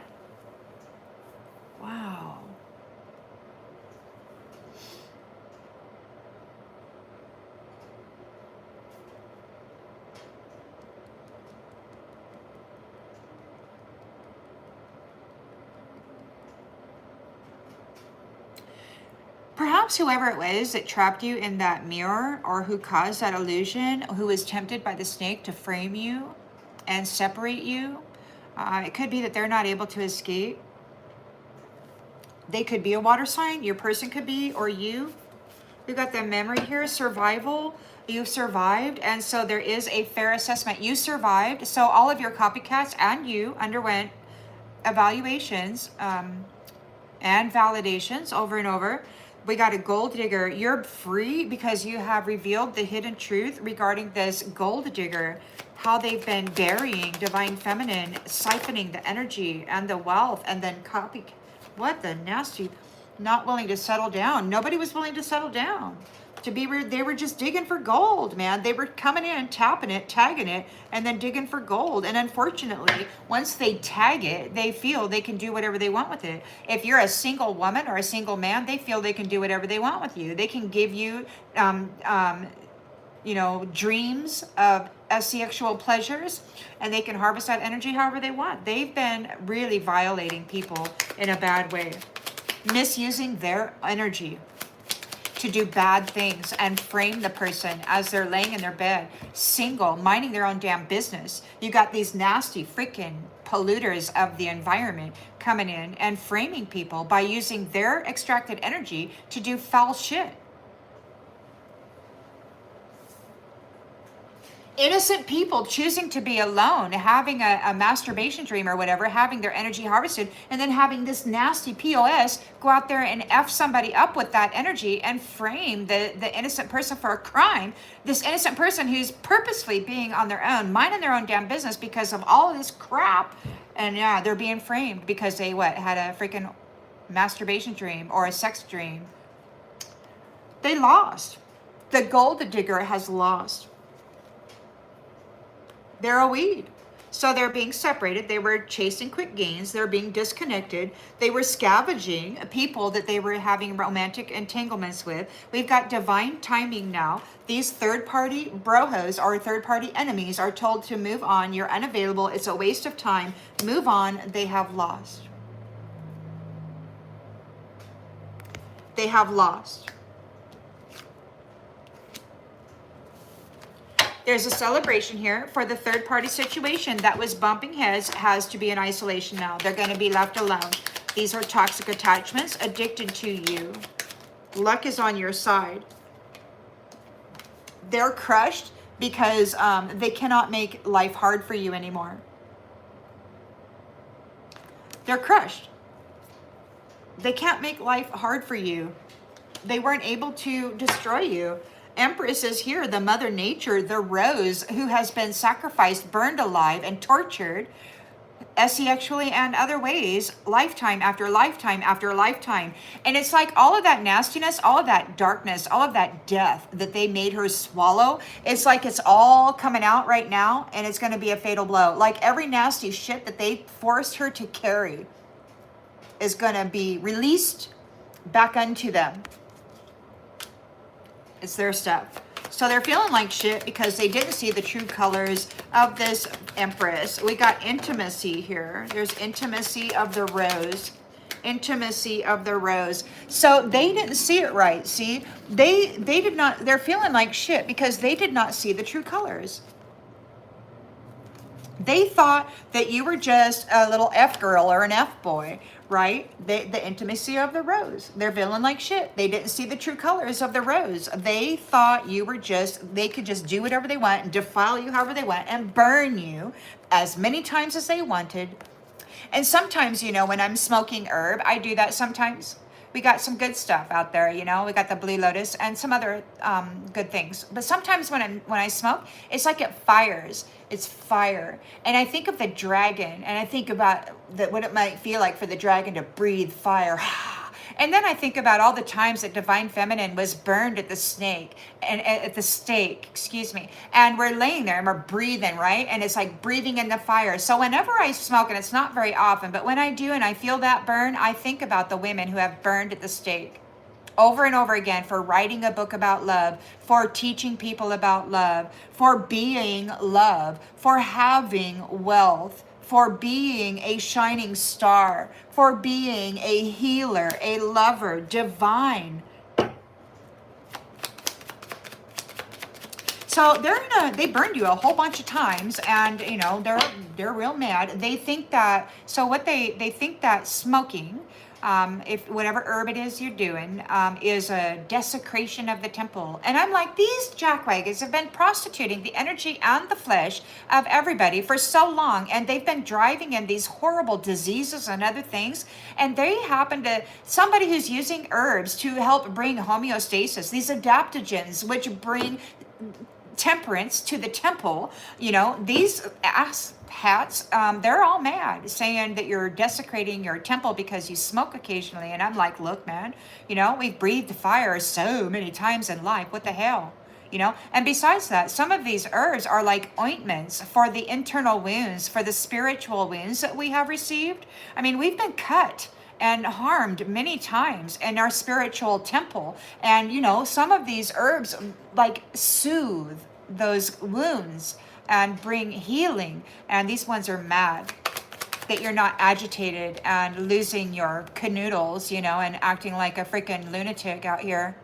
Perhaps whoever it was that trapped you in that mirror, or who caused that illusion, who was tempted by the snake to frame you and separate you, it could be that they're not able to escape. They could be a water sign, your person could be, or you. We've got the memory here, survival. You survived, and so there is a fair assessment. You survived, so all of your copycats and you underwent evaluations and validations over and over. We got a gold digger. You're free because you have revealed the hidden truth regarding this gold digger, how they've been burying divine feminine, siphoning the energy and the wealth, and then what the nasty, not willing to settle down. Nobody was willing to settle down. They were just digging for gold, man. They were coming in, tapping it, tagging it, and then digging for gold. And unfortunately, once they tag it, they feel they can do whatever they want with it. If you're a single woman or a single man, they feel they can do whatever they want with you. They can give you, dreams of sexual pleasures, and they can harvest that energy however they want. They've been really violating people in a bad way, misusing their energy. to do bad things and frame the person as they're laying in their bed, single, minding their own damn business. You got these nasty freaking polluters of the environment coming in and framing people by using their extracted energy to do foul shit. Innocent people choosing to be alone, having a masturbation dream or whatever, having their energy harvested, and then having this nasty POS go out there and F somebody up with that energy and frame the innocent person for a crime. This innocent person who's purposefully being on their own, minding their own damn business because of all of this crap. And yeah, they're being framed because they had a freaking masturbation dream or a sex dream. They lost. The gold digger has lost. They're a weed. So they're being separated. They were chasing quick gains. They're being disconnected. They were scavenging people that they were having romantic entanglements with. We've got divine timing now. These third-party brojos or third-party enemies are told to move on. You're unavailable. It's a waste of time. Move on. They have lost. They have lost. There's a celebration here for the third-party situation that was bumping heads has to be in isolation now. They're going to be left alone. These are toxic attachments addicted to you. Luck is on your side. They're crushed because they cannot make life hard for you anymore. They're crushed. They can't make life hard for you. They weren't able to destroy you. Empress is here, the mother nature, the rose who has been sacrificed, burned alive, and tortured, sexually and other ways, lifetime after lifetime after lifetime. And it's like all of that nastiness, all of that darkness, all of that death that they made her swallow, it's like it's all coming out right now, and it's going to be a fatal blow. Like every nasty shit that they forced her to carry is going to be released back unto them. It's their stuff. So they're feeling like shit because they didn't see the true colors of this Empress. We got intimacy here. There's intimacy of the rose. Intimacy of the rose. So they didn't see it right. See, they did not. They're feeling like shit because they did not see the true colors. They thought that you were just a little F girl or an F boy, right? The intimacy of the rose. They're feeling like shit. They didn't see the true colors of the rose. They thought you were they could just do whatever they want and defile you however they want and burn you as many times as they wanted. And sometimes, you know, when I'm smoking herb, I do that sometimes. We got some good stuff out there, you know. We got the blue lotus and some other good things. But sometimes when I smoke, it's like it fires. It's fire. And I think of the dragon, and I think about what it might feel like for the dragon to breathe fire. And then I think about all the times that Divine Feminine was burned at the stake, and we're laying there and we're breathing, right? And it's like breathing in the fire. So whenever I smoke, and it's not very often, but when I do and I feel that burn, I think about the women who have burned at the stake over and over again for writing a book about love, for teaching people about love, for being love, for having wealth, for being a shining star, for being a healer, a lover, divine. So they burned you a whole bunch of times, and you know they're real mad. They think that they think that smoking, if whatever herb it is you're doing, is a desecration of the temple. And I'm like, these jackwagons have been prostituting the energy and the flesh of everybody for so long, and they've been driving in these horrible diseases and other things, and they happen to, somebody who's using herbs to help bring homeostasis, these adaptogens, which bring temperance to the temple, you know, these ass hats, they're all mad, saying that you're desecrating your temple because you smoke occasionally. And I'm like, look, man, you know, we've breathed fire so many times in life. What the hell? You know, and besides that, some of these herbs are like ointments for the internal wounds, for the spiritual wounds that we have received. I mean, we've been cut and harmed many times in our spiritual temple. And, you know, some of these herbs like soothe those wounds and bring healing. And these ones are mad that you're not agitated and losing your canoodles, you know, and acting like a freaking lunatic out here.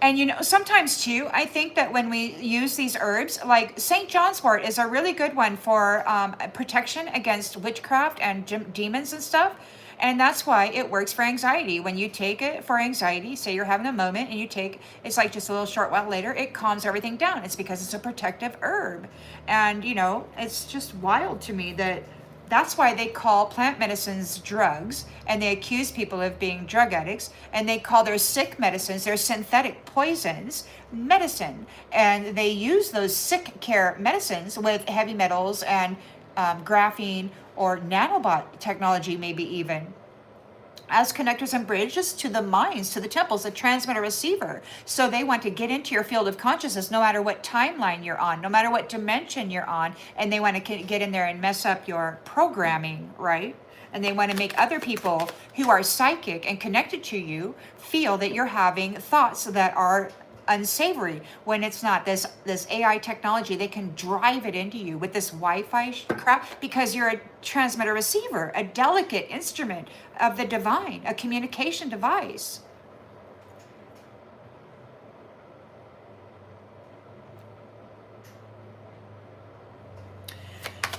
And you know, sometimes too, I think that when we use these herbs, like St. John's wort is a really good one for protection against witchcraft and demons and stuff. And that's why it works for anxiety. When you take it for anxiety, say you're having a moment and you take, it's like just a little short while later, it calms everything down. It's because it's a protective herb. And you know, it's just wild to me that that's why they call plant medicines drugs, and they accuse people of being drug addicts, and they call their sick medicines, their synthetic poisons, medicine. And they use those sick care medicines with heavy metals and graphene or nanobot technology, maybe even, as connectors and bridges to the minds, to the temples, the transmitter receiver. So they want to get into your field of consciousness no matter what timeline you're on, no matter what dimension you're on, and they want to get in there and mess up your programming, right? And they want to make other people who are psychic and connected to you feel that you're having thoughts that are unsavory, when it's not. This AI technology, they can drive it into you with this Wi-Fi crap, because you're a transmitter receiver, a delicate instrument of the divine, a communication device.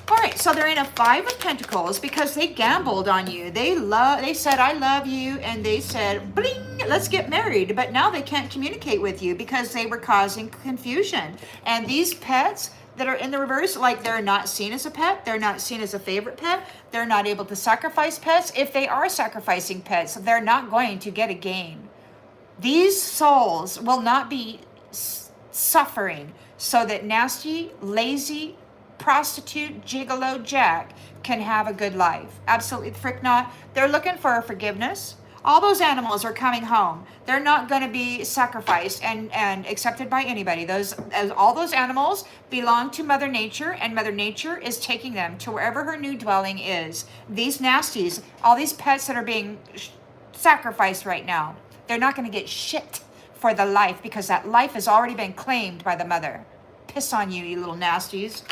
All right, so they're in a 5 of Pentacles because they gambled on you. They said, I love you, and they said, bling, let's get married. But now they can't communicate with you because they were causing confusion. And these pets that are in the reverse, like, they're not seen as a pet. They're not seen as a favorite pet. They're not able to sacrifice pets. If they are sacrificing pets, they're not going to get a gain. These souls will not be suffering so that nasty, lazy, prostitute, gigolo Jack can have a good life. Absolutely frick not. They're looking for forgiveness. All those animals are coming home. They're not going to be sacrificed and accepted by anybody. All those animals belong to Mother Nature, and Mother Nature is taking them to wherever her new dwelling is. These nasties, all these pets that are being sacrificed right now, they're not going to get shit for the life, because that life has already been claimed by the mother. Piss on you, you little nasties.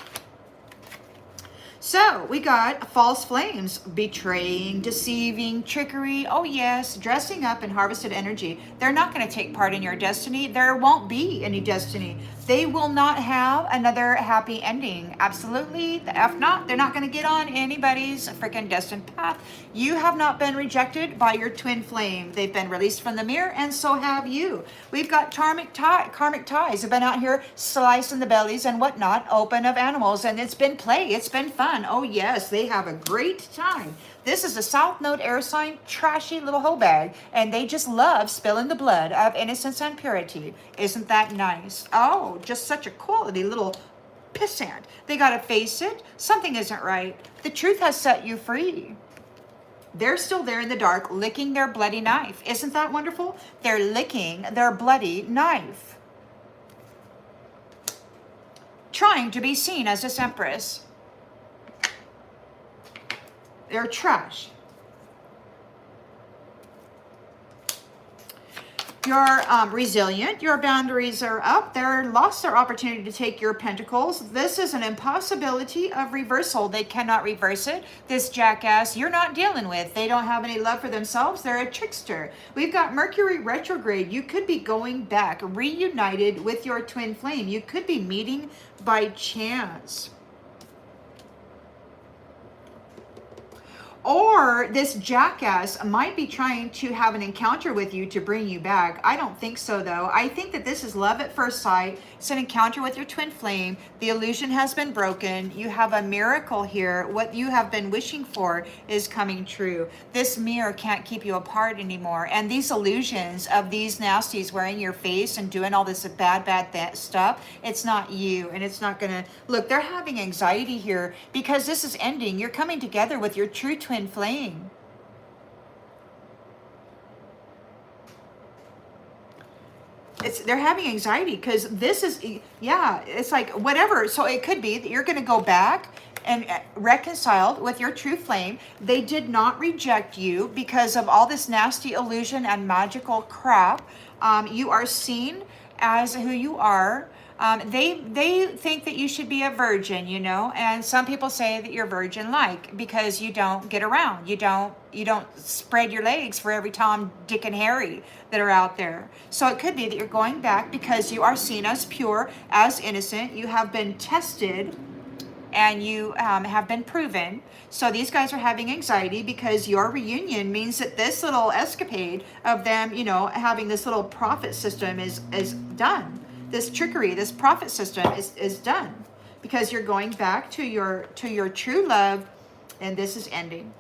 So we got false flames, betraying, deceiving, trickery. Oh yes, dressing up in harvested energy. They're not going to take part in your destiny. There won't be any destiny. They will not have another happy ending. Absolutely. The F not. They're not going to get on anybody's freaking destined path. You have not been rejected by your twin flame. They've been released from the mirror, and so have you. We've got karmic ties have been out here slicing the bellies and whatnot open of animals, and it's been play. It's been fun. Oh yes, they have a great time. This is a South Node air sign, trashy little hoe bag, and they just love spilling the blood of innocence and purity. Isn't that nice? Oh, just such a quality little pissant. They gotta face it. Something isn't right. The truth has set you free. They're still there in the dark, licking their bloody knife. Isn't that wonderful? They're licking their bloody knife, trying to be seen as this empress. They're trash. You're resilient. Your boundaries are up. They're lost their opportunity to take your pentacles. This is an impossibility of reversal. They cannot reverse it. This jackass you're not dealing with. They don't have any love for themselves. They're a trickster. We've got Mercury retrograde. You could be going back, reunited with your twin flame. You could be meeting by chance. Or this jackass might be trying to have an encounter with you to bring you back. I don't think so, though. I think that this is love at first sight. It's an encounter with your twin flame. The illusion has been broken. You have a miracle here. What you have been wishing for is coming true. This mirror can't keep you apart anymore. And these illusions of these nasties wearing your face and doing all this bad stuff, it's not you. And it's not going to... Look, they're having anxiety here because this is ending. You're coming together with your true twin flame. They're having anxiety because this is, yeah, it's like whatever. So it could be that you're going to go back and reconciled with your true flame. They did not reject you because of all this nasty illusion and magical crap. You are seen as who you are. They think that you should be a virgin, you know, and some people say that you're virgin-like because you don't get around. You don't spread your legs for every Tom, Dick, and Harry that are out there. So it could be that you're going back because you are seen as pure, as innocent. You have been tested and you have been proven. So these guys are having anxiety because your reunion means that this little escapade of them, you know, having this little profit system is done. This trickery, this profit system is done because you're going back to your true love, and this is ending.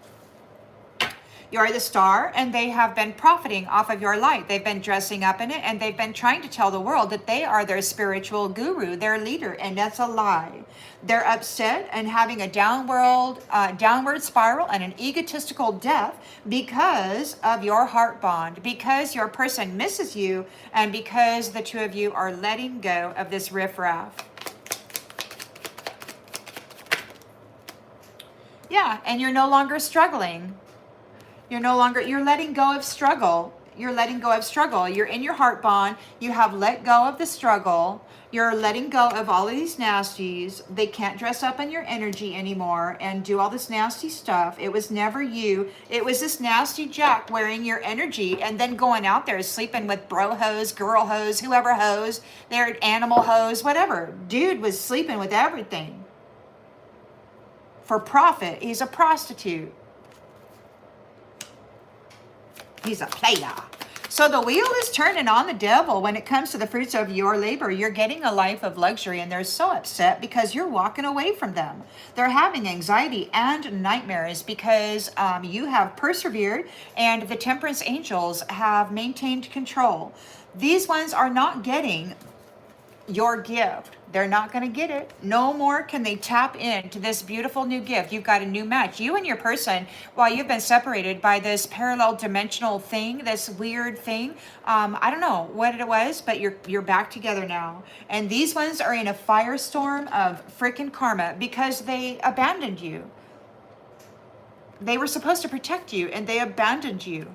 You're the star, and they have been profiting off of your light. They've been dressing up in it, and they've been trying to tell the world that they are their spiritual guru, their leader, and that's a lie. They're upset and having a downward spiral and an egotistical death because of your heart bond, because your person misses you, and because the two of you are letting go of this riffraff. Yeah, and you're no longer struggling. You're letting go of struggle. You're letting go of struggle. You're in your heart bond. You have let go of the struggle. You're letting go of all of these nasties. They can't dress up in your energy anymore and do all this nasty stuff. It was never you. It was this nasty Jack wearing your energy and then going out there sleeping with bro hoes, girl hoes, whoever hoes, their animal hoes, whatever. Dude was sleeping with everything. For profit. He's a prostitute. He's a player. So the wheel is turning on the devil when it comes to the fruits of your labor. You're getting a life of luxury, and they're so upset because you're walking away from them. They're having anxiety and nightmares because you have persevered, and the temperance angels have maintained control. These ones are not getting your gift. They're not going to get it. No more can they tap into this beautiful new gift. You've got a new match. You and your person, while you've been separated by this parallel dimensional thing, this weird thing, I don't know what it was, but you're back together now. And these ones are in a firestorm of freaking karma because they abandoned you. They were supposed to protect you, and they abandoned you.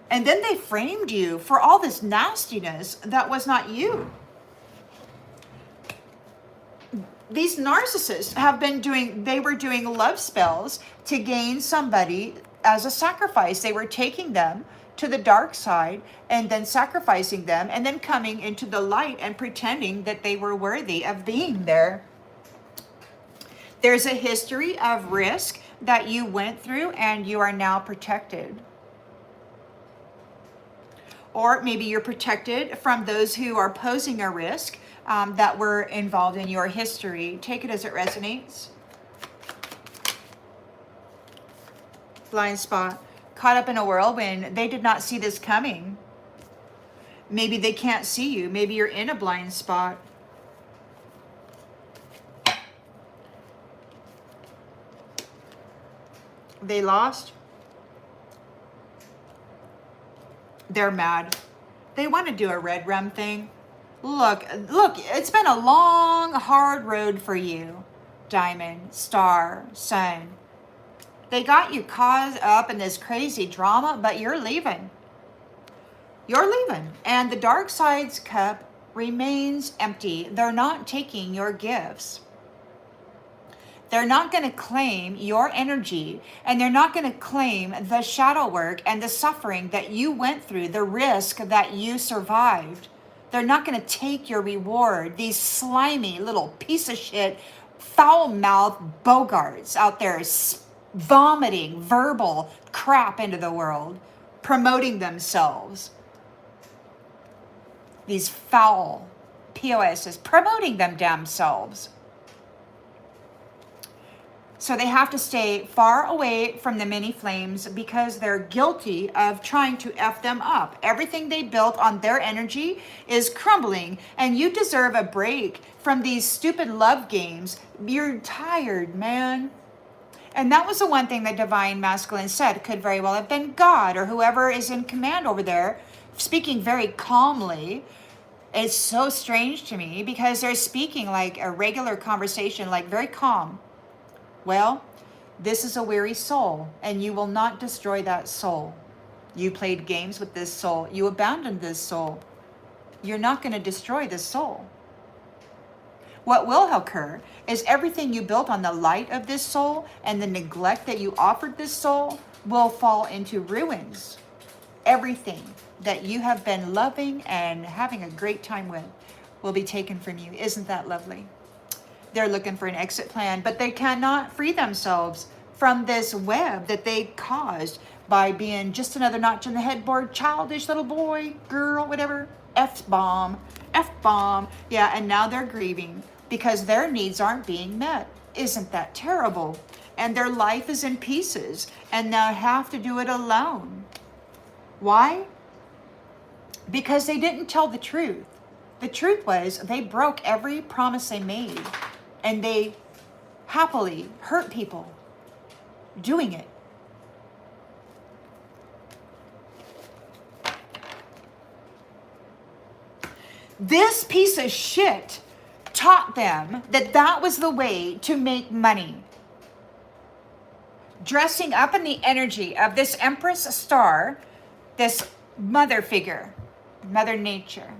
And then they framed you for all this nastiness that was not you. These narcissists were doing love spells to gain somebody as a sacrifice. They were taking them to the dark side and then sacrificing them and then coming into the light and pretending that they were worthy of being there. There's a history of risk that you went through and you are now protected. Or maybe you're protected from those who are posing a risk that were involved in your history. Take it as it resonates. Blind spot. Caught up in a whirlwind. They did not see this coming. Maybe they can't see you. Maybe you're in a blind spot. They lost. They're mad. They want to do a red rum thing. Look, it's been a long, hard road for you. Diamond, star, sun. They got you caught up in this crazy drama, but you're leaving. You're leaving. And the dark side's cup remains empty. They're not taking your gifts. They're not going to claim your energy, and they're not going to claim the shadow work and the suffering that you went through, the risk that you survived. They're not going to take your reward. These slimy little piece of shit, foul-mouthed bogarts out there vomiting verbal crap into the world, promoting themselves. These foul POSs, promoting them damn selves. So they have to stay far away from the many flames because they're guilty of trying to F them up. Everything they built on their energy is crumbling, and you deserve a break from these stupid love games. You're tired, man. And that was the one thing that Divine Masculine said. Could very well have been God or whoever is in command over there, speaking very calmly. It's so strange to me because they're speaking like a regular conversation, like very calm. Well, this is a weary soul, and you will not destroy that soul. You played games with this soul. You abandoned this soul. you're not going to destroy this soul. What will occur is everything you built on the light of this soul and the neglect that you offered this soul will fall into ruins. Everything that you have been loving and having a great time with will be taken from you. Isn't that lovely? They're looking for an exit plan, but they cannot free themselves from this web that they caused by being just another notch in the headboard, childish little boy, girl, whatever, F-bomb, F-bomb. Yeah, and now they're grieving because their needs aren't being met. Isn't that terrible? And their life is in pieces, and they have to do it alone. Why? Because they didn't tell the truth. The truth was they broke every promise they made, and they happily hurt people doing it. This piece of shit taught them that that was the way to make money. Dressing up in the energy of this Empress star, this mother figure, Mother Nature.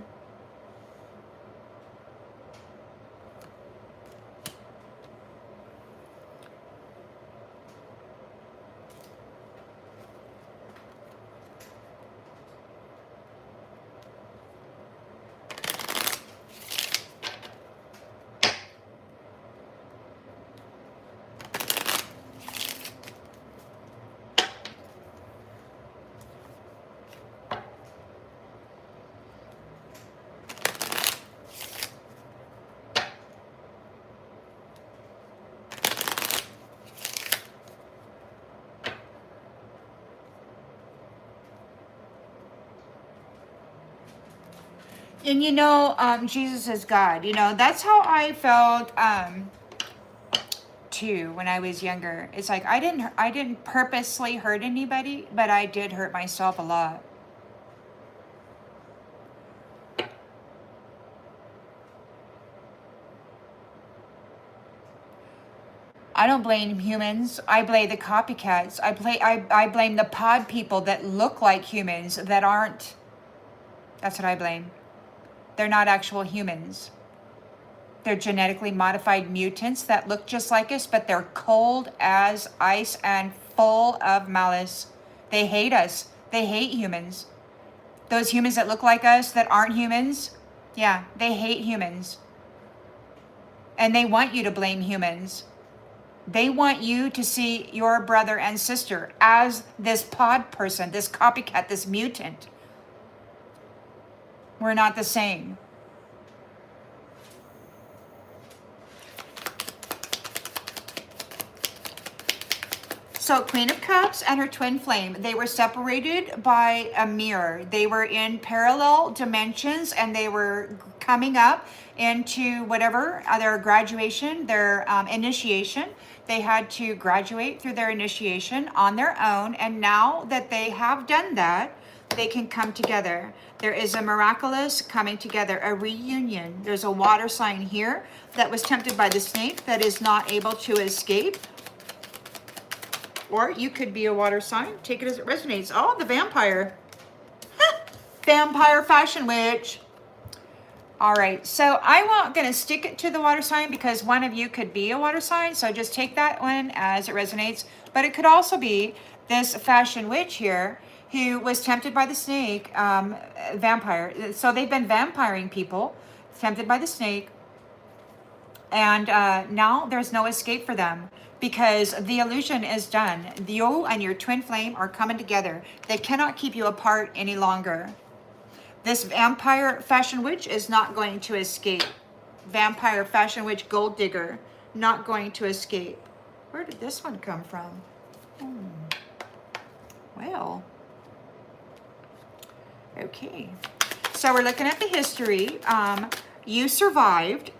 And Jesus is God. That's how I felt too when I was younger. It's like I didn't purposely hurt anybody, but I did hurt myself a lot. I don't blame humans. I blame the copycats. I blame the pod people that look like humans that aren't. That's what I blame. They're not actual humans. They're genetically modified mutants that look just like us, but they're cold as ice and full of malice. They hate us. They hate humans. Those humans that look like us that aren't humans, yeah, they hate humans. And they want you to blame humans. They want you to see your brother and sister as this pod person, this copycat, this mutant. We're not the same. So Queen of Cups and her twin flame, they were separated by a mirror. They were in parallel dimensions, and they were coming up into whatever, their graduation, their initiation. They had to graduate through their initiation on their own. And now that they have done that, they can come together. There is a miraculous coming together, a reunion. There's a water sign here that was tempted by the snake that is not able to escape. Or you could be a water sign. Take it as it resonates. Oh, the vampire. Vampire fashion witch. All right, so I'm not going to stick it to the water sign because one of you could be a water sign. So just take that one as it resonates. But it could also be this fashion witch here who was tempted by the snake, vampire. So they've been vampiring people, tempted by the snake. And now there's no escape for them because the illusion is done. You and your twin flame are coming together. They cannot keep you apart any longer. This vampire fashion witch is not going to escape. Vampire fashion witch gold digger, not going to escape. Where did this one come from? Well, okay. So we're looking at the history. You survived.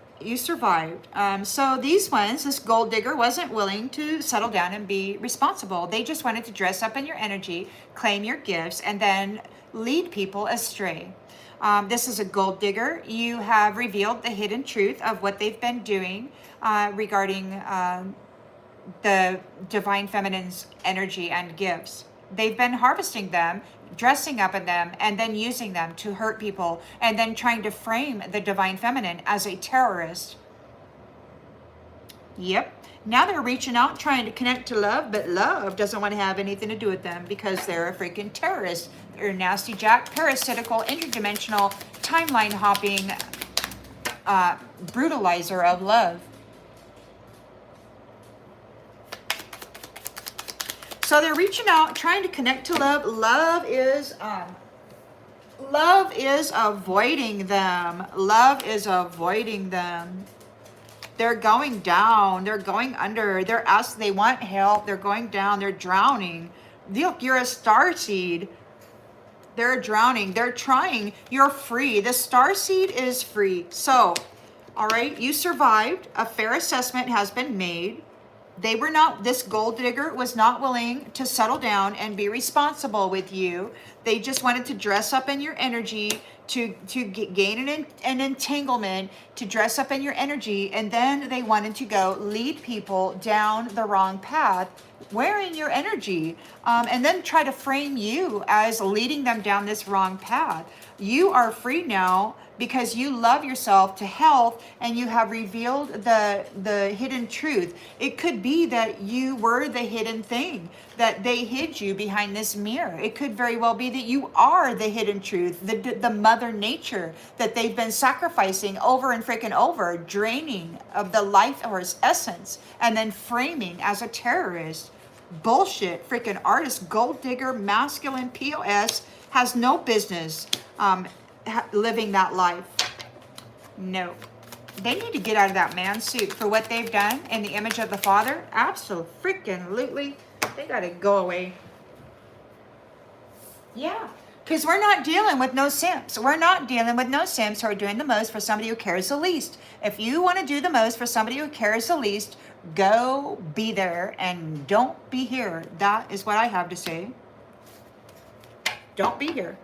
So these ones, this gold digger wasn't willing to settle down and be responsible. They just wanted to dress up in your energy, claim your gifts, and then lead people astray. This is a gold digger. You have revealed the hidden truth of what they've been doing regarding the divine feminine's energy and gifts. They've been harvesting them, dressing up in them, and then using them to hurt people, and then trying to frame the divine feminine as a terrorist. Yep. Now they're reaching out, trying to connect to love, but love doesn't want to have anything to do with them because they're a freaking terrorist. They're a nasty jack, parasitical, interdimensional, timeline hopping, brutalizer of love. So they're reaching out, trying to connect to love. Love is avoiding them. Love is avoiding them. They're going down. They're going under. They're asking. They want help. They're going down. They're drowning. Look, you're a starseed. They're drowning. They're trying. You're free. The starseed is free. So, all right, you survived. A fair assessment has been made. They were not, this gold digger was not willing to settle down and be responsible with you. They just wanted to dress up in your energy, to gain an entanglement, to dress up in your energy, and then they wanted to go lead people down the wrong path, wearing your energy, and then try to frame you as leading them down this wrong path. You are free now because you love yourself to health, and you have revealed the hidden truth. It could be that you were the hidden thing, that they hid you behind this mirror. It could very well be that you are the hidden truth, the mother nature that they've been sacrificing over and freaking over, draining of the life force essence, and then framing as a terrorist. Bullshit, freaking artist, gold digger, masculine, POS, has no business living that life. No. They need to get out of that man suit for what they've done in the image of the Father. Absolutely. They got to go away. Yeah. Because we're not dealing with no simps. We're not dealing with no simps who are doing the most for somebody who cares the least. If you want to do the most for somebody who cares the least, go be there and don't be here. That is what I have to say. Don't be here.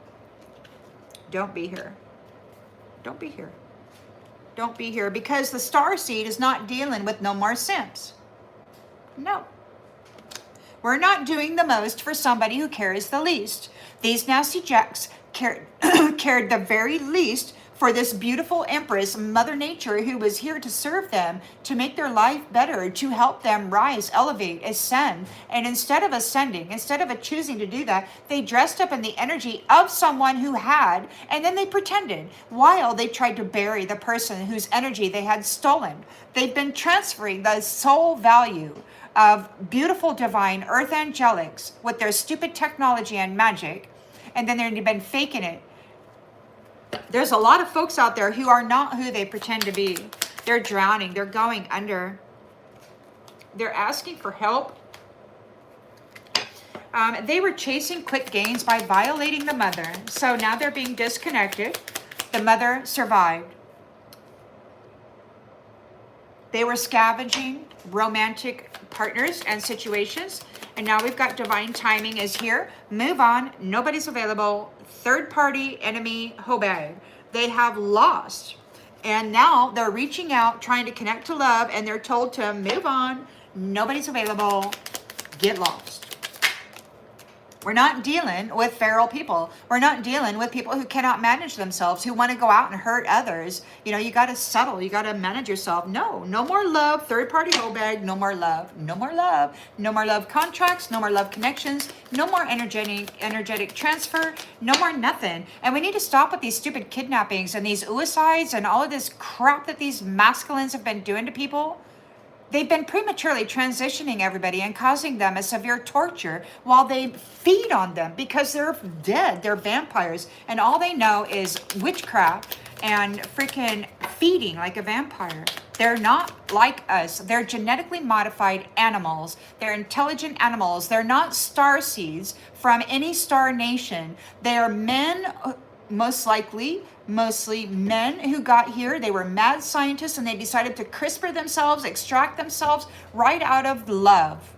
Don't be here. Don't be here. Don't be here, because the starseed is not dealing with no more simps. No. We're not doing the most for somebody who cares the least. These nasty jacks cared the very least for this beautiful empress, Mother Nature, who was here to serve them, to make their life better, to help them rise, elevate, ascend. And instead of ascending, instead of choosing to do that, they dressed up in the energy of someone who had, and then they pretended while they tried to bury the person whose energy they had stolen. They've been transferring the soul value of beautiful divine earth angelics with their stupid technology and magic, and then they've been faking it. There's a lot of folks out there who are not who they pretend to be. They're drowning. They're going under. They're asking for help. They were chasing quick gains by violating the mother. So now they're being disconnected. The mother survived. They were scavenging romantic partners and situations. And now we've got divine timing is here. Move on. Nobody's available. Third party enemy Hobag. They have lost. And now they're reaching out, trying to connect to love, and they're told to move on. Nobody's available. Get lost. We're not dealing with feral people. We're not dealing with people who cannot manage themselves, who want to go out and hurt others. You know, you got to settle. You got to manage yourself. No more love. Third party Hobag. No more love. No more love. No more love contracts. No more love connections. No more energetic transfer. No more nothing. And we need to stop with these stupid kidnappings and these suicides and all of this crap that these masculines have been doing to people. They've been prematurely transitioning everybody and causing them a severe torture while they feed on them because they're dead. They're vampires. And all they know is witchcraft and freaking feeding like a vampire. They're not like us. They're genetically modified animals. They're intelligent animals. They're not star seeds from any star nation. They are men, mostly men who got here. They were mad scientists and they decided to CRISPR themselves, extract themselves right out of love.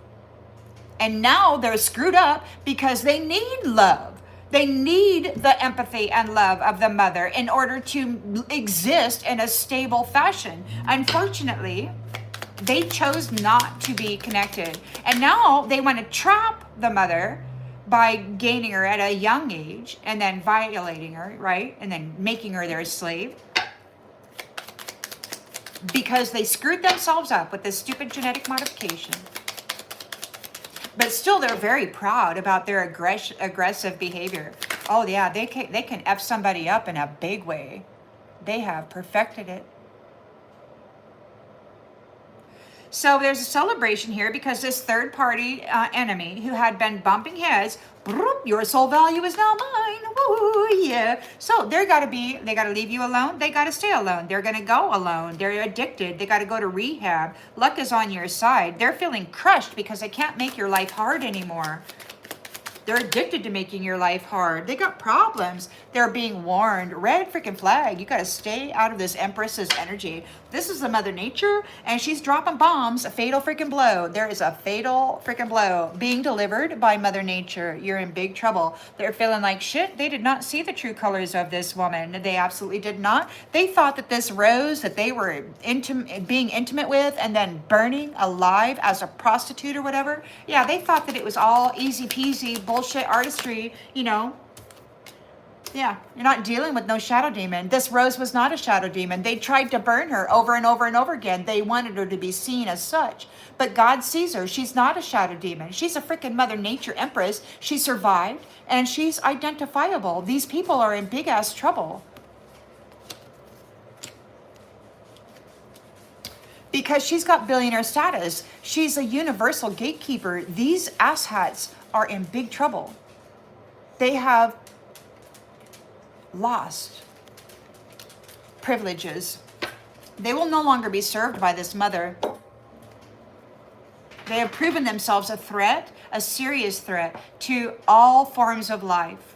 And now they're screwed up because they need love. They need the empathy and love of the mother in order to exist in a stable fashion. Unfortunately, they chose not to be connected. And now they want to trap the mother by gaining her at a young age and then violating her, right? And then making her their slave. Because they screwed themselves up with this stupid genetic modification. But still, they're very proud about their aggressive behavior. Oh yeah, they can F somebody up in a big way. They have perfected it. So there's a celebration here because this third party enemy who had been bumping heads, your soul value is now mine. Woo, yeah. So they got to leave you alone. They got to stay alone. They're going to go alone. They're addicted. They got to go to rehab. Luck is on your side. They're feeling crushed because they can't make your life hard anymore. They're addicted to making your life hard. They got problems. They're being warned. Red freaking flag. You got to stay out of this Empress's energy. This is the Mother Nature, and she's dropping bombs. A fatal freaking blow. There is a fatal freaking blow being delivered by Mother Nature. You're in big trouble. They're feeling like shit. They did not see the true colors of this woman. They absolutely did not. They thought that this Rose that they were being intimate with and then burning alive as a prostitute or whatever. Yeah, they thought that it was all easy peasy bullshit artistry, you know. Yeah, you're not dealing with no shadow demon. This Rose was not a shadow demon. They tried to burn her over and over and over again. They wanted her to be seen as such. But God sees her. She's not a shadow demon. She's a freaking Mother Nature Empress. She survived, and she's identifiable. These people are in big-ass trouble. Because she's got billionaire status. She's a universal gatekeeper. These asshats are in big trouble. They have lost privileges. They will no longer be served by this mother. They have proven themselves a threat, a serious threat to all forms of life.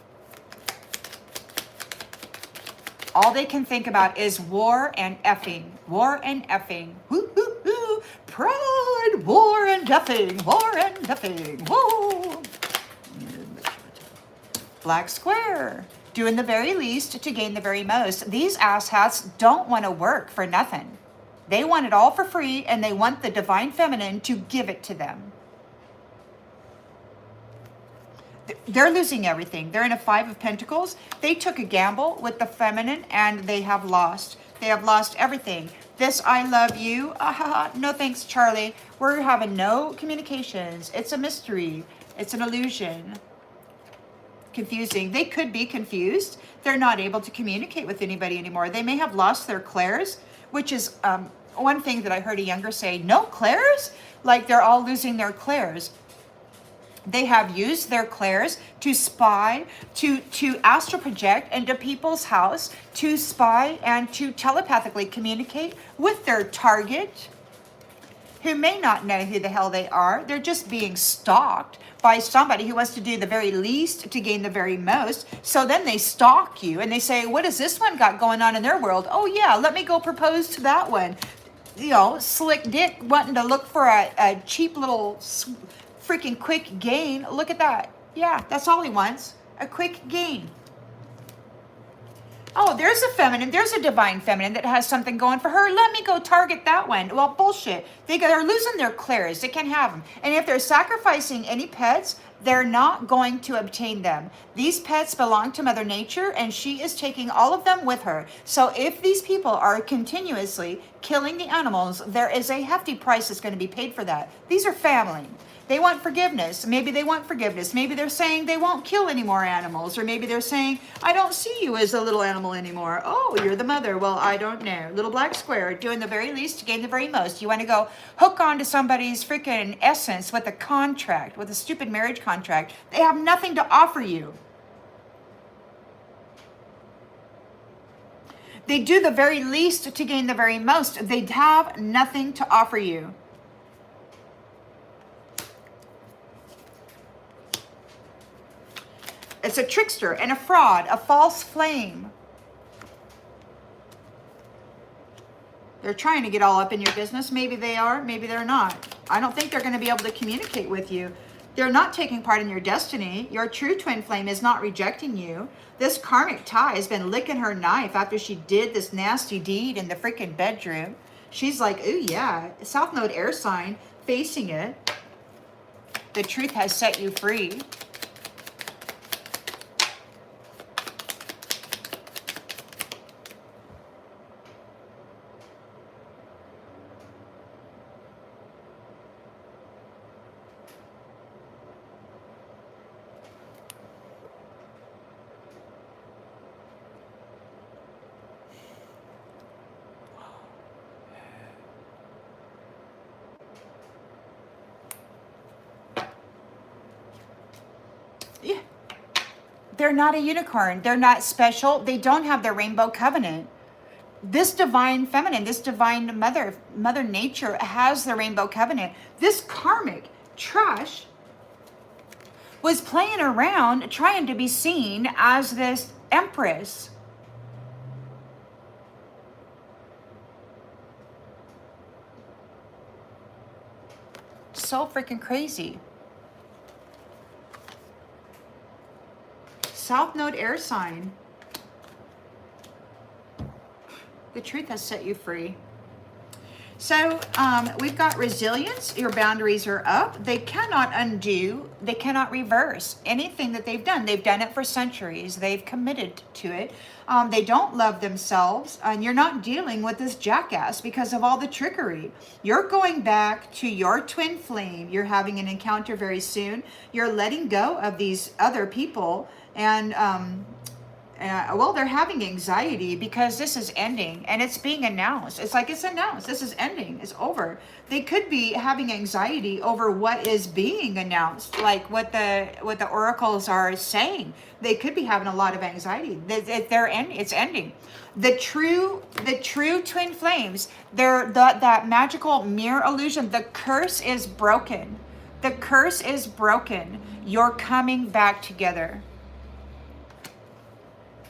All they can think about is war and effing. War and effing. Woo, woo, woo. Pride, war and effing. War and effing. Woo. Black square. Doing the very least to gain the very most. These asshats don't want to work for nothing. They want it all for free, and they want the divine feminine to give it to them. They're losing everything. They're in a 5 of Pentacles. They took a gamble with the feminine, and they have lost. They have lost everything. This I love you. No thanks, Charlie. We're having no communications. It's a mystery. It's an illusion. Confusing. They could be confused. They're not able to communicate with anybody anymore. They may have lost their clairs, which is one thing that I heard a younger say, no clairs? Like they're all losing their clairs. They have used their clairs to spy, to astral project into people's house, to spy and to telepathically communicate with their target, who may not know who the hell they are. They're just being stalked by somebody who wants to do the very least to gain the very most. So then they stalk you and they say, what has this one got going on in their world? Oh yeah, let me go propose to that one. You know, slick dick wanting to look for a cheap little freaking quick gain. Look at that. Yeah, that's all he wants. A quick gain. Oh, there's a feminine. There's a divine feminine that has something going for her. Let me go target that one. Well, bullshit. They're losing their clairs. They can't have them. And if they're sacrificing any pets, they're not going to obtain them. These pets belong to Mother Nature, and she is taking all of them with her. So if these people are continuously killing the animals, there is a hefty price that's going to be paid for that. These are family. They want forgiveness. Maybe they want forgiveness. Maybe they're saying they won't kill any more animals. Or maybe they're saying, I don't see you as a little animal anymore. Oh, you're the mother. Well, I don't know. Little black square, doing the very least to gain the very most. You want to go hook onto somebody's freaking essence with a contract, with a stupid marriage contract. They have nothing to offer you. They do the very least to gain the very most. They have nothing to offer you. It's a trickster and a fraud, a false flame. They're trying to get all up in your business. Maybe they are, maybe they're not. I don't think they're going to be able to communicate with you. They're not taking part in your destiny. Your true twin flame is not rejecting you. This karmic tie has been licking her knife after she did this nasty deed in the freaking bedroom. She's like, ooh, yeah, South Node air sign facing it. The truth has set you free. They're not a unicorn. They're not special. They don't have the rainbow covenant. This divine feminine, this divine mother nature has the rainbow covenant. This karmic trash was playing around trying to be seen as this empress. So freaking crazy. South Node air sign. The truth has set you free. So we've got resilience. Your boundaries are up. They cannot undo. They cannot reverse anything that they've done. They've done it for centuries. They've committed to it. They don't love themselves. And you're not dealing with this jackass because of all the trickery. You're going back to your twin flame. You're having an encounter very soon. You're letting go of these other people. And well, they're having anxiety because this is ending and it's being announced. It's like it's announced. This is ending. It's over. They could be having anxiety over what is being announced, like what the oracles are saying. They could be having a lot of anxiety. It's ending. The true twin flames. That magical mirror illusion. The curse is broken. The curse is broken. You're coming back together.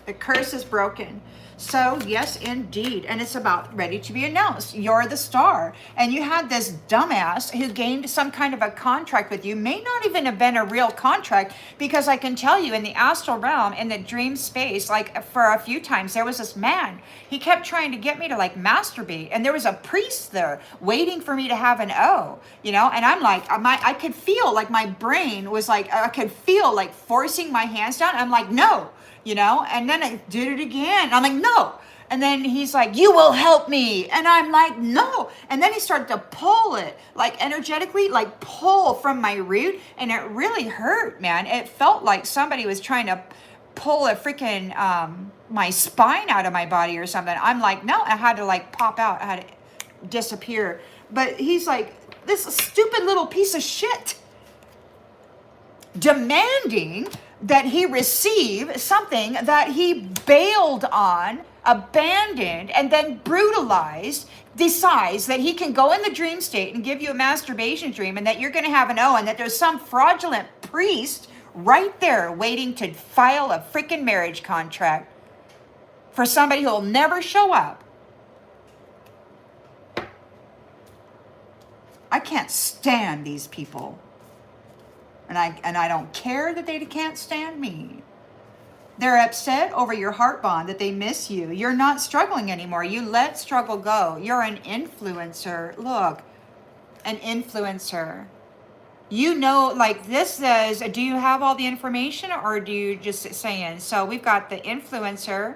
The curse is broken. So yes, indeed. And it's about ready to be announced. You're the star. And you had this dumbass who gained some kind of a contract with you. May not even have been a real contract, because I can tell you in the astral realm, in the dream space, like for a few times, there was this man. He kept trying to get me to like masturbate. And there was a priest there waiting for me to have an O, you know? And I'm like, I could feel like my brain was like, I could feel like forcing my hands down. I'm like, no. You know, and then I did it again. I'm like, no. And then he's like, you will help me. And I'm like, no. And then he started to pull it, like energetically, like pull from my root. And it really hurt, man. It felt like somebody was trying to pull a freaking, my spine out of my body or something. I'm like, no, I had to like pop out. I had to disappear. But he's like, this stupid little piece of shit, demanding that he receive something that he bailed on, abandoned, and then brutalized, decides that he can go in the dream state and give you a masturbation dream, and that you're going to have an O, and that there's some fraudulent priest right there waiting to file a freaking marriage contract for somebody who will never show up. I can't stand these people. And I don't care that they can't stand me. They're upset over your heart bond, that they miss you. You're not struggling anymore. You let struggle go. You're an influencer. Look, an influencer. You know, like this says, do you have all the information, or do you just saying? So we've got the influencer.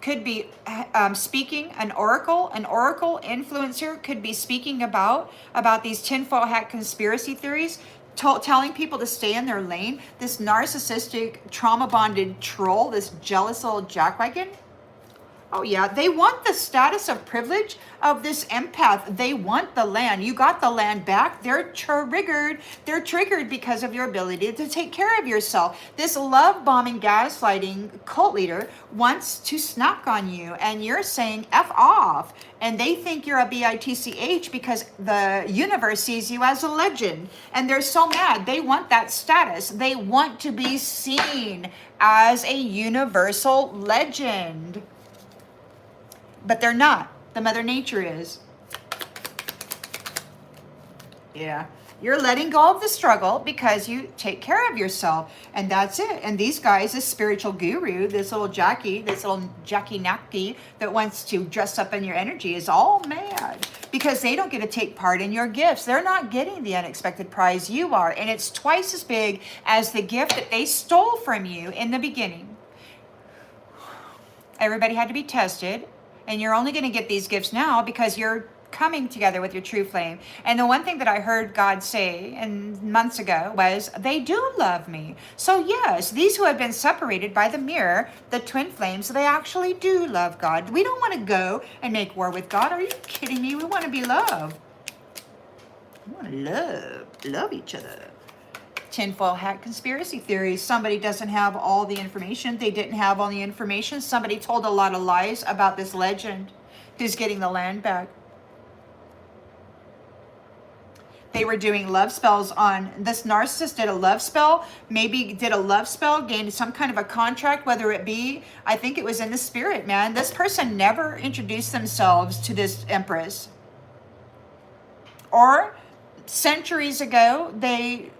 Could be speaking, an oracle influencer could be speaking about these tinfoil hat conspiracy theories, telling people to stay in their lane. This narcissistic, trauma-bonded troll, this jealous little jackwagon. Oh yeah, they want the status of privilege of this empath. They want the land. You got the land back. They're triggered. They're triggered because of your ability to take care of yourself. This love-bombing, gaslighting cult leader wants to snack on you, and you're saying F off. And they think you're a bitch because the universe sees you as a legend. And they're so mad. They want that status. They want to be seen as a universal legend. But they're not. The Mother Nature is. Yeah. You're letting go of the struggle because you take care of yourself. And that's it. And these guys, this spiritual guru, this little Jackie Nacky that wants to dress up in your energy, is all mad because they don't get to take part in your gifts. They're not getting the unexpected prize. You are. And it's twice as big as the gift that they stole from you in the beginning. Everybody had to be tested. And you're only going to get these gifts now because you're coming together with your true flame. And the one thing that I heard God say months ago was, they do love me. So yes, these who have been separated by the mirror, the twin flames, they actually do love God. We don't want to go and make war with God. Are you kidding me? We want to be loved. We want to love each other. Tinfoil hat conspiracy theories. Somebody doesn't have all the information. They didn't have all the information. Somebody told a lot of lies about this legend who's getting the land back. They were doing love spells on this narcissist. Did a love spell, maybe did a love spell, gained some kind of a contract, whether it be, I think it was in the spirit, man. This person never introduced themselves to this empress. Or centuries ago, they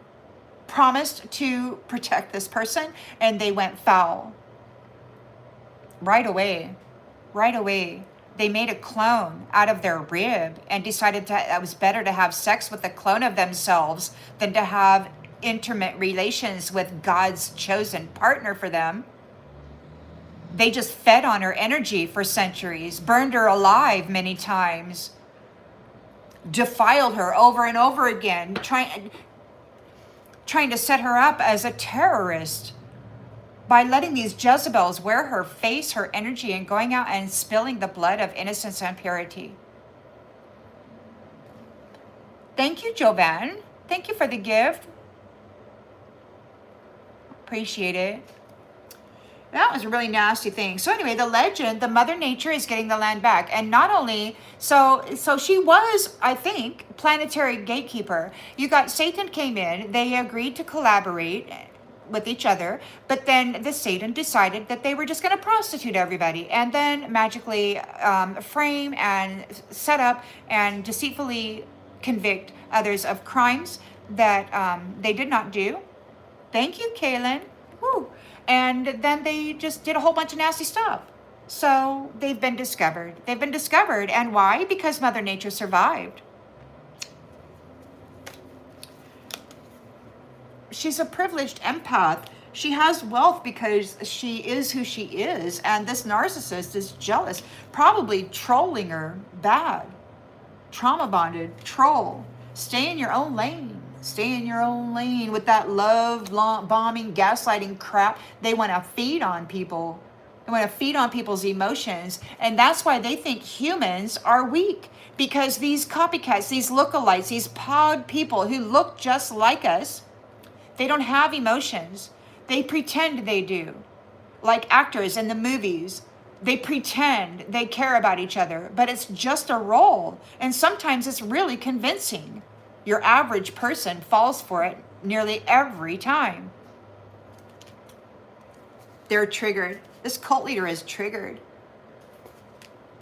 promised to protect this person and they went foul. Right away. They made a clone out of their rib and decided that it was better to have sex with a clone of themselves than to have intimate relations with God's chosen partner for them. They just fed on her energy for centuries, burned her alive many times, defiled her over and over again, trying to set her up as a terrorist by letting these Jezebels wear her face, her energy, and going out and spilling the blood of innocence and purity. Thank you, Jovan. Thank you for the gift. Appreciate it. That was a really nasty thing. So anyway, the legend, the Mother Nature is getting the land back. And not only, so she was, I think, planetary gatekeeper. You got Satan came in. They agreed to collaborate with each other, but then the Satan decided that they were just going to prostitute everybody and then magically frame and set up and deceitfully convict others of crimes that they did not do. Thank you, Kaylin. Woo. And then they just did a whole bunch of nasty stuff. So they've been discovered. And why? Because Mother Nature survived. She's a privileged empath. She has wealth because she is who she is. And this narcissist is jealous, probably trolling her bad. Trauma bonded, troll. Stay in your own lane. Stay in your own lane with that love bombing, gaslighting crap. They want to feed on people. They want to feed on people's emotions. And that's why they think humans are weak. Because these copycats, these lookalikes, these pod people who look just like us, they don't have emotions. They pretend they do. Like actors in the movies, they pretend they care about each other, but it's just a role. And sometimes it's really convincing. Your average person falls for it nearly every time. They're triggered. This cult leader is triggered.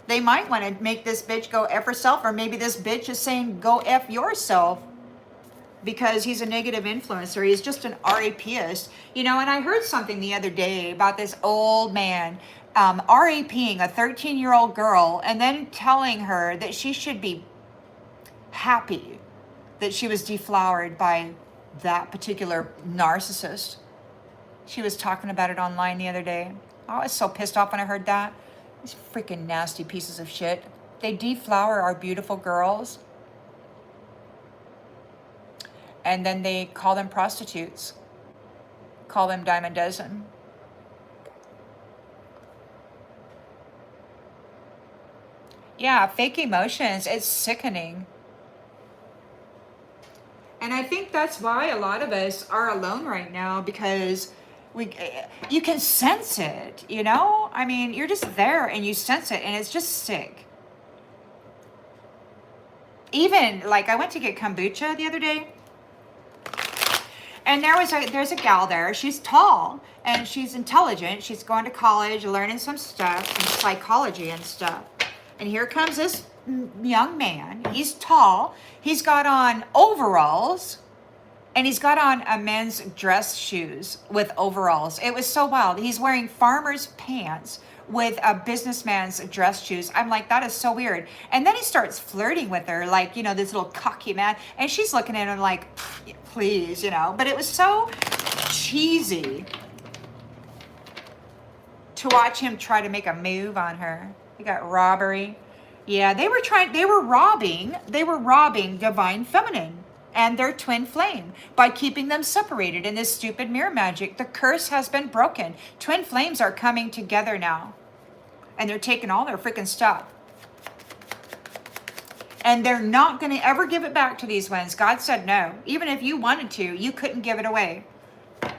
They might want to make this bitch go F herself, or maybe this bitch is saying go F yourself. Because he's a negative influencer. He's just an RAPist. You know, and I heard something the other day about this old man RAPing a 13-year-old girl and then telling her that she should be happy that she was deflowered by that particular narcissist. She was talking about it online the other day. I was so pissed off when I heard that. These freaking nasty pieces of shit. They deflower our beautiful girls. And then they call them prostitutes. Call them dime a dozen. Yeah, fake emotions. It's sickening. And I think that's why a lot of us are alone right now, because you can sense it, you know? I mean, you're just there and you sense it, and it's just sick. Even, like, I went to get kombucha the other day. And there's a gal there. She's tall and she's intelligent. She's going to college, learning some stuff, some psychology and stuff. And here comes this young man. He's tall. He's got on overalls, and he's got on a men's dress shoes with overalls. It was so wild. He's wearing farmer's pants with a businessman's dress shoes. I'm like, that is so weird. And then he starts flirting with her, like, you know, this little cocky man. And she's looking at him like, please, you know. But it was so cheesy to watch him try to make a move on her. He got robbery. Yeah, they were robbing divine feminine and their twin flame by keeping them separated in this stupid mirror magic. The curse has been broken. Twin flames are coming together now. And they're taking all their freaking stuff. And they're not going to ever give it back to these ones. God said no. Even if you wanted to, you couldn't give it away.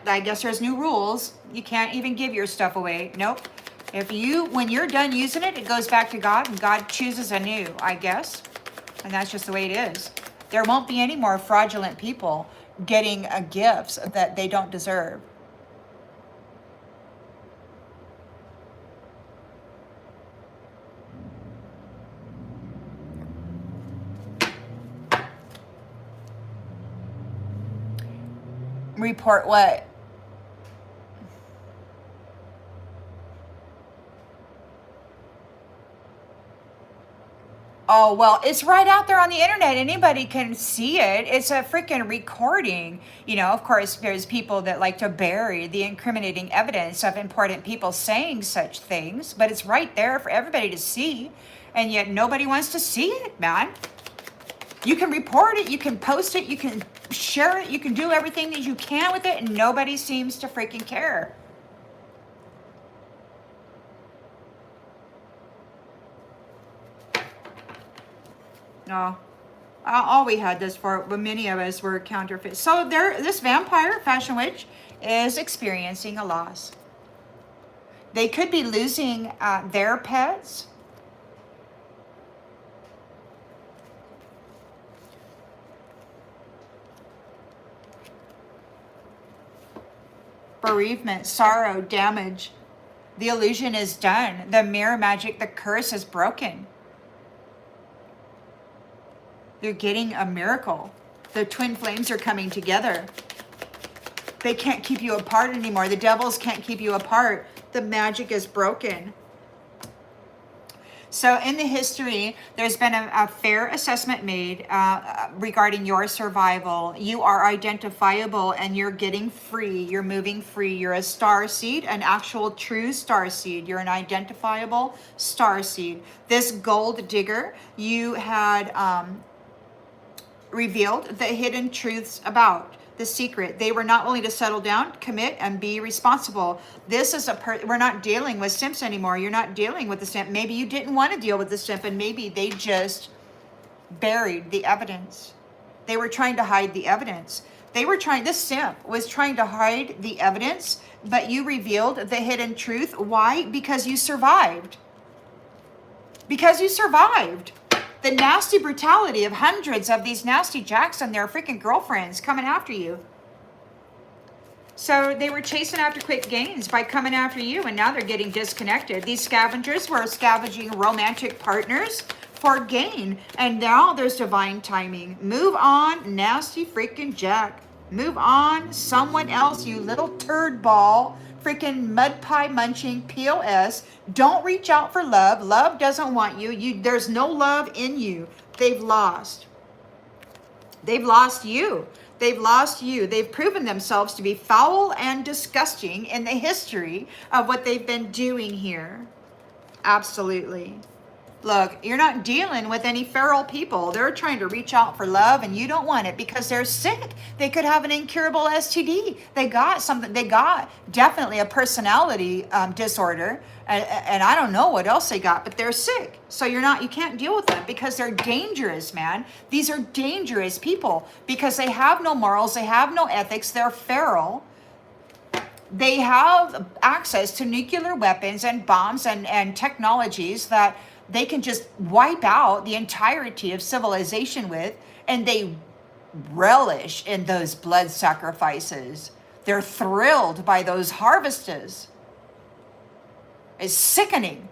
I guess there's new rules. You can't even give your stuff away. Nope. When you're done using it, it goes back to God, and God chooses anew, I guess. And that's just the way it is. There won't be any more fraudulent people getting gifts that they don't deserve. Report what? Oh, well, it's right out there on the internet. Anybody can see it. It's a freaking recording. Of course, there's people that like to bury the incriminating evidence of important people saying such things, but it's right there for everybody to see. And yet nobody wants to see it, man. You can report it, you can post it, you can share it, you can do everything that you can with it, and nobody seems to freaking care. No, all we had this for, but many of us were counterfeit. So this vampire fashion witch is experiencing a loss. They could be losing their pets. Bereavement, sorrow, damage. The illusion is done. The mirror magic, the curse is broken. They're getting a miracle. The twin flames are coming together. They can't keep you apart anymore. The devils can't keep you apart. The magic is broken. So in the history, there's been a fair assessment made regarding your survival. You are identifiable and you're getting free. You're moving free. You're a star seed, an actual true star seed. You're an identifiable star seed. This gold digger, you had revealed the hidden truths about the secret. They were not willing to settle down, commit, and be responsible. This is we're not dealing with simps anymore. You're not dealing with the simp. Maybe you didn't want to deal with the simp, and maybe they just buried the evidence. They were trying to hide the evidence. This simp was trying to hide the evidence, but you revealed the hidden truth. Why? Because you survived. Because you survived. The nasty brutality of hundreds of these nasty jacks and their freaking girlfriends coming after you. So they were chasing after quick gains by coming after you, and now they're getting disconnected. These scavengers were scavenging romantic partners for gain, and now there's divine timing. Move on, nasty freaking jack. Move on, someone else, you little turd ball. Freaking mud pie munching POS. Don't reach out for love. Love doesn't want you. There's no love in you. They've lost. They've lost you. They've lost you. They've proven themselves to be foul and disgusting in the history of what they've been doing here. Absolutely. Look, you're not dealing with any feral people. They're trying to reach out for love, and you don't want it because they're sick. They could have an incurable STD. They got something. They got definitely a personality disorder, and I don't know what else they got, but they're sick. So you can't deal with them because they're dangerous, man. These are dangerous people because they have no morals. They have no ethics. They're feral. They have access to nuclear weapons and bombs and technologies that they can just wipe out the entirety of civilization with, and they relish in those blood sacrifices. They're thrilled by those harvests. It's sickening.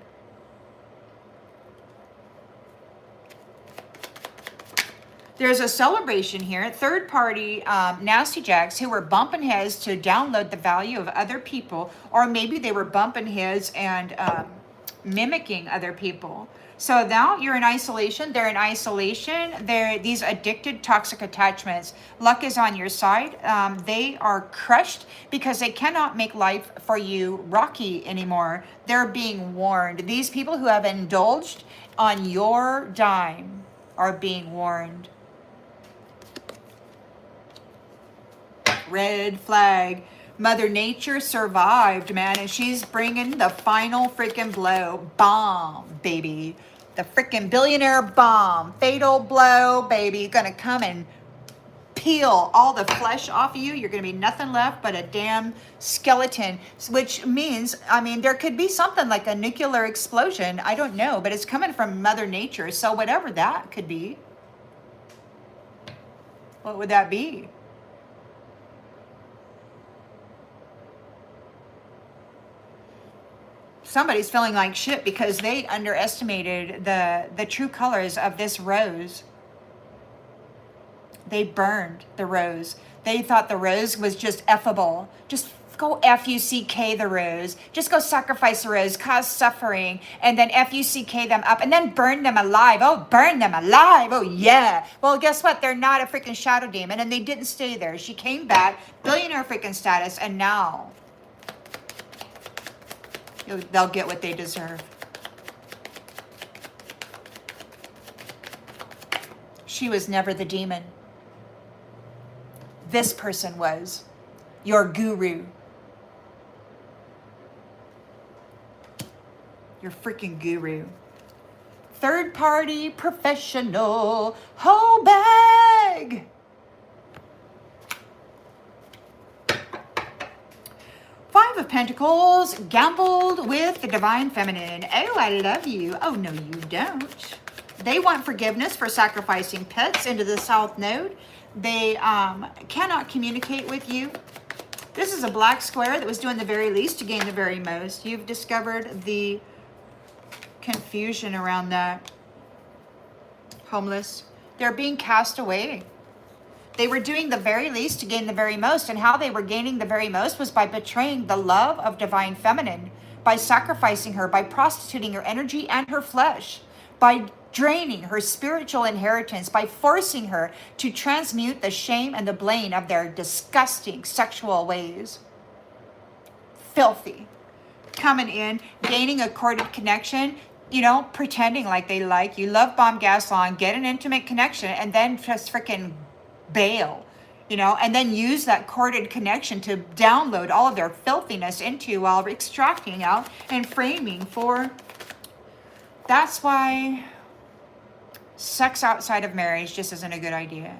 There's a celebration here. Third-party nasty jacks who were bumping heads to download the value of other people, or maybe they were bumping heads and mimicking other people. So now you're in isolation. They're in isolation. They're these addicted, toxic attachments. Luck is on your side. They are crushed because they cannot make life for you rocky anymore. They're being warned. These people who have indulged on your dime are being warned. Red flag. Mother Nature survived, man, and she's bringing the final freaking blow. Bomb, baby. The freaking billionaire bomb. Fatal blow, baby. Gonna come and peel all the flesh off of you. You're going to be nothing left but a damn skeleton, which means, I mean, there could be something like a nuclear explosion. I don't know, but it's coming from Mother Nature. So whatever that could be, what would that be? Somebody's feeling like shit because they underestimated the true colors of this rose. They burned the rose. They thought the rose was just effable. Just go F-U-C-K the rose. Just go sacrifice the rose, cause suffering, and then F-U-C-K them up, and then burn them alive. Oh, burn them alive. Oh, yeah. Well, guess what? They're not a freaking shadow demon, and they didn't stay there. She came back, billionaire freaking status, and now they'll get what they deserve. She was never the demon. This person was your guru. Your freaking guru. Third party professional. Whole bag. Five of Pentacles. Gambled with the divine feminine. Oh, I love you. Oh, no, you don't. They want forgiveness for sacrificing pets into the South Node. They cannot communicate with you. This is a black square that was doing the very least to gain the very most. You've discovered the confusion around that. Homeless. They're being cast away. They were doing the very least to gain the very most, and how they were gaining the very most was by betraying the love of divine feminine, by sacrificing her, by prostituting her energy and her flesh, by draining her spiritual inheritance, by forcing her to transmute the shame and the blame of their disgusting sexual ways. Filthy. Coming in, gaining a corded connection, you know, pretending like they like you, love bomb gaslight, get an intimate connection, and then just freaking bail, you know, and then use that corded connection to download all of their filthiness into while extracting out and framing for. That's why sex outside of marriage just isn't a good idea.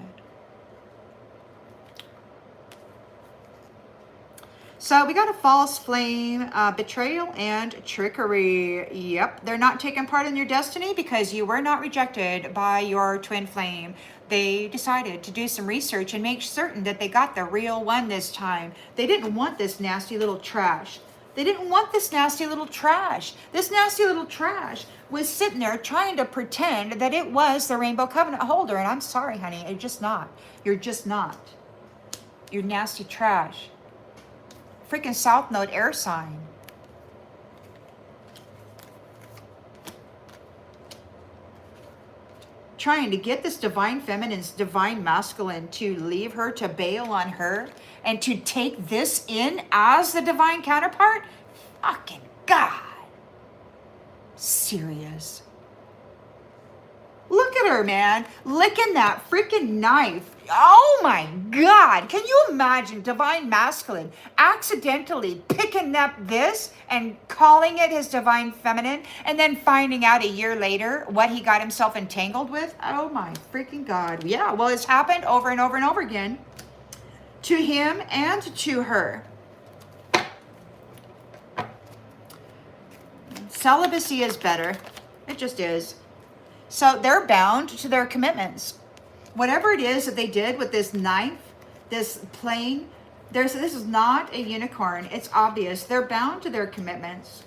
So we got a false flame, betrayal, and trickery. Yep, they're not taking part in your destiny because you were not rejected by your twin flame. They decided to do some research and make certain that they got the real one this time. They didn't want this nasty little trash. They didn't want this nasty little trash. This nasty little trash was sitting there trying to pretend that it was the Rainbow Covenant holder. And I'm sorry, honey, you're just not. You're just not. You're nasty trash. Freaking South Node air sign. Trying to get this divine feminine's divine masculine to leave her, to bail on her, and to take this in as the divine counterpart? Fucking God. Serious. Look at her, man. Licking that freaking knife. Oh my God. Can you imagine divine masculine accidentally picking up this and calling it his divine feminine and then finding out a year later what he got himself entangled with? Oh my freaking God. Yeah, well, it's happened over and over and over again to him and to her. Celibacy is better. It just is. So they're bound to their commitments. Whatever it is that they did with this knife, this plane, this is not a unicorn. It's obvious. They're bound to their commitments.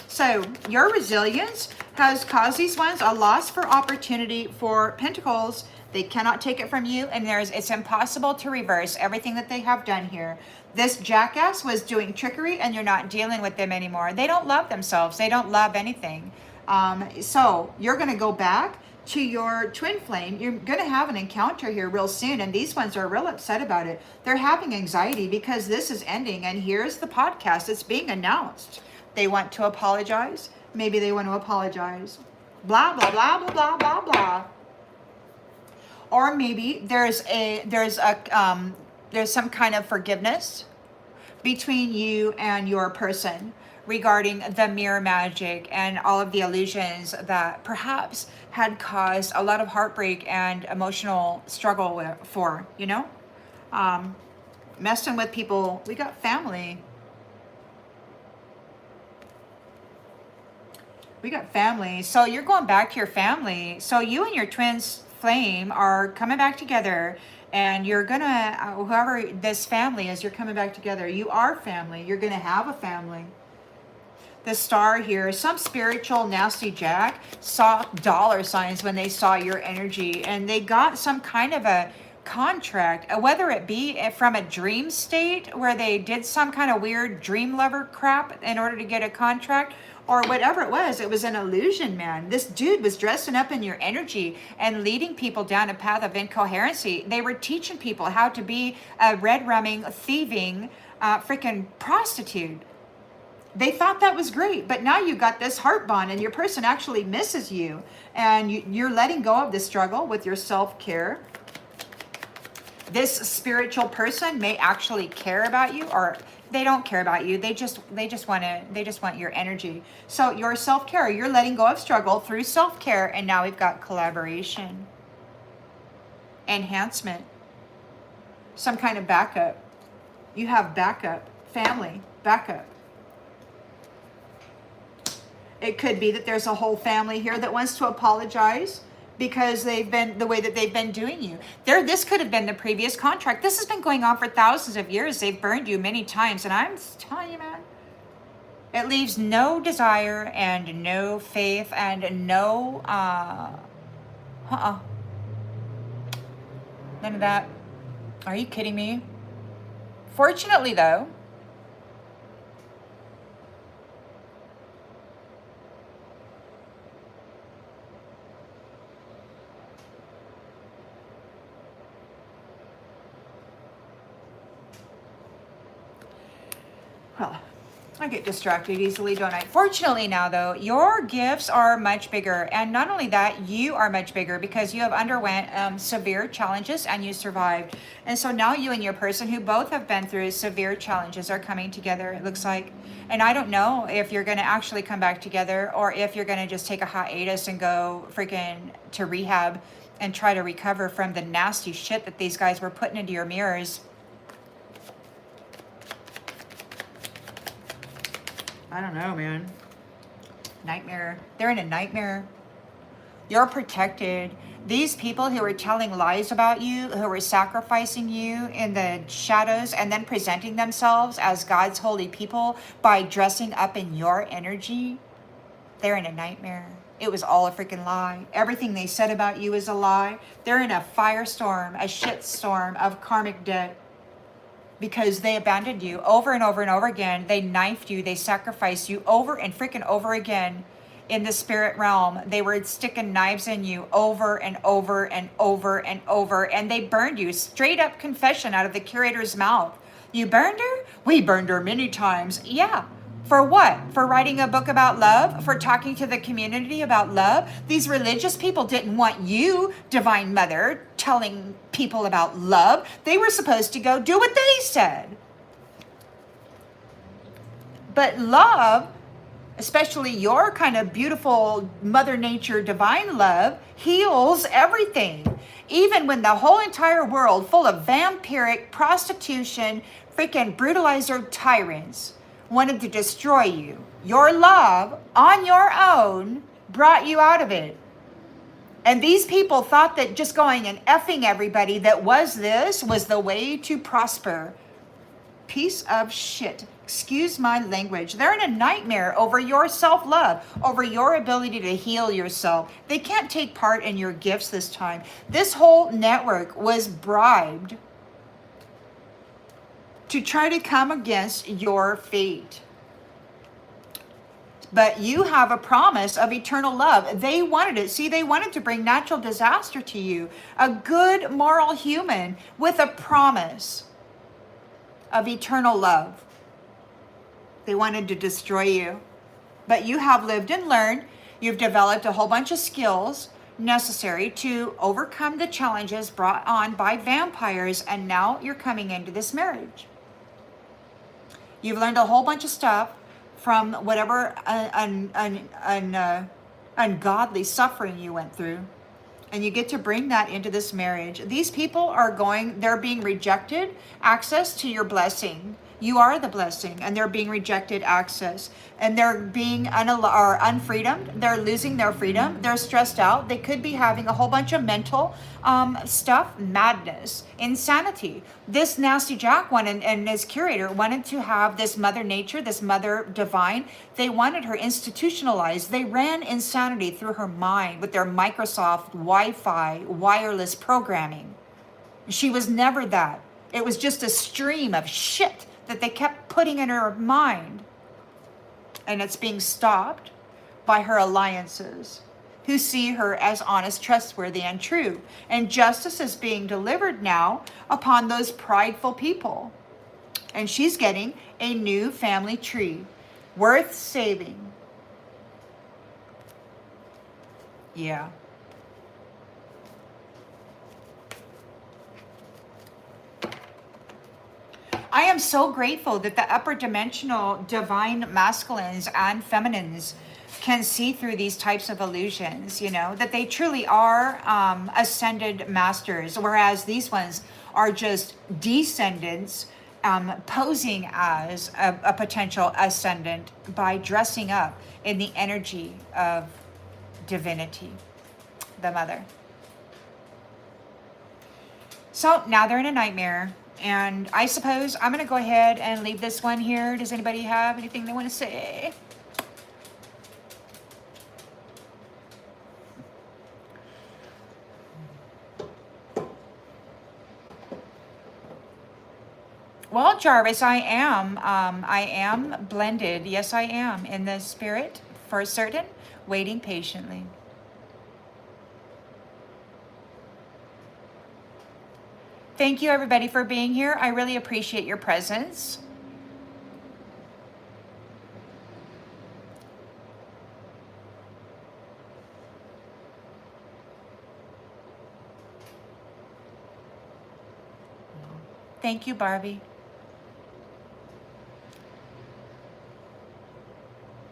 So your resilience has caused these ones a loss for opportunity for Pentacles. They cannot take it from you, and it's impossible to reverse everything that they have done here. This jackass was doing trickery, and you're not dealing with them anymore. They don't love themselves. They don't love anything. So you're going to go back to your twin flame. You're going to have an encounter here real soon, and these ones are real upset about it. They're having anxiety because this is ending, and here's the podcast. It's being announced. They want to apologize. Maybe they want to apologize. Blah, blah, blah, blah, blah, blah, blah. Or maybe there's some kind of forgiveness between you and your person. regarding the mirror magic and all of the illusions that perhaps had caused a lot of heartbreak and emotional struggle for, you know? Messing with people. We got family. We got family. So you're going back to your family. So you and your twins flame are coming back together, and you're gonna, whoever this family is, you're coming back together. You are family. You're gonna have a family. The star here, some spiritual nasty jack saw dollar signs when they saw your energy, and they got some kind of a contract, whether it be from a dream state where they did some kind of weird dream lover crap in order to get a contract, or whatever it was an illusion, man. This dude was dressing up in your energy and leading people down a path of incoherency. They were teaching people how to be a red rumming, thieving, freaking prostitute. They thought that was great, but now you got this heart bond, and your person actually misses you, and you're letting go of the struggle with your self-care. This spiritual person may actually care about you, or they don't care about you. They just want your energy. So your self-care, you're letting go of struggle through self-care, and now we've got collaboration, enhancement, some kind of backup. You have backup, family, backup. It could be that there's a whole family here that wants to apologize because they've been the way that they've been doing you. This could have been the previous contract. This has been going on for thousands of years. They've burned you many times, and I'm telling you, man, it leaves no desire and no faith and no none of that. Are you kidding me? Fortunately, though, well, I get distracted easily, don't I? Fortunately now, though, your gifts are much bigger. And not only that, you are much bigger because you have underwent severe challenges and you survived. And so now you and your person who both have been through severe challenges are coming together, it looks like. And I don't know if you're going to actually come back together or if you're going to just take a hiatus and go freaking to rehab and try to recover from the nasty shit that these guys were putting into your mirrors. I don't know, man. Nightmare. They're in a nightmare. You're protected. These people who are telling lies about you, who are sacrificing you in the shadows and then presenting themselves as God's holy people by dressing up in your energy, they're in a nightmare. It was all a freaking lie. Everything they said about you is a lie. They're in a firestorm, a shitstorm of karmic debt. Because they abandoned you over and over and over again. They knifed you. They sacrificed you over and freaking over again in the spirit realm. They were sticking knives in you over and over and over and over. And they burned you. Straight up confession out of the curator's mouth. You burned her? We burned her many times. Yeah. For what? For writing a book about love? For talking to the community about love? These religious people didn't want you, Divine Mother, telling people about love. They were supposed to go do what they said. But love, especially your kind of beautiful Mother Nature divine love, heals everything. Even when the whole entire world full of vampiric prostitution, freaking brutalizer tyrants wanted to destroy you, your love on your own brought you out of it. And these people thought that just going and effing everybody that was the way to prosper. Piece of shit. Excuse my language. They're in a nightmare over your self-love, over your ability to heal yourself. They can't take part in your gifts this time. This whole network was bribed to try to come against your fate. But you have a promise of eternal love. They wanted it. See, they wanted to bring natural disaster to you. A good moral human with a promise of eternal love. They wanted to destroy you. But you have lived and learned. You've developed a whole bunch of skills necessary to overcome the challenges brought on by vampires. And now you're coming into this marriage. You've learned a whole bunch of stuff from whatever ungodly suffering you went through. And you get to bring that into this marriage. These people they're being rejected access to your blessing. You are the blessing, and they're being rejected access. And they're being unfreedomed. They're losing their freedom. They're stressed out. They could be having a whole bunch of mental stuff, madness, insanity. This nasty Jack and his curator wanted to have this mother nature, this mother divine. They wanted her institutionalized. They ran insanity through her mind with their Microsoft Wi-Fi wireless programming. She was never that. It was just a stream of shit that they kept putting in her mind. And it's being stopped by her alliances, who see her as honest, trustworthy, and true. And justice is being delivered now upon those prideful people. And she's getting a new family tree worth saving. Yeah. I am so grateful that the upper dimensional divine masculines and feminines can see through these types of illusions, that they truly are ascended masters, whereas these ones are just descendants posing as a potential ascendant by dressing up in the energy of divinity, the mother. So now they're in a nightmare. And I suppose I'm going to go ahead and leave this one here. Does anybody have anything they want to say? Well, Jarvis, I am blended. Yes, I am in the spirit for certain, waiting patiently. Thank you, everybody, for being here. I really appreciate your presence. Thank you, Barbie.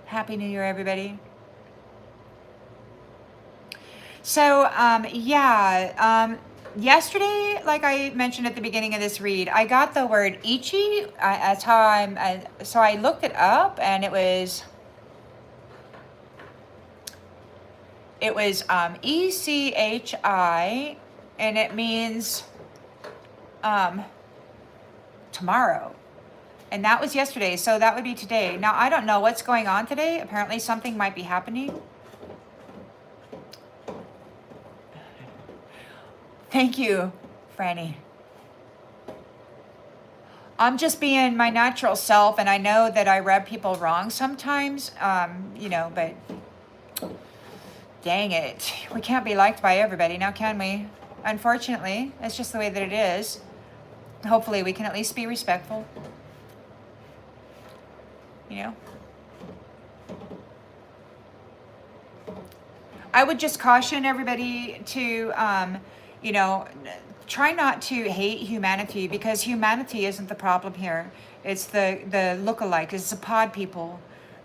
Happy New Year, everybody. So, yesterday, like I mentioned at the beginning of this read, I got the word ichi. That's how so I looked it up, and it was ECHI, and it means tomorrow. And that was yesterday, so that would be today. Now, I don't know what's going on today. Apparently something might be happening. Thank you, Franny. I'm just being my natural self, and I know that I rub people wrong sometimes, but dang it. We can't be liked by everybody now, can we? Unfortunately, it's just the way that it is. Hopefully we can at least be respectful. I would just caution everybody to, try not to hate humanity, because humanity isn't the problem here. It's the look-alike. It's the pod people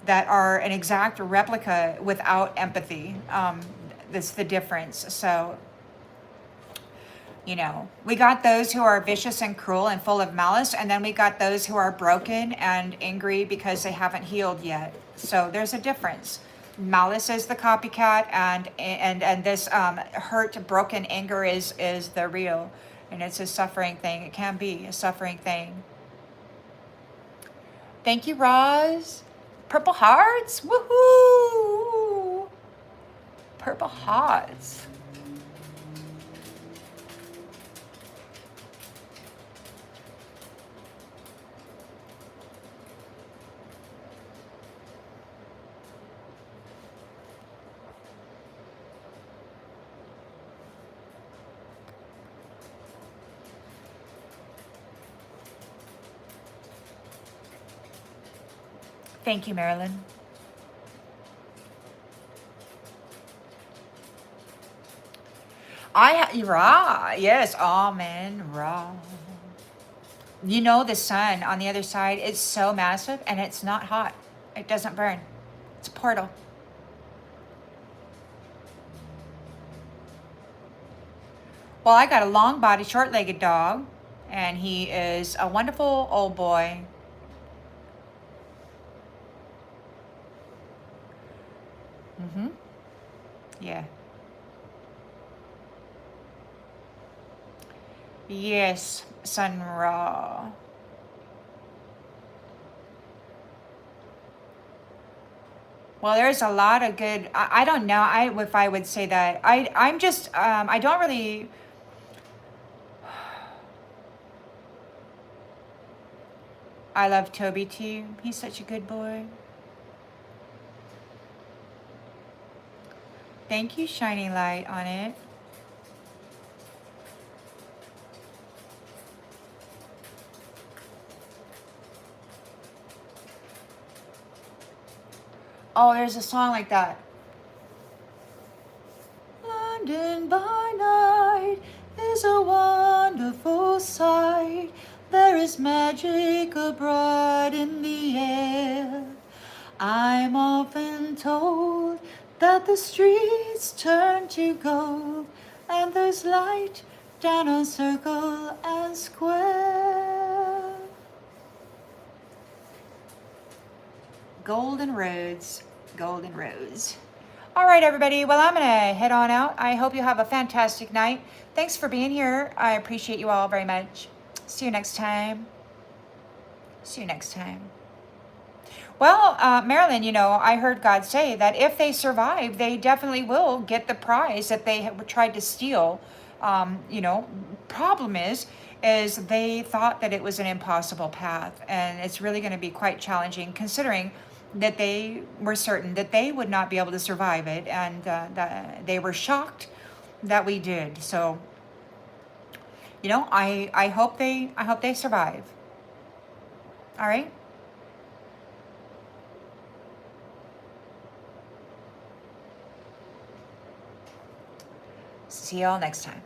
that are an exact replica without empathy. That's the difference. So, we got those who are vicious and cruel and full of malice, and then we got those who are broken and angry because they haven't healed yet. So there's a difference. Malice is the copycat, and this hurt, broken anger is the real, and it's a suffering thing. It can be a suffering thing. Thank you, Roz. Purple hearts, woohoo! Purple hearts. Thank you, Marilyn. Ra, yes, amen, Ra. The sun on the other side is so massive, and it's not hot. It doesn't burn. It's a portal. Well, I got a long-bodied, short-legged dog, and he is a wonderful old boy. Mm-hmm. Yeah. Yes, Sun Ra. Well, there's a lot of good. I don't know. If I would say that. I'm just. I don't really. I love Toby too. He's such a good boy. Thank you, shining light on it. Oh, there's a song like that. London by night is a wonderful sight. There is magic abroad in the air. I'm often told that the streets turn to gold, and there's light down on Circle and Square. Golden roads, golden roads. All right, everybody. Well, I'm going to head on out. I hope you have a fantastic night. Thanks for being here. I appreciate you all very much. See you next time. See you next time. Well, Marilyn, you know, I heard God say that if they survive, they definitely will get the prize that they tried to steal. You know, problem is they thought that it was an impossible path, and it's really going to be quite challenging considering that they were certain that they would not be able to survive it, and that they were shocked that we did. So, you know, I hope they survive. All right. See you all next time.